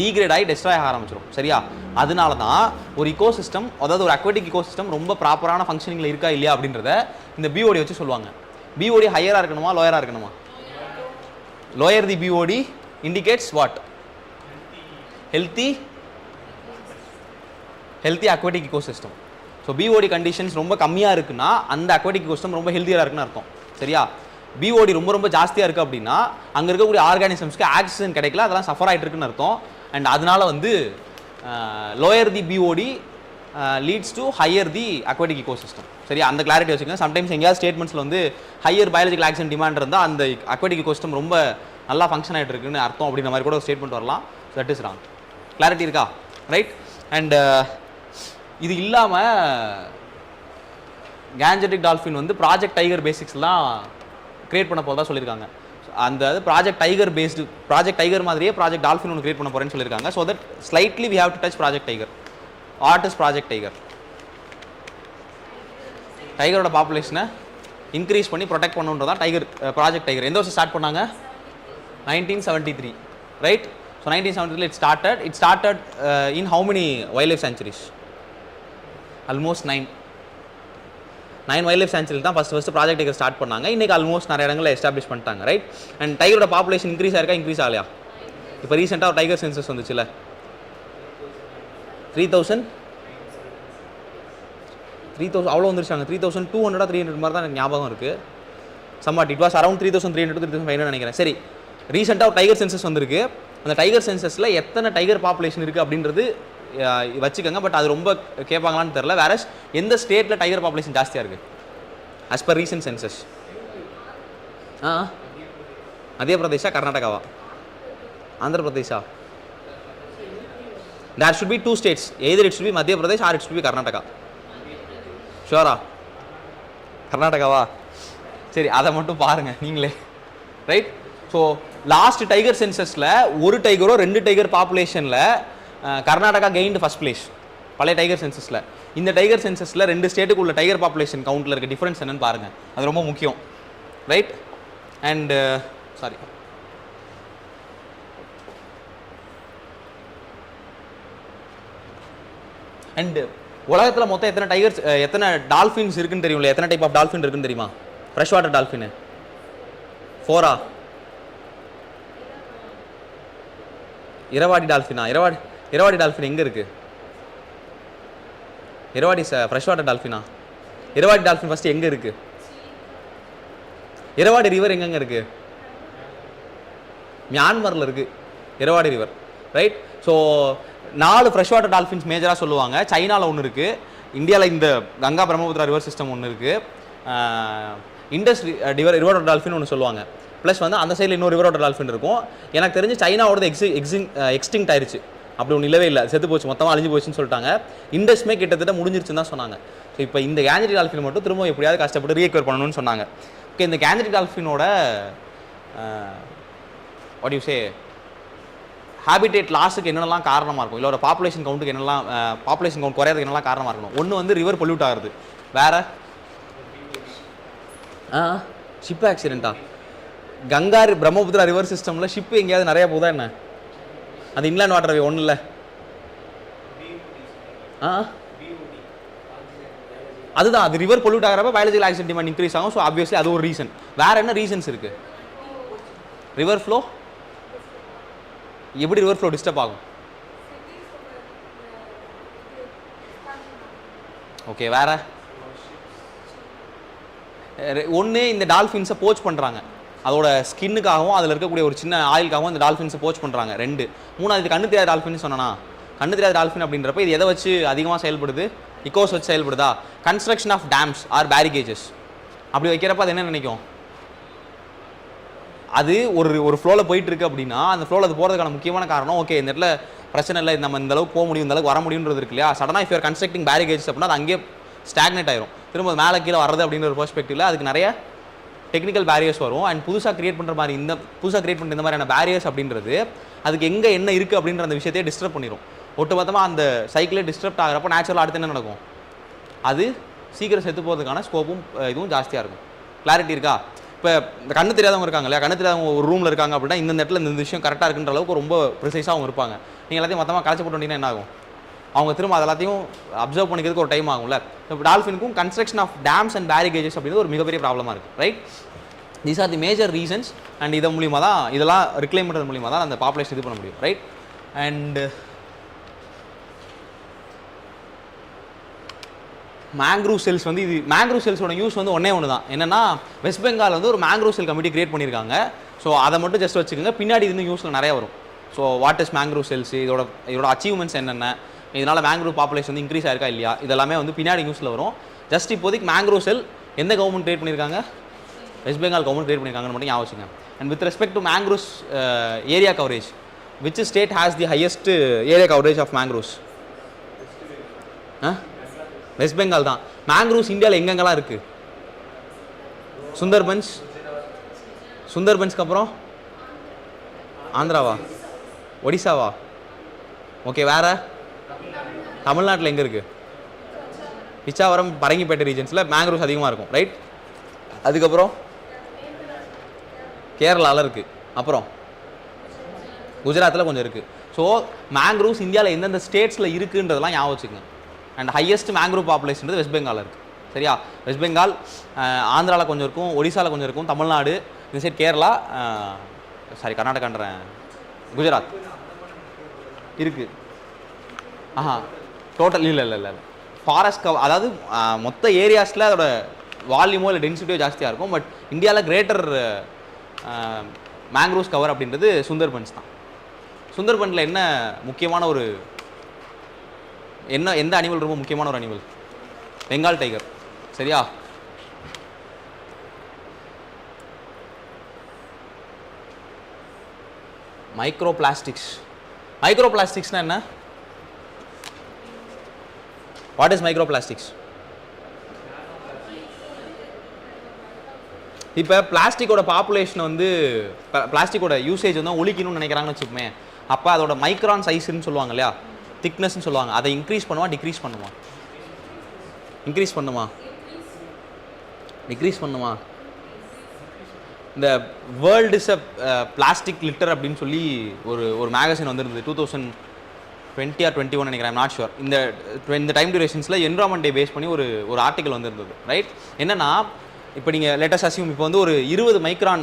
டீக்ரேட் ஆகி டெஸ்ட்ராய் ஆக ஆரம்பிச்சிடும், சரியா? அதனால தான் ஒரு இக்கோசிஸ்டம், அதாவது ஒரு அக்வாட்டிக் இக்கோசிஸ்டம் ரொம்ப ப்ராப்பரான ஃபங்க்ஷனிங்கில் இருக்கா இல்லையா அப்படின்றத இந்த பிஓடி வச்சு சொல்லுவாங்க. பிஓடி ஹையராக இருக்கணுமா லோயராக இருக்கணுமா? Lower the BOD indicates what? Healthy healthy aquatic ecosystem. So BOD conditions ரொம்ப கம்மியாக இருக்குன்னா அந்த அக்வாட்டிக் இக்கோசிஸ்டம் ரொம்ப ஹெல்த்தியாக இருக்குன்னு அர்த்தம். சரியா? பிஓடி ரொம்ப ரொம்ப ஜாஸ்தியாக இருக்குது அப்படின்னா அங்கே இருக்கக்கூடிய ஆர்கானிசம்ஸ்க்கு ஆக்சிஜன் கிடைக்கல, அதெல்லாம் சஃபர் ஆகிட்டு இருக்குன்னு அர்த்தம். அண்ட் அதனால வந்து lower the BOD leads to higher the aquatic ecosystem. சரியா? அந்த கிளாரிட்டி வச்சுக்கோங்க. சம்டைம்ஸ் எங்கேயாவது ஸ்டேட்மெண்ட்ஸில் வந்து ஹையர் பயாலஜிக்கல் ஆக்சிஜன் டிமாண்ட் இருந்தால் அந்த அக்வாட்டிக் இக்கோசிஸ்டம் ரொம்ப நல்லா ஃபங்க்ஷன் ஆகிட்டு இருக்குன்னு அர்த்தம் அப்படின்ற மாதிரி கூட ஒரு ஸ்டேட்மெண்ட் வரலாம். That is wrong. கிளாரிட்டி இருக்கா? ரைட். அண்ட் இது இல்லாமல் கேஞ்சட்டிக் டால்ஃபின் வந்து ப்ராஜெக்ட் டைகர் பேசிக்ஸ்லாம் கிரியேட் பண்ண போகிறதா சொல்லியிருக்காங்க. அந்த project tiger based project tiger மாதிரியே ப்ராஜெக்ட் டால்ஃபின் ஒன்று கிரியேட் பண்ண போகிறேன்னு சொல்லியிருக்காங்க. So that slightly we have to touch project tiger. What is project tiger? டைகரோட பாப்புலேஷனை இன்க்ரீஸ் பண்ணி ப்ரொடெக்ட் பண்ணுன்றதான் டைகர் ப்ராஜெக்ட் டைகர். எந்த வருஷம் ஸ்டார்ட் பண்ணாங்க? 1973. Right. So 1973 it started in how many wildlife sanctuaries? Almost 9 wildlife sanctuaries தான் first project tiger start பண்ணாங்க. இன்றைக்கி ஆல்மோஸ்ட் நிறைய இடங்களில் எஸ்டாப்ளிஷ் பண்ணிட்டாங்க. ரைட். அண்ட் டைகரோட பாப்புலேஷன் இன்க்ரீஸ் ஆயிருக்கா, இன்க்ரீஸ் ஆகலையா? இப்போ ரீசெண்டாக ஒரு டைகர் சென்சஸ் வந்துச்சுல, 3000 அவ்வளோ வந்துருச்சாங்க. 3200 300 மாதிரி தான் எனக்கு ஞாபகம் இருக்குது. Somewhat it was around 3300 to 3500 நினைக்கிறேன். சரி, ரீசெண்டாக ஒரு டைகர் சென்சஸ் வந்திருக்கு. அந்த டைகர் சென்சஸில் எத்தனை டைகர் பாப்புலேஷன் இருக்குது அப்படின்றது வச்சுக்கோங்க. பட் அது ரொம்ப கேட்பாங்களான்னு தெரில. வேற எந்த ஸ்டேட்டில் டைகர் பாப்புலேஷன் ஜாஸ்தியாக இருக்குது ஆஸ் பர் ரீசன்ட் சென்சஸ்? மத்திய பிரதேஷா, கர்நாடகாவா, Andhra பிரதேஷா? There should be 2 states. Either it should be Madhya Pradesh or it should be Karnataka. ஷுவரா? கர்நாடகாவா? சரி, அதை மட்டும் பாருங்கள் நீங்களே. ரைட். ஸோ லாஸ்ட் டைகர் சென்சஸில் ஒரு டைகரோ 2 டைகர் பாப்புலேஷனில் கர்நாடகா கெயின்டு ஃபர்ஸ்ட் பிளேஸ் பழைய டைகர் சென்சஸில். இந்த டைகர் சென்சஸில் 2 ஸ்டேட்டுக்கு உள்ள டைகர் பாப்புலேஷன் கவுண்டில் இருக்க டிஃப்ரென்ஸ் என்னன்னு பாருங்கள். அது ரொம்ப முக்கியம். ரைட். அண்ட் சாரி, அண்ட் உலகத்தில் மொத்தம் எத்தனை டைகர்ஸ் எத்தனை டால்ஃபின்ஸ் இருக்குன்னு தெரியும்ல? எத்தனை டைப் ஆஃப் டால்ஃபின் இருக்குன்னு தெரியுமா? ஃப்ரெஷ் வாட்டர் டால்ஃபின் 4 இரவாடி டால்ஃபினா? இரவாடி டால்ஃபின் எங்கே இருக்குது? இரவாடி ஃப்ரெஷ் வாட்டர் டால்ஃபினா? இரவாடி டால்ஃபின் ஃபஸ்ட்டு எங்கே இருக்குது? இரவாடி ரிவர் எங்கெங்கே இருக்குது? மியான்மரில் இருக்குது Irrawaddy river. Right. So 4 fresh water dolphins மேஜராக சொல்லுவாங்க. சைனாவில் ஒன்று இருக்குது, இந்தியாவில் இந்த கங்கா பிரம்மபுத்திரா ரிவர் சிஸ்டம் ஒன்று இருக்குது, இண்டஸ் ரிவர் டால்ஃபின் ஒன்று சொல்லுவாங்க. ப்ளஸ் வந்து அந்த சைடில் இன்னொரு ரிவர் டால்ஃபின் இருக்கும். எனக்கு தெரிஞ்சு சைனாவோட எக்ஸ்டிங்க்ட் ஆயிடுச்சு. அப்படி ஒன்று இல்லவே இல்லை, செத்து போச்சு, மொத்தமாக அழிஞ்சு போச்சுன்னு சொல்லிட்டாங்க. இண்டஸ்மே கிட்டத்தட்ட முடிஞ்சிருச்சுன்னு தான் சொன்னாங்க. ஸோ இப்போ இந்த கேஞ்சட்டிக் டால்ஃபின் மட்டும் திரும்ப எப்படியாவது கஷ்டப்பட்டு ரீஎக்வர் பண்ணணும்னு சொன்னாங்க. ஓகே, இந்த கேஞ்சட்டிக் டால்ஃபினோட வாட் யூ சே ஹேபிடேட் லாஸுக்கு என்னென்னலாம் காரணமாக இருக்கும், இல்லை ஒரு பாப்புலேஷன் கவுண்ட்டுக்கு என்னெல்லாம் பாப்புலேஷன் கவுண்ட் குறையாதுக்கு என்னெல்லாம் காரணமாக இருக்கணும்? ஒன்று வந்து ரிவர் பொல்யூட் ஆகுது. வேறு ஷிப் ஆக்சிடெண்ட்டா? கங்கா பிரம்மபுத்திரா ரிவர் சிஸ்டமில் ஷிப்பு எங்கேயாவது நிறையா போதா என்ன? அது இன்லேண்ட் வாட்டர் வே ஒன்றும் இல்லை. அதுதான், அது ரிவர் பொல்யூட் ஆகிறப்ப பயாலஜிக்கல் ஆக்சிஜன் டிமாண்ட் இன்க்ரீஸ் ஆகும். ஸோ ஆப்வியஸ்லி அது ஒரு ரீசன். வேறு என்ன ரீசன்ஸ் இருக்குது? ரிவர் ஃப்ளோ, எப்படி ரிவர் ஃப்ளோ டிஸ்டர்ப் ஆகும்? ஓகே, வேற ஒன்று இந்த டால்ஃபின்ஸை போச் பண்ணுறாங்க. அதோட ஸ்கின்னுக்காகவும் அதில் இருக்கக்கூடிய ஒரு சின்ன ஆயிலுக்காகவும் இந்த டால்ஃபின்ஸை போச் பண்ணுறாங்க. 2. 3வது கண்ணு தெரியாத டால்ஃபின்னு சொன்னா, கண்ணு தெரியாத டால்ஃபின் அப்படின்றப்ப இது எதை வச்சு அதிகமாக செயல்படுது? இக்கோஸ் வச்சு செயல்படுதா? Construction of dams or barrages. அப்படி வைக்கிறப்ப அது என்ன நினைக்கும்? அது ஒரு ஃப்ளோவில் போயிட்டு இருக்கு அப்படின்னா அந்த ஃப்ளோவில் அது போகிறதுக்கான முக்கியமான காரணம், ஓகே இந்த இடத்துல பிரச்சனை இல்லை, நம்ம இந்த அளவுக்கு போக முடியும், இந்த அளவுக்கு வர முடியுன்றது இருக்கு இல்லையா? சடனாக இஃப் யூர் கன்ஸ்ட்ரக்டிங் பேரிகேஜஸ் அப்படின்னா அது அங்கேயே ஸ்டாக்னேட் ஆயிரும். திரும்ப மேலே கீழே வர்றது அப்படின்ற ஒரு பெர்ஸ்பெக்டிவ்ல அதுக்கு நிறைய டெக்னிக்கல் பேரியர்ஸ் வரும். அண்ட் புதுசாக கிரியேட் பண்ணுற மாதிரி இந்த மாதிரியான பேரியர்ஸ் அப்படின்றது அதுக்கு எங்கே என்ன இருக்குது அப்படின்ற அந்த விஷயத்தையே டிஸ்டர்ப் பண்ணிடும். ஒட்டுமொத்தமாக அந்த சைக்கிளே டிஸ்டர்ப் ஆகிறப்போ நேச்சுரலாக அடுத்து என்ன நடக்கும்? அது சீக்கிரம் செத்து போகிறதுக்கான ஸ்கோப்பும் இதுவும் ஜாஸ்தியாக இருக்கும். கிளாரிட்டி இருக்கா? இப்போ இந்த கண்ணு தெரியாதவங்க இருக்காங்க இல்லையா? கண்ணு தெரியாதவங்க ஒரு ரூமில் இருக்காங்க அப்படின்னா இந்த இடத்துல இந்த விஷயம் கரெக்டாக இருக்குன்ற அளவுக்கு ரொம்ப ப்ரிசைஸாக அவங்க இருப்பாங்க. நீங்கள் எல்லாத்தையும் மொத்தமாக கலைச்சி போட்டு வந்தீங்கன்னா என்ன ஆகும்? அவங்க திரும்ப அது எல்லாத்தையும் அப்சர்வ் பண்ணிக்கிறதுக்கு ஒரு டைம் ஆகும்ல. இப்போ டால்ஃபினுக்கும் கன்ஸ்ட்ரக்ஷன் ஆஃப் டேம்ஸ் அண்ட் பேரிகேஜஸ் அப்படிங்கிறது ஒரு மிகப்பெரிய ப்ராப்ளமாக இருக்குது. Right. These are the major reasons. And இதன் மூலியமாக தான் இதெல்லாம் ரிக்ளைம் பண்ணுறது மூலியமாக தான் அந்த பாப்புலேஷன் இது பண்ண முடியும். ரைட். அண்ட் மேங்க்ரூவ் செல்ஸ் வந்து இது மேங்க்ரூவ் செல்ஸோட யூஸ் வந்து ஒன்று தான். என்னன்னா வெஸ்ட் பெங்கால் வந்து ஒரு மேங்க்ரூவ் செல் கமிட்டி கிரியேட் பண்ணியிருக்காங்க. ஸோ அதை மட்டும் ஜஸ்ட் வச்சுக்கோங்க, பின்னாடி இது யூஸில் நிறைய வரும். So what is mangrove cells, இதோட அச்சீவ்மெண்ட்ஸ் என்னென்ன, இதனால் மேங்க்ரூவ் பாப்புலேஷன் வந்து இன்க்ரீஸ் ஆயிருக்கா இல்லையா, இதெல்லாமே வந்து பின்னாடி நியூஸில் வரும். ஜஸ்ட் இப்போதைக்கு மேங்க்ரூவ் செல் எந்த கவர்மெண்ட் கிரியேட் பண்ணியிருக்காங்க, வெஸ்ட் பெங்கால் கவர்மெண்ட் கிரியேட் பண்ணியிருக்காங்கன்னு மட்டும் ஞாபகம் வச்சுங்க. And with respect to mangroves area coverage, which state has the highest area coverage of mangroves? West Bengal தான். மேங்க்ரூவ்ஸ் இந்தியாவில் எங்கெங்கெல்லாம் இருக்குது? சுந்தர்பன்ஸ்க்கு அப்புறம் ஆந்திராவா, ஒடிசாவா? ஓகே, வேறு தமிழ்நாட்டில் எங்கே இருக்குது? பிச்சாவரம், பரங்கிப்பேட்டை ரீஜன்ஸில் மேங்க்ரூவ்ஸ் அதிகமாக இருக்கும், ரைட். அதுக்கப்புறம் கேரளாவில் இருக்குது, அப்புறம் குஜராத்தில் கொஞ்சம் இருக்குது. ஸோ மேங்க்ரூவ்ஸ் இந்தியாவில் எந்தெந்த ஸ்டேட்ஸில் இருக்குன்றதெல்லாம் ஞாபகம் வச்சுக்கோங்க. And highest mangrove population West பெங்காலில் இருக்குது. சரியா? வெஸ்ட் பெங்கால், ஆந்திராவில் கொஞ்சம் இருக்கும், ஒடிசாவில் கொஞ்சம் இருக்கும், தமிழ்நாடு, இந்த சைட் கேரளா, கர்நாடகான்றேன், குஜராத் இருக்குது. டோட்டல் இல்லை ஃபாரஸ்ட் அதாவது மொத்த ஏரியாஸில் அதோட வால்யூமோ இல்லை டென்சிட்டியோ ஜாஸ்தியாக இருக்கும். பட் இந்தியாவில் கிரேட்டர் மேங்க்ரூவ்ஸ் கவர் அப்படின்றது சுந்தர்பன்ஸ் தான். சுந்தர்பனில் என்ன முக்கியமான ஒரு எந்த அனிமல் ரொம்ப முக்கியமான ஒரு அனிமல்? பெங்கால் டைகர். சரியா? மைக்ரோ பிளாஸ்டிக்ஸ்னா என்ன? What is micro plastics? இப்போ பிளாஸ்டிக்கோட பாப்புலேஷன் வந்து பிளாஸ்டிக்கோட யூசேஜ் வந்து ஒழிக்கணும்னு நினைக்கிறாங்கன்னு வச்சுக்கோமே, அப்போ அதோட மைக்ரான் சைஸ்ன்னு சொல்லுவாங்க இல்லையா, திக்னஸ்ன்னு சொல்லுவாங்க, அதை இன்க்ரீஸ் பண்ணுமா டிக்ரீஸ் பண்ணுமா? இன்க்ரீஸ் பண்ணுமா? இந்த world is a plastic litre அப்படின்னு சொல்லி ஒரு மேகசின் வந்துருந்தது 2020 or 21 நினைக்கிறேன், நாட் ஷுர். இந்த டைம் டியூரேஷன்ஸில் என்விரான்மெண்ட் டே பேஸ் பண்ணி ஒரு ஆர்டிக்கல் வந்துருந்தது, ரைட். என்னன்னா, இப்போ நீங்கள் லேட்டஸ்ட் அசியூம் இப்போ வந்து ஒரு 20 மைக்ரான்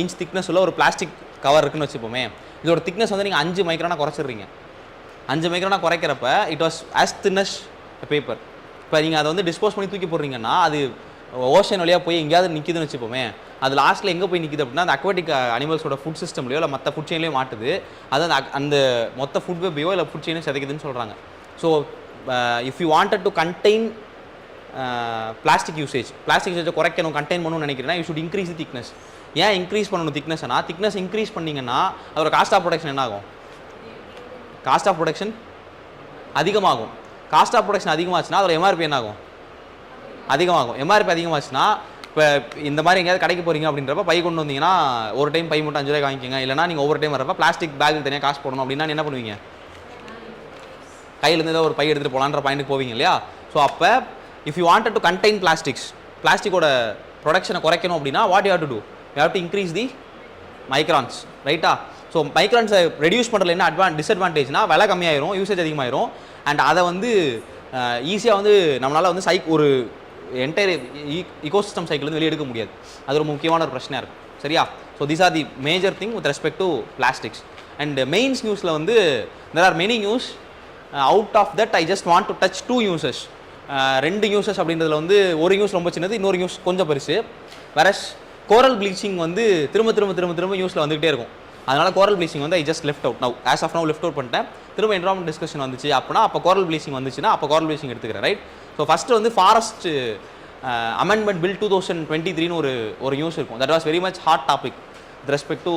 இன்ச் திக்னஸ் உள்ள ஒரு பிளாஸ்டிக் கவர் இருக்குன்னு வச்சுப்போமே, இதோட திக்னஸ் வந்து நீங்கள் 5 மைக்ரானாக குறைச்சிடுறீங்க. 5 மைக்ரானாக குறைக்கிறப்ப it was as thinners paper. இப்போ நீங்கள் அதை வந்து டிஸ்போஸ் பண்ணி தூக்கி போடுறீங்கன்னா அது ஓஷன் வழியாக போய் எங்கேயாவது நிற்கிதுன்னு வச்சுப்போமே, அது லாஸ்ட்டில் எங்கே போய் நிற்கிது அப்படின்னா அந்த அக்வாட்டிக் அனிமல்ஸோட ஃபுட் சிஸ்டம்லையோ இல்லை மற்ற ஃபுட் செயின்லேயோ மாட்டுது. அது அந்த மொத்த ஃபுட் வெப்பையோ இல்லை ஃபுட் செயினோ சிதைக்குதுன்னு சொல்கிறாங்க. So if you wanted to contain plastic யூசேஜை குறைக்கணும், கண்டெயின் பண்ணணும்னு நினைக்கிறேன்னா you should increase the thickness. ஏன் இன்க்ரீஸ் பண்ணணும் திக்னஸ்னா, திக்னஸ் இன்க்ரீஸ் பண்ணிங்கன்னா அதோட காஸ்ட் ஆஃப் ப்ரொடக்ஷன் என்ன ஆகும்? காஸ்ட் ஆஃப் ப்ரொடக்ஷன் அதிகமாகும். காஸ்ட் ஆஃப் ப்ரொடக்ஷன் அதிகமாச்சுன்னா அதோட எம்ஆர்பி என்ன ஆகும்? அதிகமாகும். எம்ஆர்பி அதிகமாச்சுன்னா இப்போ இந்த மாதிரி எங்கேயாவது கடைக்கு போகிறீங்க அப்படின்றப்ப பை கொண்டு வந்தீங்கன்னா ஒரு டைம் பை மட்டும் 5 ரூபாய்க்கு வாங்கிக்கோங்க, இல்லைனா நீங்கள் ஒவ்வொரு டைம் வரப்போ பிளாஸ்டிக் பேக்கு தனியாக காசு போடணும் அப்படின்னா என்ன பண்ணுவீங்க? கையிலேருந்து ஏதோ ஒரு பை எடுத்துகிட்டு போகலான்ற பாயிண்ட்டுக்கு போவீங்க இல்லையா? ஸோ அப்போ if you wanted to contain பிளாஸ்டிக்கோட ப்ரொடக்ஷனை குறைக்கணும் அப்படின்னா what you have to do? You have to increase the microns, ரைட்டா? ஸோ மைக்ரான்ஸை ரெடியூஸ் பண்ணுறதுல என்ன டிஸ்அட்வான்டேஜ்னா விலை கம்மியாயிரும், யூசேஜ் அதிகமாயிரும். அண்ட் அதை வந்து ஈஸியாக வந்து நம்மளால் வந்து ஒரு என்டையர் ஈகோசிஸ்டம் சைக்கிள் வந்து வெளியே எடுக்க முடியாது. அது ஒரு முக்கியமான ஒரு பிரச்சனையாக இருக்குது. சரியா? So these are the major thing with respect to plastics. And mains நியூஸில் வந்து there are many news. Out of that I just want to touch 2 newses. 2 newses அப்படின்றதுல வந்து ஒரு நியூஸ் ரொம்ப சின்னது, இன்னொரு நியூஸ் கொஞ்சம் பெருசு. வேறஸ் கோரல் ப்ளீச்சிங் வந்து திரும்ப நியூஸில் வந்துகிட்டே இருக்கும். அதனால் கோரல் ப்ளீச்சிங் வந்து I just left out. As of now left out பண்ணிட்டேன். திரும்ப என்விரான்மெண்ட் டிஸ்கஷன் வந்துச்சு அப்படின்னா அப்போ கோரல் ப்ளீச்சிங் வந்துச்சுன்னா அப்போ கோரல் ப்ளீச்சிங் எடுத்துக்கிறேன், ரைட்? ஸோ ஃபஸ்ட்டு வந்து ஃபாரஸ்ட் அமெண்ட்மெண்ட் பில் 2023ன்னு ஒரு நியூஸ் இருக்கும். That was very much hot topic with respect to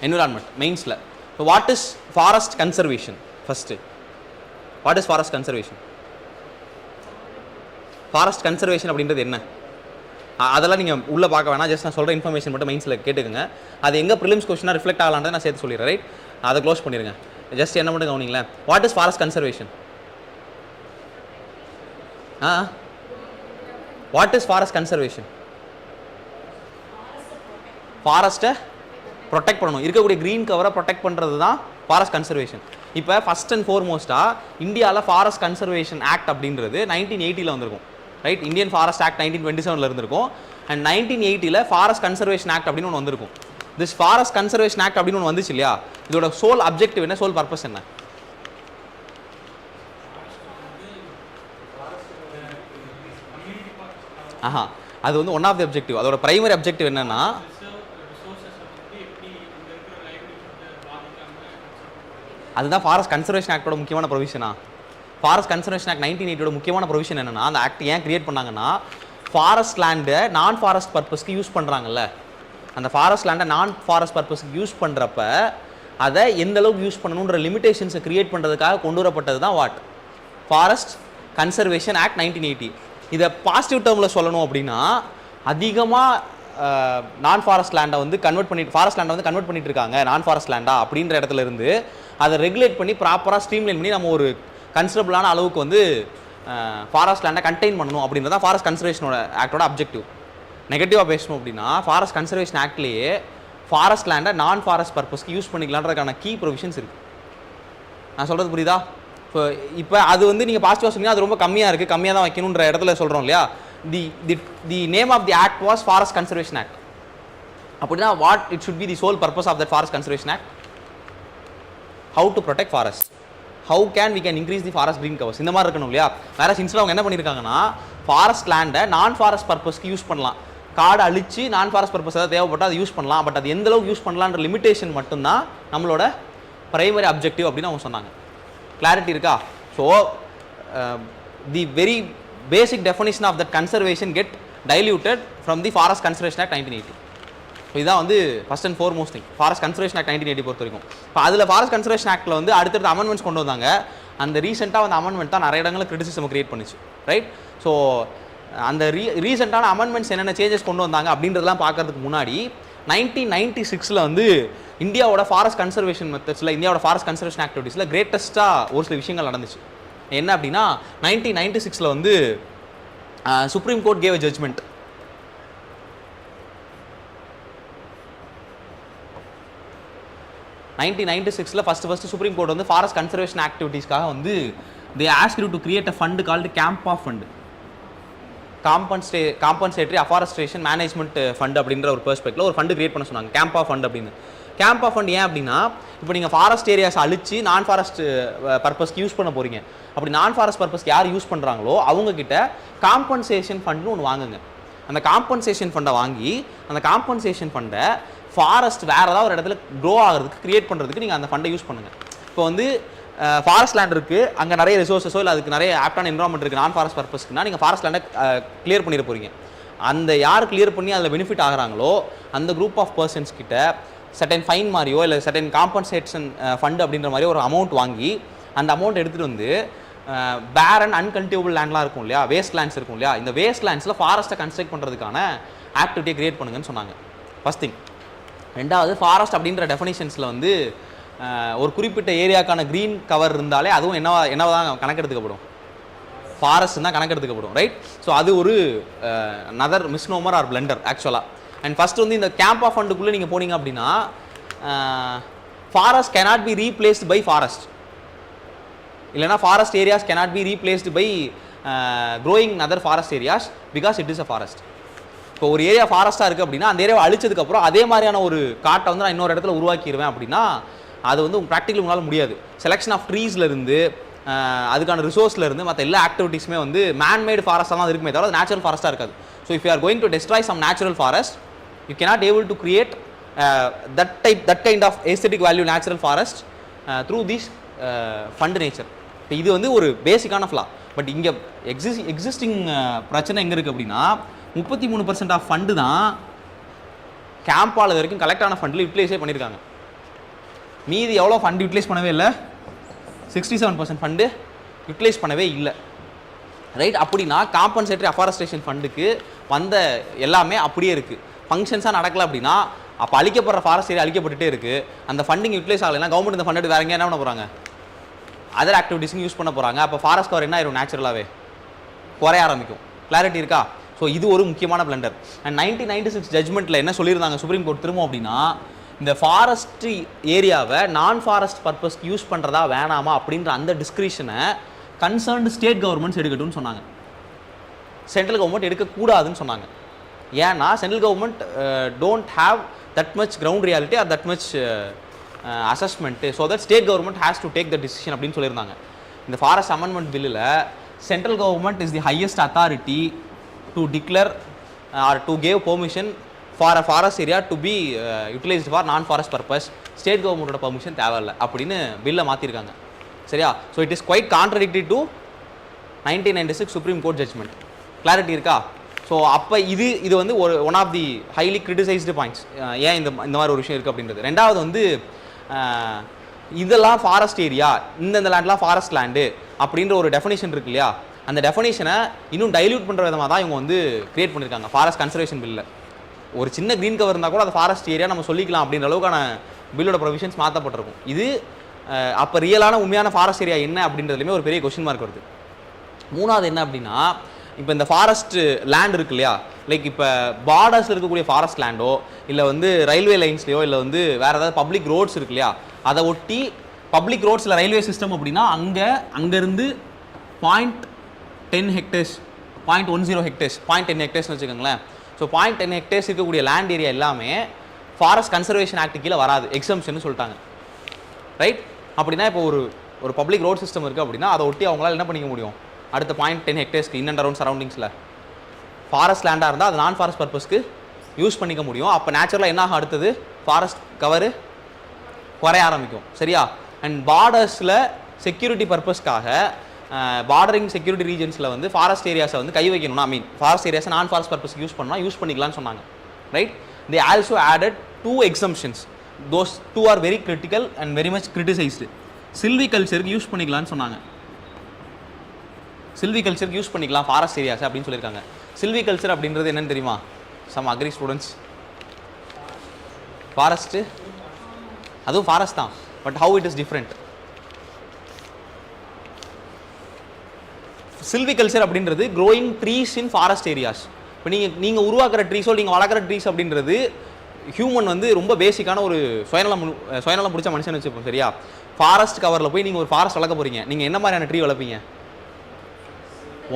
environment மெயின்ஸில். So what is forest conservation? First what is forest conservation? Forest conservation அப்படின்றது என்ன? அதெல்லாம் நீங்கள் உள்ளே பார்க்க வேணாம், ஜஸ்ட் நான் சொல்கிற இன்ஃபர்மேஷன் மட்டும் மைண்ட்ஸில் கேட்டுக்கோங்க. அது எங்கே ப்ரிலிம்ஸ் கொஸ்டினாக ரிஃப்ளெக்ட் ஆகலான்றதை நான் சேர்த்து சொல்லிடுறேன், ரைட்? அதை க்ளோஸ் பண்ணிடுங்க. ஜஸ்ட் என்ன மட்டும் கவனிங்களேன். What is forest conservation? What is forest conservation? ஃபாரஸ்ட்டை ப்ரொடெக்ட் பண்ணணும், இருக்கக்கூடிய க்ரீன் கவரை ப்ரொடெக்ட் பண்ணுறது தான் ஃபாரஸ்ட் கன்சர்வேஷன். இப்போ ஃபஸ்ட் அண்ட் ஃபோர்மோஸ்ட்டாக இந்தியாவில் ஃபாரஸ்ட் கன்சர்வேஷன் ஆக்ட் அப்படின்றது 1980 வந்திருக்கும், ரைட்? இந்தியன் ஃபாரஸ்ட் ஆக்ட் 1927 இருந்திருக்கும். அண்ட் 1980 ஃபாரஸ்ட் கன்சர்வேஷன் ஆக்ட் அப்படின்னு ஒன்று வந்திருக்கும். திஸ் ஃபாரஸ்ட் கன்சர்வேஷன் ஆக்ட் அப்படின்னு ஒன்று வந்துச்சு இல்லையா? இதோட சோல் அப்ஜெக்டிவ் என்ன, சோல் பர்பஸ் என்ன? ஆஹா, அது வந்து ஒன் ஆஃப் தி அப்ஜெக்டிவ். அதோட பிரைமரி அப்ஜெக்டிவ் என்னன்னா, அதுதான் ஃபாரஸ்ட் கன்சர்வேஷன் ஆக்டோட முக்கியமான ப்ரொவிஷனா. ஃபாரஸ்ட் கன்சர்வேஷன் ஆக்ட் 1980 முக்கியமான ப்ரொவிஷன் என்னன்னா, அந்த ஆக்ட் ஏன் கிரியேட் பண்ணாங்கன்னா, ஃபாரஸ்ட் லேண்டை நான் ஃபாரஸ்ட் பர்பஸ்க்கு யூஸ் பண்ணுறாங்கல்ல, அந்த ஃபாரஸ்ட் லேண்டை நான் ஃபாரஸ்ட் பர்பஸ்க்கு யூஸ் பண்ணுறப்ப அதை எந்த அளவுக்கு யூஸ் பண்ணணுன்ற லிமிடேஷன்ஸை கிரியேட் பண்ணுறதுக்காக கொண்டு வரப்பட்டது தான் வாட் ஃபாரஸ்ட் கன்சர்வேஷன் ஆக்ட் 1980. இதை பாசிட்டிவ் டேர்மில் சொல்லணும் அப்படின்னா, அதிகமாக நான் ஃபாரஸ்ட் லேண்டை வந்து ஃபாரஸ்ட் லேண்டை வந்து கன்வெர்ட் பண்ணிட்டு இருக்காங்க நான் ஃபாரஸ்ட் லேண்டா அப்படின்ற இடத்துல இருந்து அதை ரெகுலேட் பண்ணி ப்ராப்பராக ஸ்ட்ரீம்லைன் பண்ணி நம்ம ஒரு கன்சிடபிளான அளவுக்கு வந்து ஃபாரஸ்ட் லேண்டை கண்டெயின் பண்ணணும் அப்படின்றத ஃபாரஸ்ட் கன்சர்வேஷனோட ஆக்டோட அப்ஜெக்டிவ். நெகட்டிவாக பேசணும் அப்படின்னா, ஃபாரஸ்ட் கன்சர்வேஷன் ஆக்ட்லேயே ஃபாரஸ்ட் லேண்டை நான் ஃபாரஸ்ட் பர்பஸ்க்கு யூஸ் பண்ணிக்கலான்றதுக்கான கீ ப்ரொவிஷன்ஸ் இருக்குது. நான் சொல்கிறது புரியுதா? இப்போ அது வந்து நீங்கள் பாசிட்டிவாக சொன்னீங்கன்னா அது ரொம்ப கம்மியாக இருக்குது, கம்மியாக தான் வைக்கணுன்ற இடத்துல சொல்கிறோம் இல்லையா. The name of the act was forest conservation act. அப்படின்னா what it should be the sole purpose of that forest conservation act? How to protect forest, how can we can increase the forest green covers, இந்த மாதிரி இருக்கணும் இல்லையா. வேற சின்ஸ்ல அவங்க என்ன பண்ணியிருக்காங்கன்னா, forest லேண்டை நான் ஃபாரஸ்ட் பர்பஸ்க்கு யூஸ் பண்ணலாம், காடு அழிச்சு நான் ஃபாரஸ்ட் பர்பஸ் ஏதாவது தேவைப்பட்டால் அதை யூஸ் பண்ணலாம், பட் அது எந்த அளவுக்கு யூஸ் பண்ணலான்ற லிமிடேஷன் மட்டும்தான் நம்மளோட பிரைமரி அப்ஜெக்டிவ் அப்படின்னு அவங்க சொன்னாங்க. கிளாரிட்டி இருக்கா? So the very basic definition of that conservation get diluted from the forest conservation act 1980. So இதான் வந்து first and foremost thing forest conservation act 1980 பொறுத்த வரைக்கும். இப்போ அதில் ஃபாரஸ்ட் கன்சர்வேஷன் ஆக்டில் வந்து அடுத்தடுத்த அமெண்ட்மெண்ட்ஸ் கொண்டு வந்தாங்க. அந்த ரீசெண்டாக அந்த அமெண்ட்மெண்ட் தான் நிறைய இடங்களில் கிரிட்டிசிசம் கிரியேட் பண்ணிச்சு, ரைட்? ஸோ அந்த ரீசெண்டான அமெண்ட்மெண்ட்ஸ் என்னென்ன சேஞ்சஸ் கொண்டு வந்தாங்க அப்படின்றதெல்லாம் பார்க்கறதுக்கு முன்னாடி 1996 வந்து இந்தியாவோட ஃபாரஸ்ட் கன்சர்வேஷன் மெத்தட்ஸில், இந்தியாவோட ஃபாரஸ்ட் கன்சர்வேஷன் ஆக்டிவிட்டீஸில் கிரேட்டஸ்ட்டாக ஒரு சில விஷயங்கள் நடந்துச்சு. என்ன அப்படின்னா, 1996 வந்து Supreme Court gave a judgment. First Supreme Court வந்து ஃபாரஸ்ட் கன்சர்வேஷன் ஆக்டிவிட்டீஸ்க்காக வந்து they ask you to create a fund called CAMPA fund, compensatory afforestation management fund அப்படின்ற ஒரு பெர்ஸ்பெக்டிவ்ல ஒரு ஃபண்டு கிரியேட் பண்ண சொன்னாங்க, கேம்பா ஃபண்ட் அப்படின்னு. கேம்பா ஃபண்ட் ஏன் அப்படின்னா, இப்போ நீங்கள் ஃபாரஸ்ட் ஏரியாஸ் அழிச்சு நான் ஃபாரஸ்ட் பர்பஸ்க்கு யூஸ் பண்ண போகிறீங்க. அப்படி நான் ஃபாரஸ்ட் பர்பஸ்க்கு யார் யூஸ் பண்ணுறாங்களோ அவங்கக்கிட்ட காம்பன்சேஷன் ஃபண்டுன்னு ஒன்று வாங்குங்க. அந்த காம்பன்சேஷன் ஃபண்டை வாங்கி அந்த காம்பன்சேஷன் ஃபண்டை ஃபாரஸ்ட் வேறு ஏதாவது ஒரு இடத்துல க்ரோ ஆகிறதுக்கு கிரியேட் பண்ணுறதுக்கு நீங்கள் அந்த ஃபண்டை யூஸ் பண்ணுங்கள். இப்போ வந்து ஃபாரஸ்ட் லேண்ட் இருக்குது, அங்கே நிறைய ரிசோர்ஸஸோ இல்லை அதுக்கு நிறைய ஆப்டான என்வரான்மெண்ட் இருக்குது நான் ஃபாரஸ்ட் பர்பஸ்க்குனா, நீங்கள் ஃபாரஸ்ட் லேண்டை கிளியர் பண்ணிட போகிறீங்க. அந்த யார் கிளியர் பண்ணி அதில் பெனிஃபிட் ஆகிறாங்களோ அந்த குரூப் ஆஃப் பர்சன்ஸ் கிட்ட சர்டன் ஃபைன் மாதிரியோ இல்லை சர்டன் காம்பன்சேஷன் ஃபண்ட் அப்படின்ற மாதிரி ஒரு அமௌண்ட் வாங்கி அந்த அமௌண்ட் எடுத்துகிட்டு வந்து பேரன் அன்கல்டிவபிள் லேண்ட்லாம் இருக்கும் இல்லையா, வேஸ்ட் லேண்ட்ஸ் இருக்கும் இல்லையா, இந்த வேஸ்ட் லேண்ட்ஸில் ஃபாரஸ்ட்டை கன்ஸ்ட்ரக்ட் பண்ணுறதுக்கான ஆக்டிவிட்டியை கிரியேட் பண்ணுங்கன்னு சொன்னாங்க. First thing. ரெண்டாவது, ஃபாரஸ்ட் அப்படின்ற டெஃபினிஷன்ஸில் வந்து ஒரு குறிப்பிட்ட ஏரியாக்கான க்ரீன் கவர் இருந்தாலே அதுவும் என்னவா தான் கணக்கெடுத்துக்கப்படும், ஃபாரஸ்ட் தான் கணக்கெடுத்துக்கப்படும், ரைட்? ஸோ அது ஒரு நதர் மிஸ்னோமர் ஆர் பிளண்டர் ஆக்சுவலாக. அண்ட் ஃபர்ஸ்ட் வந்து இந்த கேம்பா ஃபண்டுக்குள்ளே நீங்கள் போனீங்க அப்படின்னா, forest cannot be replaced by forest, இல்லைனா forest areas cannot be replaced by growing other forest areas because it is a forest. இப்போ ஒரு ஏரியா ஃபாரஸ்ட்டாக இருக்குது அப்படின்னா அந்த ஏரியாவை அழிச்சதுக்கப்புறம் அதே மாதிரியான ஒரு காட்டை வந்து நான் இன்னொரு இடத்துல உருவாக்கிடுவேன் அப்படின்னா அது வந்து ப்ராக்டிக்கலி உங்களால் முடியாது. செலெக்ஷன் ஆஃப் ட்ரீஸ்லேருந்து அதுக்கான ரிசோர்ஸ்லேருந்து மற்ற எல்லா ஆக்டிவிட்டீஸுமே வந்து மேன்மேடு ஃபாரஸ்ட்டாக தான் இருக்குமே தவிர நேச்சுரல் ஃபாரஸ்ட்டாக இருக்காது. So if you are going to destroy some natural forest you cannot able to create that kind of aesthetic value natural forest through this fund nature. இப்போ இது வந்து ஒரு பேசிக்கான ஃப்ளா. பட் இங்கே எக்ஸிஸ்டிங் பிரச்சனை எங்கே இருக்குது அப்படின்னா 33% ஆஃப் ஃபண்டு தான் கேம்பால் வரைக்கும் கலெக்ட் ஆன ஃபண்டில் யூட்டிலைஸே பண்ணியிருக்காங்க. மீதி எவ்வளோ ஃபண்ட் யூட்டிலைஸ் பண்ணவே இல்லை, 67% ஃபண்டு யூட்டிலைஸ் பண்ணவே இல்லை, ரைட்? அப்படின்னா காம்பன்சேட்டரி அஃபாரஸ்ட்ரேஷன் ஃபண்டுக்கு வந்த எல்லாமே அப்படியே இருக்குது, ஃபங்க்ஷன்ஸாக நடக்கலை அப்படின்னா அப்போ அழிக்கப்படுற ஃபாரஸ்ட் ஏரியா அழிக்கப்பட்டுட்டே இருக்குது. அந்த ஃபண்டிங் யூட்டிலைஸ் ஆகலைன்னா கவர்மெண்ட் இந்த ஃபண்டு வேறு எங்கே என்ன பண்ண போகிறாங்க, அதர் ஆக்டிவிட்டீஸ்க்கு யூஸ் பண்ண போகிறாங்க. அப்போ ஃபாரஸ்ட் கவர் என்ன ஆயிரும், நேச்சுரலாகவே குறைய ஆரம்பிக்கும். கிளாரிட்டி இருக்கா? ஸோ இது ஒரு முக்கியமான பிளண்டர். அண்ட் 1996 ஜட்மெண்ட்டில் என்ன சொல்லியிருந்தாங்க சுப்ரீம் கோர்ட் திரும்ப அப்படின்னா, இந்த ஃபாரஸ்ட் ஏரியாவை நான் ஃபாரஸ்ட் பர்பஸ்க்கு யூஸ் பண்ணுறதா வேணாமா அப்படின்ற அந்த டிஸ்கிரிஷனை கன்சர்ன்டு ஸ்டேட் கவர்மெண்ட்ஸ் எடுக்கட்டும்னு சொன்னாங்க. சென்ட்ரல் கவர்மெண்ட் எடுக்கக்கூடாதுன்னு சொன்னாங்க. ஏன்னா central government don't have that much ground reality or that much assessment, so that state government has to take the decision அப்படின்னு சொல்லியிருந்தாங்க. இந்த ஃபாரஸ்ட் அமெண்ட்மெண்ட் பில்லில் central government is the highest authority to declare or to give permission for a forest area to be utilised for non forest purpose state கவர்மெண்ட்டோட permission தேவையில்லை அப்படின்னு பில்லை மாற்றிருக்காங்க. சரியா? So it is quite contradictory to 1996 supreme court judgment. Clarity இருக்கா? So அப்போ இது வந்து one of the highly criticised points. ஏன் இந்த மாதிரி ஒரு விஷயம் இருக்குது அப்படின்றது. ரெண்டாவது வந்து இதெல்லாம் ஃபாரஸ்ட் ஏரியா, இந்த லேண்ட்லாம் ஃபாரஸ்ட் லேண்டு அப்படின்ற ஒரு டெஃபினேஷன் இருக்கு இல்லையா, அந்த டெஃபினேஷனை இன்னும் டைல்யூட் பண்ணுற விதமாக தான் இவங்க வந்து கிரியேட் பண்ணியிருக்காங்க ஃபாரஸ்ட் கன்சர்வேஷன் பில்லில். ஒரு சின்ன க்ரீன் கவர் இருந்தால் கூட அது ஃபாரஸ்ட் ஏரியா நம்ம சொல்லிக்கலாம் அப்படின்ற அளவுக்கான பில்லோட ப்ரொவிஷன்ஸ் மாற்றப்பட்டிருக்கும். இது அப்போ ரியலான உண்மையான ஃபாரஸ்ட் ஏரியா என்ன அப்படின்றதுலையுமே ஒரு பெரிய கொஸ்டின் மார்க் வருது. மூணாவது என்ன அப்படின்னா, இப்போ இந்த ஃபாரஸ்ட் லேண்ட் இருக்கு இல்லையா, லைக் இப்போ பார்டர்ஸில் இருக்கக்கூடிய ஃபாரஸ்ட் லேண்டோ இல்லை வந்து ரயில்வே லைன்ஸ்லையோ இல்லை வந்து வேறு ஏதாவது பப்ளிக் ரோட்ஸ் இருக்கு இல்லையா, அதை ஒட்டி பப்ளிக் ரோட்ஸில் ரயில்வே சிஸ்டம் அப்படின்னா அங்கேருந்து 0.10 ஹெக்டேர்ஸ் 0.10 ஹெக்டேர்ஸ் 0.10 ஹெக்டேர்ஸ்னு வச்சுக்கோங்களேன். ஸோ 0.10 ஹெக்டேர்ஸ் இருக்கக்கூடிய லேண்ட் ஏரியா எல்லாமே ஃபாரஸ்ட் கன்சர்வேஷன் ஆக்ட் கீழே வராது, எக்ஸம்ஷன் சொல்லிட்டாங்க. ரைட்? அப்படின்னா இப்போ ஒரு பப்ளிக் ரோட் சிஸ்டம் இருக்குது அப்படின்னா அதை ஒட்டி அவங்களால என்ன பண்ணிக்க முடியும், அடுத்த 0.10 ஹெக்டேர்ஸ்க்கு இன் அண்ட் அரௌண்ட் சரௌண்டிங்ஸில் ஃபாரஸ்ட் லேண்டாக இருந்தால் அது நான் ஃபாரஸ்ட் பர்பஸ்க்கு யூஸ் பண்ணிக்க முடியும். அப்போ நேச்சுரலாக என்ன ஆகும், அடுத்தது ஃபாரஸ்ட் கவரு குறைய ஆரம்பிக்கும். சரியா? அண்ட் பார்டர்ஸில் செக்யூரிட்டி பர்பஸ்க்காக பார்டரிங் செக்யூரிட்டி ரீஜன்ஸில் வந்து ஃபாரஸ்ட் ஏரியாஸை வந்து கை வைக்கணும்னா, ஃபாரஸ்ட் ஏரியாஸை நான் ஃபாரஸ்ட் பர்பஸ்க்கு யூஸ் பண்ணிக்கலாம்னு சொன்னாங்க. Right? They also added 2 exemptions. Those 2 are very critical and very much criticised. சில்வி கல்ச்சருக்கு யூஸ் பண்ணிக்கலாம்னு சொன்னாங்க. சில்வி கல்ச்சருக்கு யூஸ் பண்ணிக்கலாம் ஃபாரஸ்ட் ஏரியாஸ் அப்படின்னு சொல்லியிருக்காங்க. சில்வி கல்ச்சர் அப்படின்றது என்னன்னு தெரியுமா? சம் அக்ரி ஸ்டூடெண்ட்ஸ், ஃபாரஸ்ட்டு அதுவும் ஃபாரஸ்ட் தான், but how it is different. Silviculture அப்படின்றது growing trees in forest areas. இப்போ நீங்கள் உருவாக்குற ட்ரீஸோ நீங்கள் வளர்க்குற ட்ரீஸ் அப்படின்றது ஹியூமன் வந்து ரொம்ப பேசிக்கான ஒரு சுயநலம் பிடிச்ச மனுஷன் வச்சுப்போம். சரியா? ஃபாரஸ்ட் கவரில் போய் நீங்கள் ஒரு ஃபாரஸ்ட் வளர்க்க போகிறீங்க, நீங்கள் என்ன மாதிரியான ட்ரீ வளர்ப்பீங்க?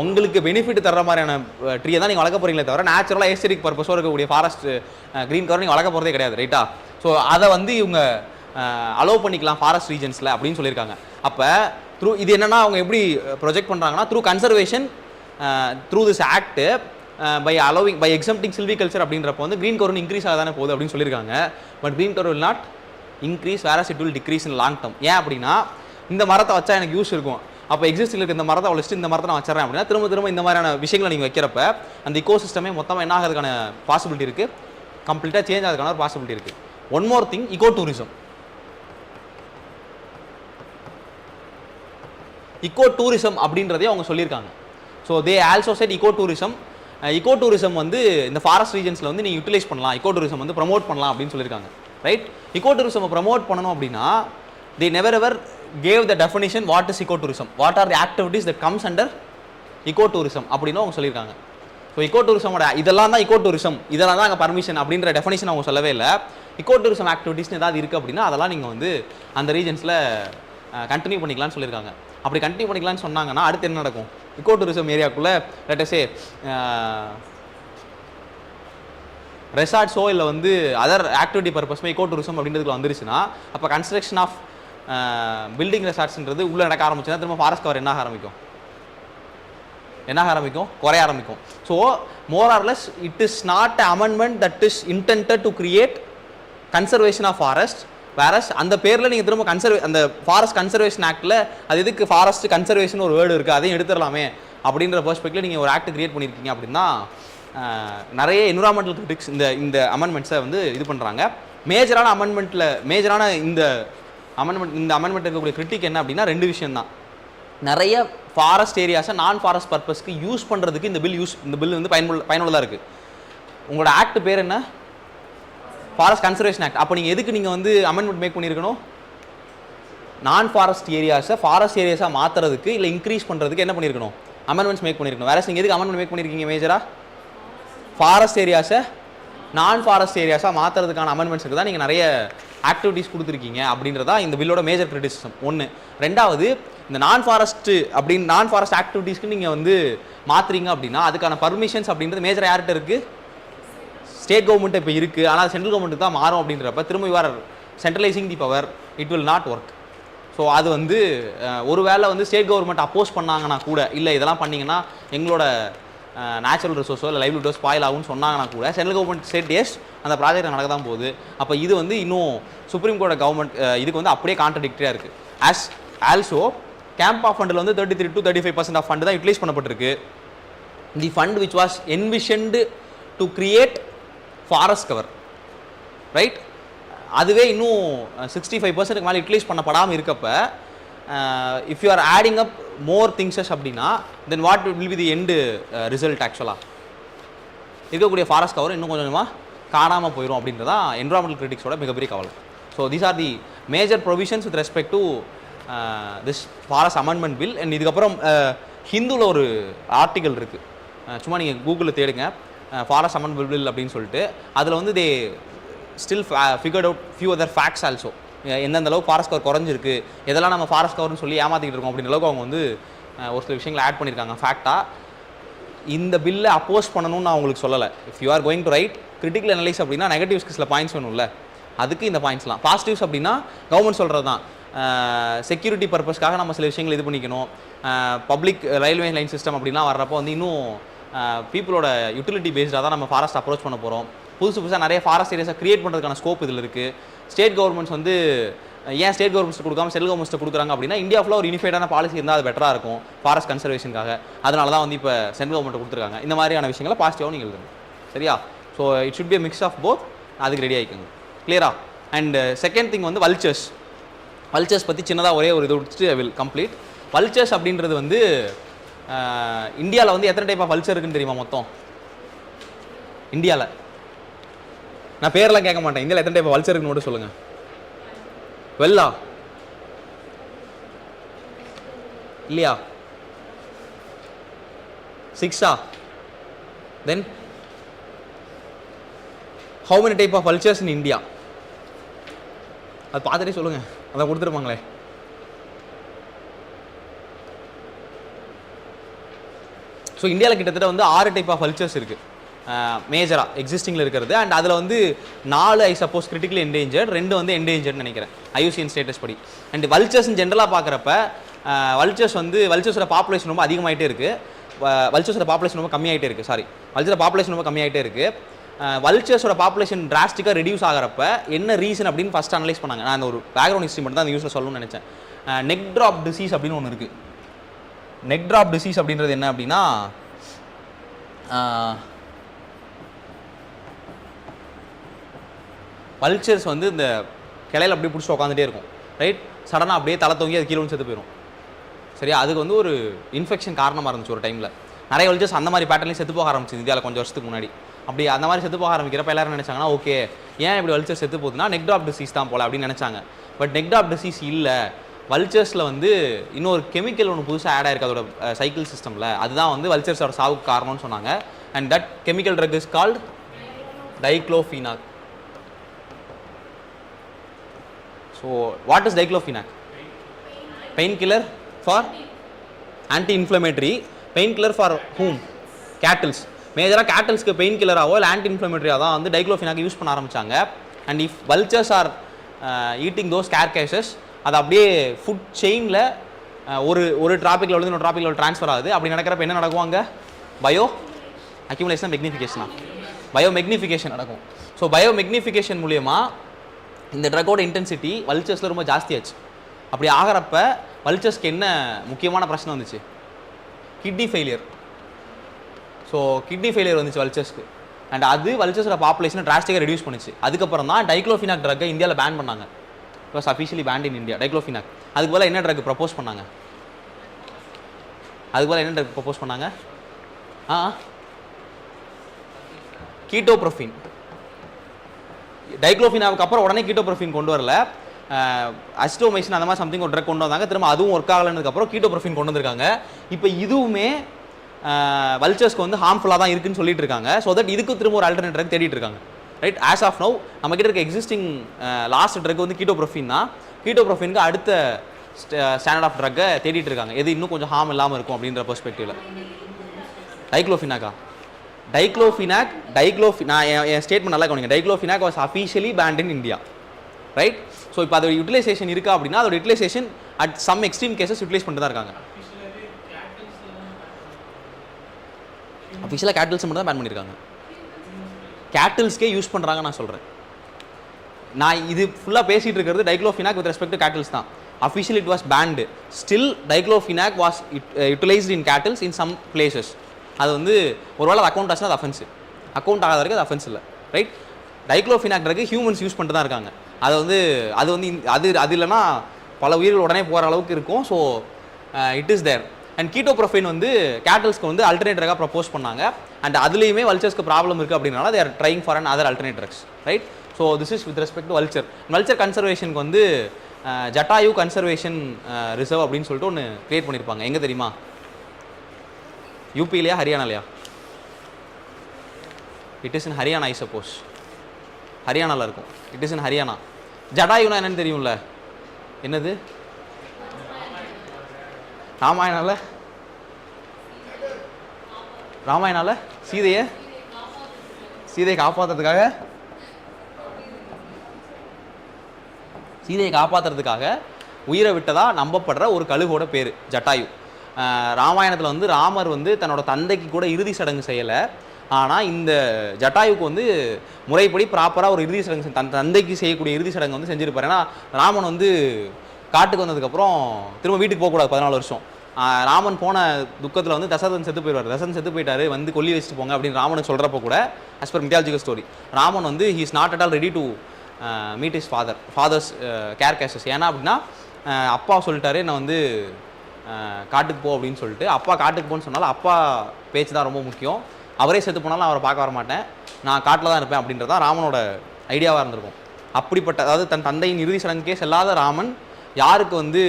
உங்களுக்கு பெனிஃபிட் தர்ற மாதிரியான ட்ரீயை தான் நீங்கள் வளர்க்க போகிறீங்களே தவிர நேச்சுரலாக ஏஸ்தெட்டிக் பர்பஸோ இருக்கக்கூடிய ஃபாரஸ்ட் க்ரீன் கவர் நீங்கள் வளர்க்க போகிறதே கிடையாது. ரைட்டா? ஸோ அதை வந்து இவங்க அலோவ் பண்ணிக்கலாம் ஃபாரஸ்ட் ரீஜன்ஸில் அப்படின்னு சொல்லியிருக்காங்க. அப்போ இது என்னென்னா அவங்க எப்படி ப்ரொஜெக்ட் பண்ணுறாங்கன்னா, through conservation through this act by exempting silviculture அப்படின்றப்போ வந்து க்ரீன் கவர் இன்க்ரீஸ் ஆகாதானே போகுது அப்படின்னு சொல்லியிருக்காங்க. But green cover will not increase, whereas it will decrease in long term. ஏன் அப்படின்னா, இந்த மரத்தை வச்சா எனக்கு யூஸ் இருக்கும், அப்போ எக்ஸிஸ்டில் இருக்க இந்த மரத்தை வளர்ச்சிட்டு இந்த மரத்தை நான் வச்சுறேன் அப்படின்னா திரும்ப இந்த மாதிரியான விஷயங்களை நீங்கள் வைக்கிறப்ப அந்த இக்கோ சிஸ்டமே மொத்தமாக என்ன ஆகிறதுக்கான பாசிபிலிட்டி இருக்குது, கம்ப்ளீட்டாக சேஞ்ச் ஆகிறதுக்கான ஒரு பாசிபிலிட்டி இருக்குது. One more thing, eco tourism. Eco tourism அப்படின்றதே அவங்க சொல்லியிருக்காங்க. So they also said eco tourism வந்து இந்த ஃபாரஸ்ட் ரீஜன்ஸில் வந்து நீங்கள் யூட்டிலைஸ் பண்ணலாம், இக்கோ டூரிசம் வந்து ப்ரமோட் பண்ணலாம் அப்படின்னு சொல்லியிருக்காங்க. ரைட்? இக்கோ டூரிசம் ப்ரமோட் பண்ணணும் அப்படின்னா they never ever gave the definition what is ecotourism, what are the activities that comes under ecotourism அப்படின்னு அவங்க சொல்லியிருக்காங்க. ஸோ ecotourismோட இதெல்லாம் தான் ecotourism, இதெல்லாம் தான் அங்கே பர்மிஷன் அப்படின்ற டெஃபினேஷன் அவங்க சொல்லவே இல்லை. ecotourism ஆக்டிவிட்டிஸ்னு ஏதாவது இருக்குது அப்படின்னா அதெல்லாம் நீங்கள் வந்து அந்த ரீஜன்ஸில் கண்டினியூ பண்ணிக்கலாம்னு சொல்லியிருக்காங்க. அப்படி கண்டினியூ பண்ணிக்கலாம்னு சொன்னாங்கன்னா அடுத்து என்ன நடக்கும்? ecotourism ஏரியாக்குள்ளே லெட் அஸ் சே ரெசார்ட்ஸோ இல்லை வந்து அதர் ஆக்டிவிட்டி பர்பஸ்மே ecotourism அப்படின்றதுக்குள்ள வந்துருச்சுன்னா அப்போ கன்ஸ்ட்ரக்ஷன் ஆஃப் பில்டிங் ரெசார்ட்ஸ்ன்றது உள்ளே நடக்க ஆரம்பிச்சுன்னா திரும்ப ஃபாரஸ்ட் கவர் என்ன ஆரம்பிக்கும்? குறைய ஆரம்பிக்கும். So more or less it is not a amendment that is intended to create conservation of forest. Whereas அந்த பேரில் நீங்கள் திரும்ப அந்த ஃபாரஸ்ட் கன்சர்வேஷன் ஆக்டில் அது எதுக்கு ஃபாரஸ்ட் கன்சர்வேஷன் ஒரு வேர்டு இருக்குது அதையும் எடுத்துடலாமே அப்படின்ற பெர்ஸ்பெக்டிவ்ல நீங்கள் ஒரு ஆக்ட் கிரியேட் பண்ணியிருக்கீங்க அப்படின்னா நிறைய என்விரான்மெண்டல் கிரிட்டிக்ஸ் இந்த அமெண்ட்மெண்ட்ஸை வந்து இது பண்ணுறாங்க. மேஜரான இந்த அமெண்ட்மெண்ட் இருக்கக்கூடிய கிரிட்டிக் என்ன அப்படின்னா 2 விஷயம் தான். நிறைய ஃபாரஸ்ட் ஏரியாஸை நான் ஃபாரஸ்ட் பர்பஸ்க்கு யூஸ் பண்ணுறதுக்கு இந்த பில் வந்து பயனுள்ளதாக இருக்குது. உங்களோட ஆக்ட் பேர் என்ன? Forest conservation act. அப்போ நீங்கள் வந்து அமெண்ட்மெண்ட் மேக் பண்ணியிருக்கணும், நான் ஃபாரஸ்ட் ஏரியாஸை ஃபாரஸ்ட் ஏரியாஸாக மாற்றுறதுக்கு இல்லை இன்க்ரீஸ் பண்ணுறதுக்கு என்ன பண்ணியிருக்கணும்? அமெண்ட்மெண்ட்ஸ் மேக் பண்ணியிருக்கணும். வேற நீங்கள் எதுக்கு அமெண்ட்மெண்ட் மேக் பண்ணியிருக்கீங்க? மேஜராக ஃபாரஸ்ட் ஏரியாஸை நான் ஃபாரஸ்ட் ஏரியாஸாக மாற்றுறதுக்கான அமெண்ட்மெண்ட்ஸுக்கு தான் நீங்கள் நிறைய ஆக்டிவிட்டீஸ் கொடுத்துருக்கீங்க அப்படின்றதா இந்த பில்லோட மேஜர் கிரிட்டிசிசம். 1. 2வது, இந்த நான் ஃபாரஸ்ட் ஆக்டிவிட்டீஸ்க்கு நீங்கள் வந்து மாற்றுறீங்க அப்படின்னா அதுக்கான பர்மிஷன்ஸ் அப்படின்றது மேஜர் யார்கிட்ட இருக்குது? ஸ்டேட் கவர்மெண்ட் இப்போ இருக்குது, ஆனால் சென்ட்ரல் கவர்மெண்ட்டுக்கு தான் மாறும் அப்படின்றப்ப திரும்ப you're centralising the power, it will not work. So அது வந்து ஒரு வேளை வந்து ஸ்டேட் கவர்மெண்ட் அப்போஸ் பண்ணாங்கன்னா கூட இல்லை இதெல்லாம் பண்ணிங்கன்னா எங்களோட நேச்சுரல் ரிசோர்ஸோ இல்லை லைவ்லிஹுட்டோ ஸ்பாயில் ஆகும்னு சொன்னாங்கன்னா கூட சென்ட்ரல் கவர்மெண்ட் செட் எஸ் அந்த ப்ராஜெக்ட் நடக்க தான் போகுது. அப்போ இது வந்து இன்னும் சுப்ரீம் கோர்ட் கவர்மெண்ட் இதுக்கு வந்து அப்படியே கான்ட்ரடிக்டரியாக இருக்குது. ஆல்சோ கேம்ப் ஆஃப் ஃபண்டில் வந்து 33 to 35% ஆஃப் ஃபண்டு தான் யூட்டிலைஸ் பண்ணப்பட்டிருக்கு. The fund which was envisioned to create forest cover, right? அதுவே இன்னும் 65% மேலே யூட்டிலைஸ் பண்ணப்படாமல் இருக்கப்ப if you are adding up more thingses அப்படின்னா then what will be the end result? ஆக்சுவலாக இருக்கக்கூடிய ஃபாரஸ்ட் கவர் இன்னும் கொஞ்சம் கொஞ்சமாக காணாமல் போயிடும் அப்படின்றதான் என்விரான்மெண்டல் கிரிட்டிக்ஸோட மிகப்பெரிய கவலை. So these are the major provisions with respect to this forest amendment bill. And இதுக்கப்புறம் ஹிந்துவில் ஒரு ஆர்டிக்கல் இருக்குது, சும்மா நீங்கள் கூகுளில் தேடுங்க ஃபாரஸ்ட் அமெண்ட்மெண்ட் பில் அப்படின்னு சொல்லிட்டு. அதில் வந்து they still figured out few other facts also. எந்தெந்த அளவுக்கு ஃபாரஸ்ட் கவர் குறைஞ்சிருக்கு, எதெல்லாம் நம்ம ஃபாரஸ்ட் கவர்னு சொல்லி ஏமாற்றிக்கிட்டு இருக்கோம் அப்படின்ற அளவுக்கு அவங்க வந்து ஒரு சில விஷயங்களை ஆட் பண்ணியிருக்காங்க ஃபேக்டாக. இந்த பில்லை அப்போஸ் பண்ணணும்னு நான் உங்களுக்கு சொல்லலை. If you are going to right critical analyse அப்படின்னா நெகட்டிவ்ஸ்க்கு சில பாயிண்ட்ஸ் வேணும்ல, அதுக்கு இந்த பாயிண்ட்ஸ்லாம். பாசிட்டிவ்ஸ் அப்படின்னா கவர்மெண்ட் சொல்கிறது தான், செக்யூரிட்டி பர்பஸ்க்காக நம்ம சில விஷயங்கள் இது பண்ணிக்கணும். பப்ளிக் ரயில்வே லைன் சிஸ்டம் அப்படின்லாம் வர்றப்போ வந்து இன்னும் பீப்புளோட யூட்டிலிட்டி பேஸ்டாக தான் நம்ம ஃபாரஸ்ட் அப்ரோச் பண்ண போகிறோம். புதுசாக நிறைய ஃபாரஸ்ட் ஏரியாஸை கிரியேட் பண்ணுறதுக்கான ஸ்கோப் இதில் இருக்குது. ஸ்டேட் கவர்மெண்ட்ஸ் வந்து ஏன் ஸ்டேட் கவர்மெண்ட்ஸ் கொடுக்காம சென்ட்ரல் கவர்மெண்ட்ஸ் கொடுக்குறாங்க அப்படின்னா இந்தியா ஃபுல்லாக ஒரு யூனிஃபைடான பாலிசி இருந்தால் அது பெட்டராக இருக்கும் ஃபாரஸ்ட் கன்சர்வேஷனுக்காக. அதனால தான் வந்து இப்போ சென்ட்ரல் கவர்மெண்ட் கொடுத்துருக்காங்க. இந்த மாதிரியான விஷயங்களை பாசிட்டிவாகவும் நீங்கள் எழுதுங்க, சரியா? So it should be mix of both. அதுக்கு ரெடி ஆகிக்கோங்க, கிளியரா? அண்ட் செகண்ட் திங் வந்து வல்ச்சர்ஸ் பற்றி சின்னதாக ஒரே ஒரு இது முடிச்சுட்டு ஐ வில் கம்ப்ளீட். வல்ச்சர்ஸ் அப்படின்றது வந்து இந்தியாவில் வந்து எத்தனை டைப் ஆஃப் வல்ச்சர் இருக்குன்னு தெரியுமா மொத்தம்? இந்தியாவில் நான் பேரெல்லாம் கேட்க மாட்டேன், இந்தியாவில் எத்தனை டைப் ஆஃப் வல்ச்சர் இருக்குன்னு மட்டும் சொல்லுங்கள். வெல்லா இல்லையா? 6 then how many type of vultures in India? அது பார்த்துட்டே சொல்லுங்கள், அதை கொடுத்துருப்பாங்களே. ஸோ இந்தியாவில் கிட்டத்தட்ட வந்து 6 டைப் ஆஃப் வல்ச்சர்ஸ் இருக்குது மேஜராக எக்ஸிஸ்டிங்கில் இருக்கிறது. அண்ட் அதில் வந்து 4 ஐ சப்போஸ் கிரிட்டிக்கலி என்டேஞ்சர்ட், 2 வந்து என்டேஞ்சர்ட்னு நினைக்கிறேன் ஐயூசிஎன் ஸ்டேட்டஸ் படி. அண்ட் வல்ச்சர்ஸ் ஜென்ரலாக பார்க்குறப்ப வல்ச்சர்ஸோட பாப்புலேஷன் ரொம்ப அதிகமாகிட்டே இருக்குது, வல்ச்சர்ஸோட பாப்புலேஷன் ரொம்ப கம்மியாகிட்டே இருக்குது. வல்ச்சரோட பாப்புலேஷன் ரொம்ப கம்மியாகிட்டே இருக்குது. வல்ச்சர்ஸோட பாப்புலேஷன் டிராஸ்டிக்காக ரெடியூஸ் ஆகிறப்ப என்ன ரீசன் அப்படின்னு ஃபஸ்ட் அனலைஸ் பண்ணாங்க. நான் அந்த ஒரு பேக்ரவுண்ட் ஹிஸ்ட்ரி மட்டும் தான் அந்த யூஸில் சொல்லணும்னு நினச்சேன். நெக் ட்ராப் டிசீஸ் அப்படின்னு ஒன்று இருக்குது. நெக் ட்ராப் டிசீஸ் அப்படின்றது என்ன அப்படின்னா வல்ச்சர்ஸ் வந்து இந்த கிளையில் அப்படியே பிடிச்சி உட்காந்துட்டே இருக்கும், ரைட்? சடனாக அப்படியே தலை தொங்கி அது கீழே செத்து போயிடும், சரியா? அதுக்கு வந்து ஒரு இன்ஃபெக்ஷன் காரணமாக இருந்துச்சு ஒரு டைமில். நிறைய வல்ச்சர்ஸ் அந்த மாதிரி பேட்டர்லையும் செத்து போக ஆரம்பிச்சு இந்தியாவில் கொஞ்சம் வருஷத்துக்கு முன்னாடி. அப்படி அந்த மாதிரி செத்து போக ஆரம்பிக்கிறப்ப எல்லாரும் நினச்சாங்கன்னா ஓகே ஏன் இப்படி வல்ச்சர் செத்து போகுதுன்னா நெக் ட்ராப் டிசீஸ் தான் போல அப்படின்னு நினச்சாங்க. பட் நெக் ட்ராப் டிசீஸ் இல்லை, வல்ச்சர்ஸில் வந்து இன்னொரு கெமிக்கல் ஒன்று புதுசாக ஆட் ஆயிருக்கு அதோட சைக்கிள் சிஸ்டமில், அதுதான் வந்து வல்ச்சர்ஸோட சாவுக்கு காரணம்னு சொன்னாங்க. And that chemical drug is called diclofenac. So what is diclofenac? Painkiller for anti-inflammatory. Painkiller for whom? Cattles. மேஜராக கேட்டில்ஸ்க்கு பெயின் கில்லராகவோ இல்லை ஆன்டி இன்ஃப்ளமேட்டரியாக தான் வந்து டைக்ளோஃபினாக் யூஸ் பண்ண ஆரம்பித்தாங்க. And if vultures are eating those carcasses, அது அப்படியே ஃபுட் செயினில் ஒரு ட்ராபிக்கில் வந்து இன்னொரு ட்ராபிக்கில் ட்ரான்ஸ்ஃபர் ஆகுது. அப்படி நடக்கிறப்ப என்ன நடக்குவாங்க? பயோ அக்யூமுலேஷன் மெக்னிஃபிகேஷனா? பயோ மெக்னிஃபிகேஷன் நடக்கும். ஸோ பயோ மெக்னிஃபிகேஷன் மூலியமாக இந்த ட்ரக்கோட இன்டென்சிட்டி வல்ச்சர்ஸில் ரொம்ப ஜாஸ்தியாச்சு. அப்படி ஆகிறப்ப வல்ச்சர்ஸ்க்கு என்ன முக்கியமான பிரச்சனை வந்துச்சு? Kidney failure. So kidney failure வந்துச்சு வல்ச்சர்ஸ்க்கு. அண்ட் அது வல்ச்சர்ஸோட பாப்புலேஷனை டிராஸ்டிக்காக ரெடியூஸ் பண்ணிச்சு. அதுக்கப்புறம் தான் டைக்ளோஃபினாக் ட்ரக்கை இந்தியாவில் பேன் பண்ணாங்க. It was officially banned in India diclofenac. அதுக்கு போல் என்ன ட்ரக் ப்ரப்போஸ் பண்ணாங்க? கீட்டோப்ரோஃபின். டைக்ளோஃபினாவுக்கு அப்புறம் உடனே கீட்டோப்ரோஃபின் கொண்டு வரல, அசிட்டோமைசின் அந்த மாதிரி சம்திங் ஒரு ட்ரக் கொண்டு வந்தாங்க. திரும்ப அதுவும் ஒர்க் ஆகலன்னதுக்கப்புறம் கீட்டோப்ரோஃபின் கொண்டு வந்திருக்காங்க. இப்போ இதுவுமே வல்ச்சர்ஸ்க்கு வந்து ஹார்ம்ஃபுல்லாக தான் இருக்குன்னு சொல்லிட்டு இருக்காங்க. ஸோ தட் இதுக்கு திரும்ப ஒரு ஆல்டர்னேட் ட்ரக் தேடிட்டு இருக்காங்க, ரைட்? ஆஸ் ஆஃப் நவ் நம்ம கிட்ட இருக்க எக்ஸிஸ்டிங் லாஸ்ட் ட்ரக் வந்து கீட்டோப்ரோஃபின் தான். கீட்டோப்ரோஃபினுக்கு அடுத்த ஸ்டாண்டர்ட் ஆஃப் ட்ரக்கை தேடிட்டு இருக்காங்க, எது இன்னும் கொஞ்சம் ஹார்ம் இல்லாமல் இருக்கும் அப்படின்ற பெர்ஸ்பெக்டிவ்ல. டைக்ளோஃபினாக்கா? நான் என் ஸ்டேட்மெண்ட் நல்லா கவனிங்க. Diclofenac was officially banned in India, right? So இப்போ அதோட யூட்டிலைசேஷன் இருக்கா அப்படின்னா அதோட utilisation at some extreme cases utilise பண்ணிட்டு தான் இருக்காங்க. அஃபிஷியலாக கேட்டில்ஸ் மட்டும் தான் பேன் பண்ணியிருக்காங்க. கேட்டில்ஸ்க்கே யூஸ் பண்ணுறாங்க நான் சொல்கிறேன். நான் இது ஃபுல்லாக பேசிகிட்டு இருக்கிறது diclofenac with respect to cattles தான். Official it was banned, still diclofenac was utilised in cattles in some places. அது வந்து ஒருவேளை அது அக்கௌண்ட் ஆச்சுன்னா அது அஃபென்ஸ், அக்கௌண்ட் ஆகாத வரைக்கும் அது அஃபென்ஸ் இல்லை, right? Diclofenac drug humans use பண்ணிட்டு தான் இருக்காங்க. அது வந்து அது இல்லைன்னா பல உயிர்கள் உடனே போகிற அளவுக்கு இருக்கும். So it is there. And ketoprofen வந்து கேட்டல்ஸ்க்கு வந்து அல்டர்னேட் ட்ரக்காக ப்ரப்போஸ் பண்ணாங்க. அண்ட் அதுலேயுமே வல்ச்சர்ஸ்க்கு ப்ராப்ளம் இருக்குது அப்படின்னால they are trying for an other alternate drugs, right? So this is with respect to vulture கன்சர்வேஷனுக்கு வந்து ஜட்டாயு கன்சர்வேஷன் ரிசர்வ் அப்படின்னு சொல்லிட்டு ஒன்று கிரியேட் பண்ணியிருப்பாங்க. எங்கே தெரியுமா? யூபிலையா ஹரியானாலையா? It is in Haryana, I suppose. ஹரியானாவில் இருக்கும். It is in Haryana. ஜடாயுனா என்னன்னு தெரியும்ல? என்னது? ராமாயணால சீதையை காப்பாற்றுறதுக்காக உயிரை விட்டதா நம்பப்படுற ஒரு கழுகோட பேர் ஜட்டாயு. ராமாயணத்தில் வந்து ராமர் வந்து தன்னோட தந்தைக்கு கூட இறுதி சடங்கு செய்யலை. ஆனால் இந்த ஜட்டாயுக்கு வந்து முறைப்படி ப்ராப்பராக ஒரு இறுதி சடங்கு தன் தந்தைக்கு செய்யக்கூடிய இறுதி சடங்கு வந்து செஞ்சுருப்பார். ஏன்னா ராமன் வந்து காட்டுக்கு வந்ததுக்கப்புறம் திரும்ப வீட்டுக்கு போகக்கூடாது 14 வருஷம். ராமன் போன துக்கத்தில் வந்து தசரதன் செத்து போயிடுவார். தசரதன் செத்து போயிட்டாரு, வந்து கொல்லி வச்சுட்டு போங்க அப்படின்னு ராமனுக்கு சொல்கிறப்ப கூட as per mythological story Raman வந்து he is not at all ready to meet is father's carcasses. ஏன்னா அப்படின்னா அப்பா சொல்லிட்டாரு நான் வந்து காட்டுக்கு போ அப்படின்னு சொல்லிட்டு. அப்பா காட்டுக்கு போன்னு சொன்னாலும் அப்பா பேச்சு தான் ரொம்ப முக்கியம். அவரே செத்து போனாலும் அவரை பார்க்க வர மாட்டேன், நான் காட்டில் தான் இருப்பேன் அப்படின்றதான் ராமனோட ஐடியாவாக இருந்திருக்கும். அப்படிப்பட்ட அதாவது தன் தந்தையின் இறுதி சடங்குக்கே செல்லாத ராமன் யாருக்கு வந்து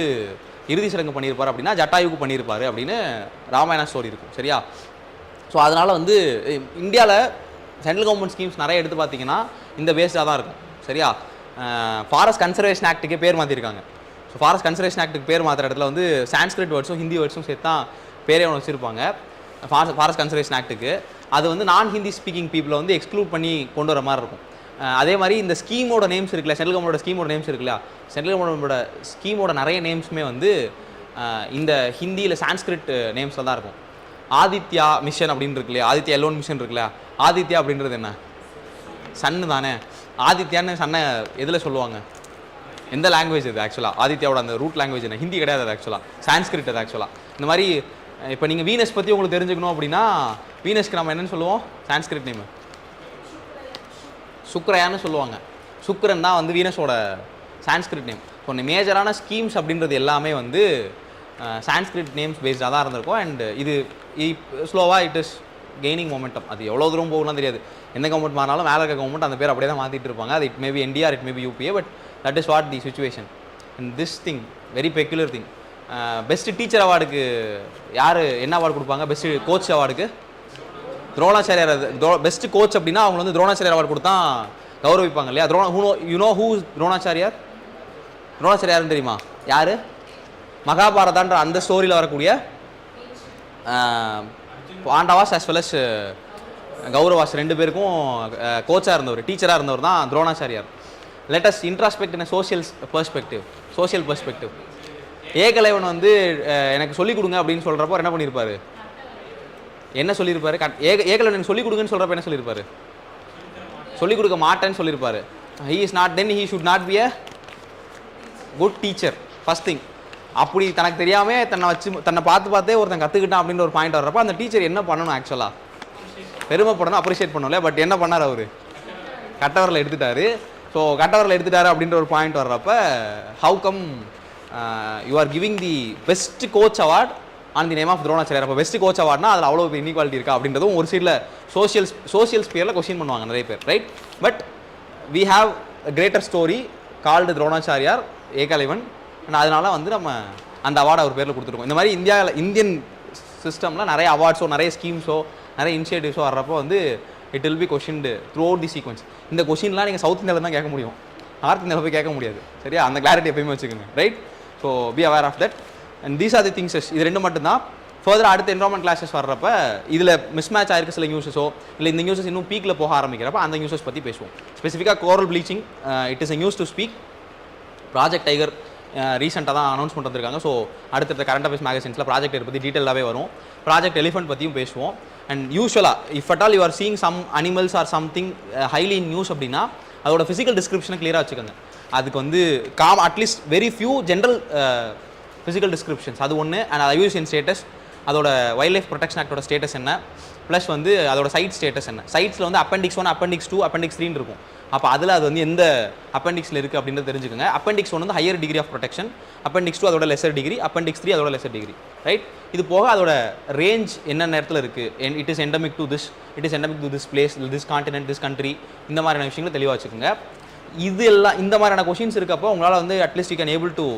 இறுதி சடங்கு பண்ணியிருப்பார் அப்படின்னா ஜட்டாயுக்கு பண்ணியிருப்பார் அப்படின்னு ராமாயணா ஸ்டோரி இருக்கும், சரியா? ஸோ அதனால் வந்து இந்தியாவில் சென்ட்ரல் கவர்மெண்ட் ஸ்கீம்ஸ் நிறைய எடுத்து பார்த்தீங்கன்னா இந்த பேஸ்டாக தான் இருக்கும், சரியா? ஃபாரஸ்ட் கன்சர்வேஷன் ஆக்ட்டுக்கே பேர் மாற்றிருக்காங்க. ஸோ ஃபாரஸ்ட் கன்சர்வேஷன் ஆக்ட்டுக்கு பேர் மாற்றுற இடத்துல வந்து சான்ஸ்கிரிட் வேர்ட்ஸும் ஹிந்தி வேர்ட்ஸும் சேர்த்து தான் பேரே ஒன்று வச்சுருப்பாங்க ஃபாரஸ்ட் கன்சர்வேஷன் ஆக்ட்டுக்கு. அது வந்து நான் ஹிந்தி ஸ்பீக்கிங் பீப்புளை வந்து எக்ஸ்க்ளூட் பண்ணி கொண்டு வர மாதிரி இருக்கும். அதே மாதிரி இந்த ஸ்கீமோட நேம்ஸ் இருக்குல்ல, சென்ட்ரல் கவர்மெண்டோட ஸ்கீமோட நேம்ஸ் இருக்குல்ல, சென்ட்ரல் கவர்மெண்டோட ஸ்கீமோட நிறைய நேம்ஸுமே வந்து இந்த ஹிந்தி இல்லை சான்ஸ்கிரிட் நேம்ஸில் தான் இருக்கும். ஆதித்யா மிஷன் அப்படின்னு இருக்கு இல்லையா, ஆதித்யா எல்லோன் மிஷன் இருக்குல்ல, ஆதித்யா அப்படின்றது என்ன? சன்னு தானே. ஆதித்யான்னு சன்னை எதில் சொல்லுவாங்க? எந்த லாங்குவேஜ் இது ஆக்சுவலாக? ஆதித்யாவோட அந்த ரூட் லாங்குவேஜ் என்ன? ஹிந்தி கிடையாது அது ஆக்சுவலாக, சான்ஸ்கிரிட் அது ஆக்சுவலாக. இந்த மாதிரி இப்போ நீங்கள் வீனஸ் பற்றி உங்களுக்கு தெரிஞ்சுக்கணும் அப்படின்னா வீனஸ்க்கு நம்ம என்னென்னு சொல்லுவோம்? சான்ஸ்கிரிட் நேம் சுக்ரயான்னு சொல்லுவாங்க. சுக்ரன் தான் வந்து வீனஸோட சான்ஸ்கிரிட் நேம். ஸோ மேஜரான ஸ்கீம்ஸ் அப்படின்றது எல்லாமே வந்து சான்ஸ்கிரிட் நேம்ஸ் பேஸ்டாக தான் இருந்திருக்கும். அண்ட் இது ஸ்லோவாக இட் இஸ் கெய்னிங் மொமெண்டம். அது எவ்வளோ தூரம் போகணும்னு தெரியாது. எந்த கவர்மெண்ட் மாறினாலும் மேலே இருக்க கவர்மெண்ட் அந்த பேர் அப்படியே தான் மாற்றிட்டு இருப்பாங்க. அது it may be NDA, it may be UPA, but that is what the situation. And this thing very peculiar thing. Best teacher அவார்டுக்கு யார் என்ன அவார்டு கொடுப்பாங்க? பெஸ்ட் கோச் அவார்டுக்கு துரோணாச்சாரியார். பெஸ்ட் கோச் அப்படின்னா அவங்க வந்து துரோணாச்சாரியார் அவார்டு கொடுத்தா கௌரவிப்பாங்க இல்லையா? ஹூ துரோணாச்சாரியார்? துரோணாச்சாரியார்னு தெரியுமா? யார்? மகாபாரதான்ற அந்த ஸ்டோரியில் வரக்கூடிய Pandavas as well as Kauravas ரெண்டு பேருக்கும் கோச்சாக இருந்தவர், டீச்சராக இருந்தவர் தான் Dronacharya. Let us introspect in social perspective. Ekalaivan வந்து எனக்கு சொல்லிக் கொடுங்க அப்படின்னு சொல்கிறப்போ என்ன பண்ணியிருப்பாரு? என்ன சொல்லியிருப்பாரு? ஏகலைவன் எனக்கு சொல்லிக் கொடுங்கன்னு சொல்கிறப்ப என்ன சொல்லியிருப்பாரு? சொல்லிக் கொடுக்க மாட்டேன்னு சொல்லியிருப்பாரு. He is not, then he should not be a good teacher. First thing. அப்படி தனக்கு தெரியாமல் தன்னை பார்த்தே ஒருத்தன் கற்றுக்கிட்டான் அப்படின்ற ஒரு பாயிண்ட் வர்றப்ப அந்த டீச்சர் என்ன பண்ணணும்? ஆக்சுவலாக பெருமைப்படணும், அப்ரிஷியேட் பண்ணல. பட் என்ன பண்ணார் அவர்? கட்டவரில் எடுத்துட்டாரு. ஸோ கட்டவரில் எடுத்துட்டாரு அப்படின்ற ஒரு பாயிண்ட் வர்றப்ப how come you are giving the best coach award on the name of Dronacharyar. அப்போ பெஸ்ட் கோச் அவார்ட்னா அதில் அவ்வளோ இன்இக்வாலிட்டி இருக்கா அப்படின்றதும் ஒரு சைடில் சோஷியல் ஸ்பியரில் கொஸ்டின் பண்ணுவாங்க நிறைய பேர், ரைட்? But we have a greater story called Dronacharyar Ekalaivan. And அதனால வந்து நம்ம அந்த அவார்டு அவர் பேரில் கொடுத்துருக்கோம். இந்த மாதிரி இந்தியன் சிஸ்டமில் நிறைய அவார்ட்ஸோ நிறைய ஸ்கீம்ஸோ நிறைய இனிஷியேட்டிவ்ஸோ வர்றப்போ வந்து it will be questioned throughout the sequence. இந்த கொஷின்லாம் நீங்கள் சவுத் இந்தியாவில் தான் கேட்க முடியும், நார்த் இந்தியாவில் போய் கேட்க முடியாது, சரியா? அந்த கிளாரிட்டி எப்பயுமே வச்சுக்கோங்க, right? So be aware of that. And these are the things. இது ரெண்டு மட்டும்தான். ஃபர்தராக அடுத்த என்வரான்மெண்ட் கிளாஸஸ் வர்றப்ப இதில் மிஸ்மேட்ச் ஆயிருக்கு சில நியூஸஸோ இல்லை இந்த நியூஸஸ் இன்னும் பீக்கில் போக ஆரம்பிக்கிறப்ப அந்த நியூஸஸ் பற்றி பேசுவோம். ஸ்பெசிஃபிக்காக coral bleaching it is a news to speak. Project tiger ரீசெண்டாக தான் அனௌன்ஸ்மெண்ட் வந்திருக்காங்க. ஸோ அடுத்த கரண்ட் அஃபேர்ஸ் மேகசின்ஸில் ப்ராஜெக்ட் பற்றி டீட்டெயிலாகவே வரும். ப்ராஜெக்ட் எலிஃபென்ட் பற்றியும் பேசுவோம். அண்ட் யூஸ்வலாக if at all you are seeing some animals or something highly in news அப்படின்னா அதோட ஃபிசிக்கல் டிஸ்கிரிப்ஷனை கிளியராக வச்சுக்கோங்க. அதுக்கு வந்து at least very few general physical descriptions அது ஒன்று. அண்ட் ஐயூசிஎன் ஸ்டேட்டஸ், அதோட வைல்ட் லைஃப் ப்ரொடெக்ஷன் ஆக்டோட ஸ்டேட்டஸ் என்ன, ப்ளஸ் வந்து அதோட சைட் ஸ்டேட்டஸ் என்ன. சைட்ஸில் வந்து Appendix 1, Appendix 2, Appendix 3 இருக்கும். அப்போ அதில் அது வந்து எந்த அப்பெண்டிக்ஸில் இருக்குது அப்படின்றது தெரிஞ்சுக்கோங்க. Appendix 1 வந்து higher degree of protection, Appendix 2 அதோட லெசர் டிகிரி, Appendix 3 அதோட லெசர் டிகிரி, ரைட். இது போக அதோட ரேஞ்ச் என்ன நேரத்தில் இருக்குது, it is endemic to this place, this continent, this country, இந்த மாதிரியான விஷயங்களை தெளிவாக வச்சுக்கோங்க. இது எல்லாம் இந்த மாதிரியான கொஷின்ஸ் இருக்கப்போ உங்களால் வந்து at least you can able to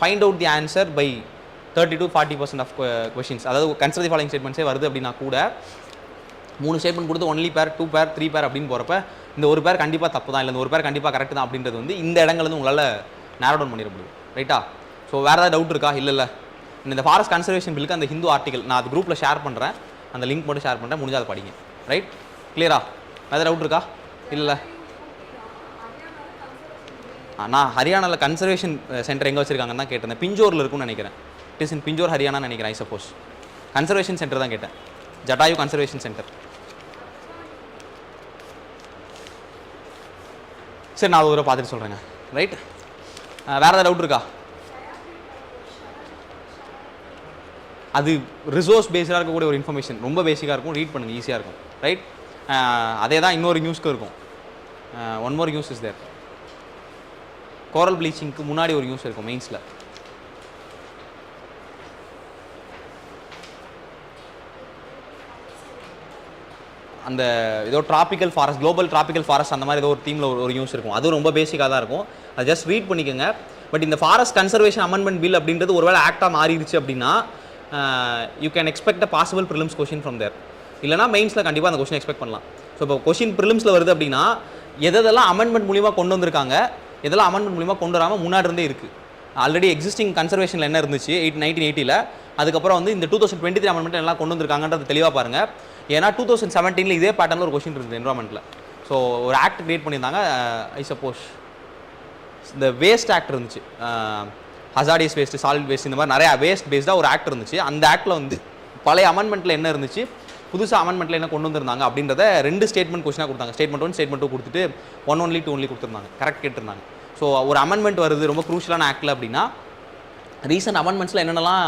find out the answer by 30 to 40% of questions. அதாவது கன்சிடர் தி ஃபாலோயிங் ஸ்டேட்மெண்ட்ஸே வருது அப்படின்னா கூட 3 ஸ்டேட்மெண்ட் கொடுத்து ஒன்லி பேர், 2 பேர், 3 பேர் அப்படின்னு போகிறப்ப இந்த ஒரு பேர் கண்டிப்பாக தப்பு தான், இல்லை இந்த ஒரு பேர் கண்டிப்பாக கரெக்ட் தான் அப்படின்றது வந்து இந்த இடங்கள் வந்து உங்களால் நேரோ டவுன் பண்ணிட முடியும், ரைட்டா. ஸோ வேறு ஏதாவது டவுட் இருக்கா? இல்லை இந்த ஃபாரஸ்ட் கன்சர்வேஷன் பில்லுக்கு அந்த ஹிந்து ஆர்டிகல் நான் அது குரூப்பில் ஷேர் பண்ணுறேன், அந்த லிங்க் மட்டும் ஷேர் பண்ணுறேன், முடிஞ்சால் அதை படிங்க, ரைட். கிளியரா? வேறு டவுட் இருக்கா? இல்லை நான் ஹரியானாவில் கன்சர்வேஷன் சென்டர் எங்கே வச்சுருக்காங்கன்னு தான் கேட்டேன். பிஞ்சோரில் இருக்கும்னு நினைக்கிறேன். இட் இஸ் இன் பிஞ்சோர் ஹரியானான்னு நினைக்கிறேன். ஐ சப்போஸ் கன்சர்வேஷன் சென்டர் தான் கேட்டேன். Jatayu conservation centre. சரி, நான் ஒரு பார்த்துட்டு சொல்கிறேங்க, ரைட். வேறு ஏதாவது டவுட் இருக்கா? அது ரிசோர்ஸ் பேஸ்டாக இருக்கக்கூடிய ஒரு இன்ஃபர்மேஷன், ரொம்ப பேசிக்காக இருக்கும், ரீட் பண்ணுங்கள், ஈஸியாக இருக்கும், ரைட். அதே தான் இன்னொரு நியூஸ்க்கு இருக்கும். One more news is there. Coral ப்ளீச்சிங்க்கு முன்னாடி ஒரு நியூஸ் இருக்கும் மெயின்ஸில். அந்த ஏதோ tropical forest, global tropical forest அந்த மாதிரி ஏதோ ஒரு தீமில் ஒரு நியூஸ் இருக்கும். அதுவும் ரொம்ப பேசிக்காக தான் இருக்கும், அது ஜஸ்ட் ரீட் பண்ணிக்கோங்க. பட் இந்த ஃபாரஸ்ட் கன்சர்வேஷன் அமெண்ட்மெண்ட் பில் அப்படின்றது ஒருவேளை ஆக்டாக மாறிடுச்சு அப்படின்னா you can expect a possible prelims question from there. இல்லைனா மெயின்ஸில் கண்டிப்பாக அந்த கொஷின் எக்ஸ்பெக்ட் பண்ணலாம். ஸோ இப்போ கொஷின் ப்ரிலிம்ஸில் வருது அப்படின்னா எதெல்லாம் அமெண்ட்மெண்ட் மூலிமா கொண்டு வந்திருக்காங்க, எதெல்லாம் அமெண்ட்மெண்ட் மூலிமா கொண்டு வராமல் முன்னாடி இருந்தே இருக்குது. ஆல்ரெடி எக்ஸிஸ்டிங் கன்சர்வேஷனில் என்ன இருந்துச்சு 1980, அதுக்கப்புறம் வந்து இந்த 2023 அமெண்ட்மெண்ட் எல்லாம் கொண்டு வந்திருக்காங்கன்றது தெளிவாக பாருங்கள். ஏன்னா 2017 இதே பேட்டர்னில் ஒரு கொஷின் இருந்தது என்வரான்மெண்ட்டில். ஸோ ஒரு ஆக்ட் கிரியேட் பண்ணியிருந்தாங்க. ஐ சப்போஸ் இந்த வேஸ்ட் ஆக்ட் இருந்துச்சு, ஹசார்டியஸ் வேஸ்ட், சாலிட் வேஸ்ட், இந்த மாதிரி நிறையா வேஸ்ட் பேஸ்டாக ஒரு ஆக்ட் இருந்துச்சு. அந்த ஆக்டில் வந்து பழைய அமெண்ட்மெண்ட்டில் என்ன இருந்துச்சு, புதுசாக அமெண்ட்மெண்ட்டில் என்ன கொண்டு வந்திருந்தாங்க அப்படின்றத 2 ஸ்டேட்மெண்ட் கொஸ்டினாக கொடுத்தாங்க. ஸ்டேட்மெண்ட் 1, ஸ்டேட்மெண்ட் 2 கொடுத்துட்டு 1 only 2 only கொடுத்துருந்தாங்க. கரெக்ட் கேட்டிருந்தாங்க. ஸோ ஒரு அமெண்ட்மெண்ட் வருது ரொம்ப குரூஷியலான ஆக்டில் அப்படின்னா ரீசன்ட் அமெண்ட்மெண்ட்ஸில் என்னென்னலாம்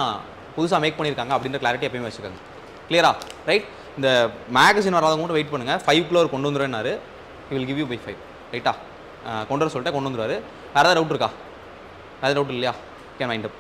புதுசாக மேக் பண்ணியிருக்காங்க அப்படின்ற கிளாரிட்டி எப்பயுமே வச்சுக்கோங்க. கிளியரா? ரைட். இந்த மேகசின் வராதவங்க கூட வெயிட் பண்ணுங்கள். 5 கொண்டு வந்துடுவேன்னாரு. he will give you by 5, ரைட்டா. கொண்டு வர சொல்லிட்டு கொண்டு வந்துடுவார். வேறு ஏதாவது டவுட் இருக்கா? வேறு டவுட் இல்லையா? Can mind up.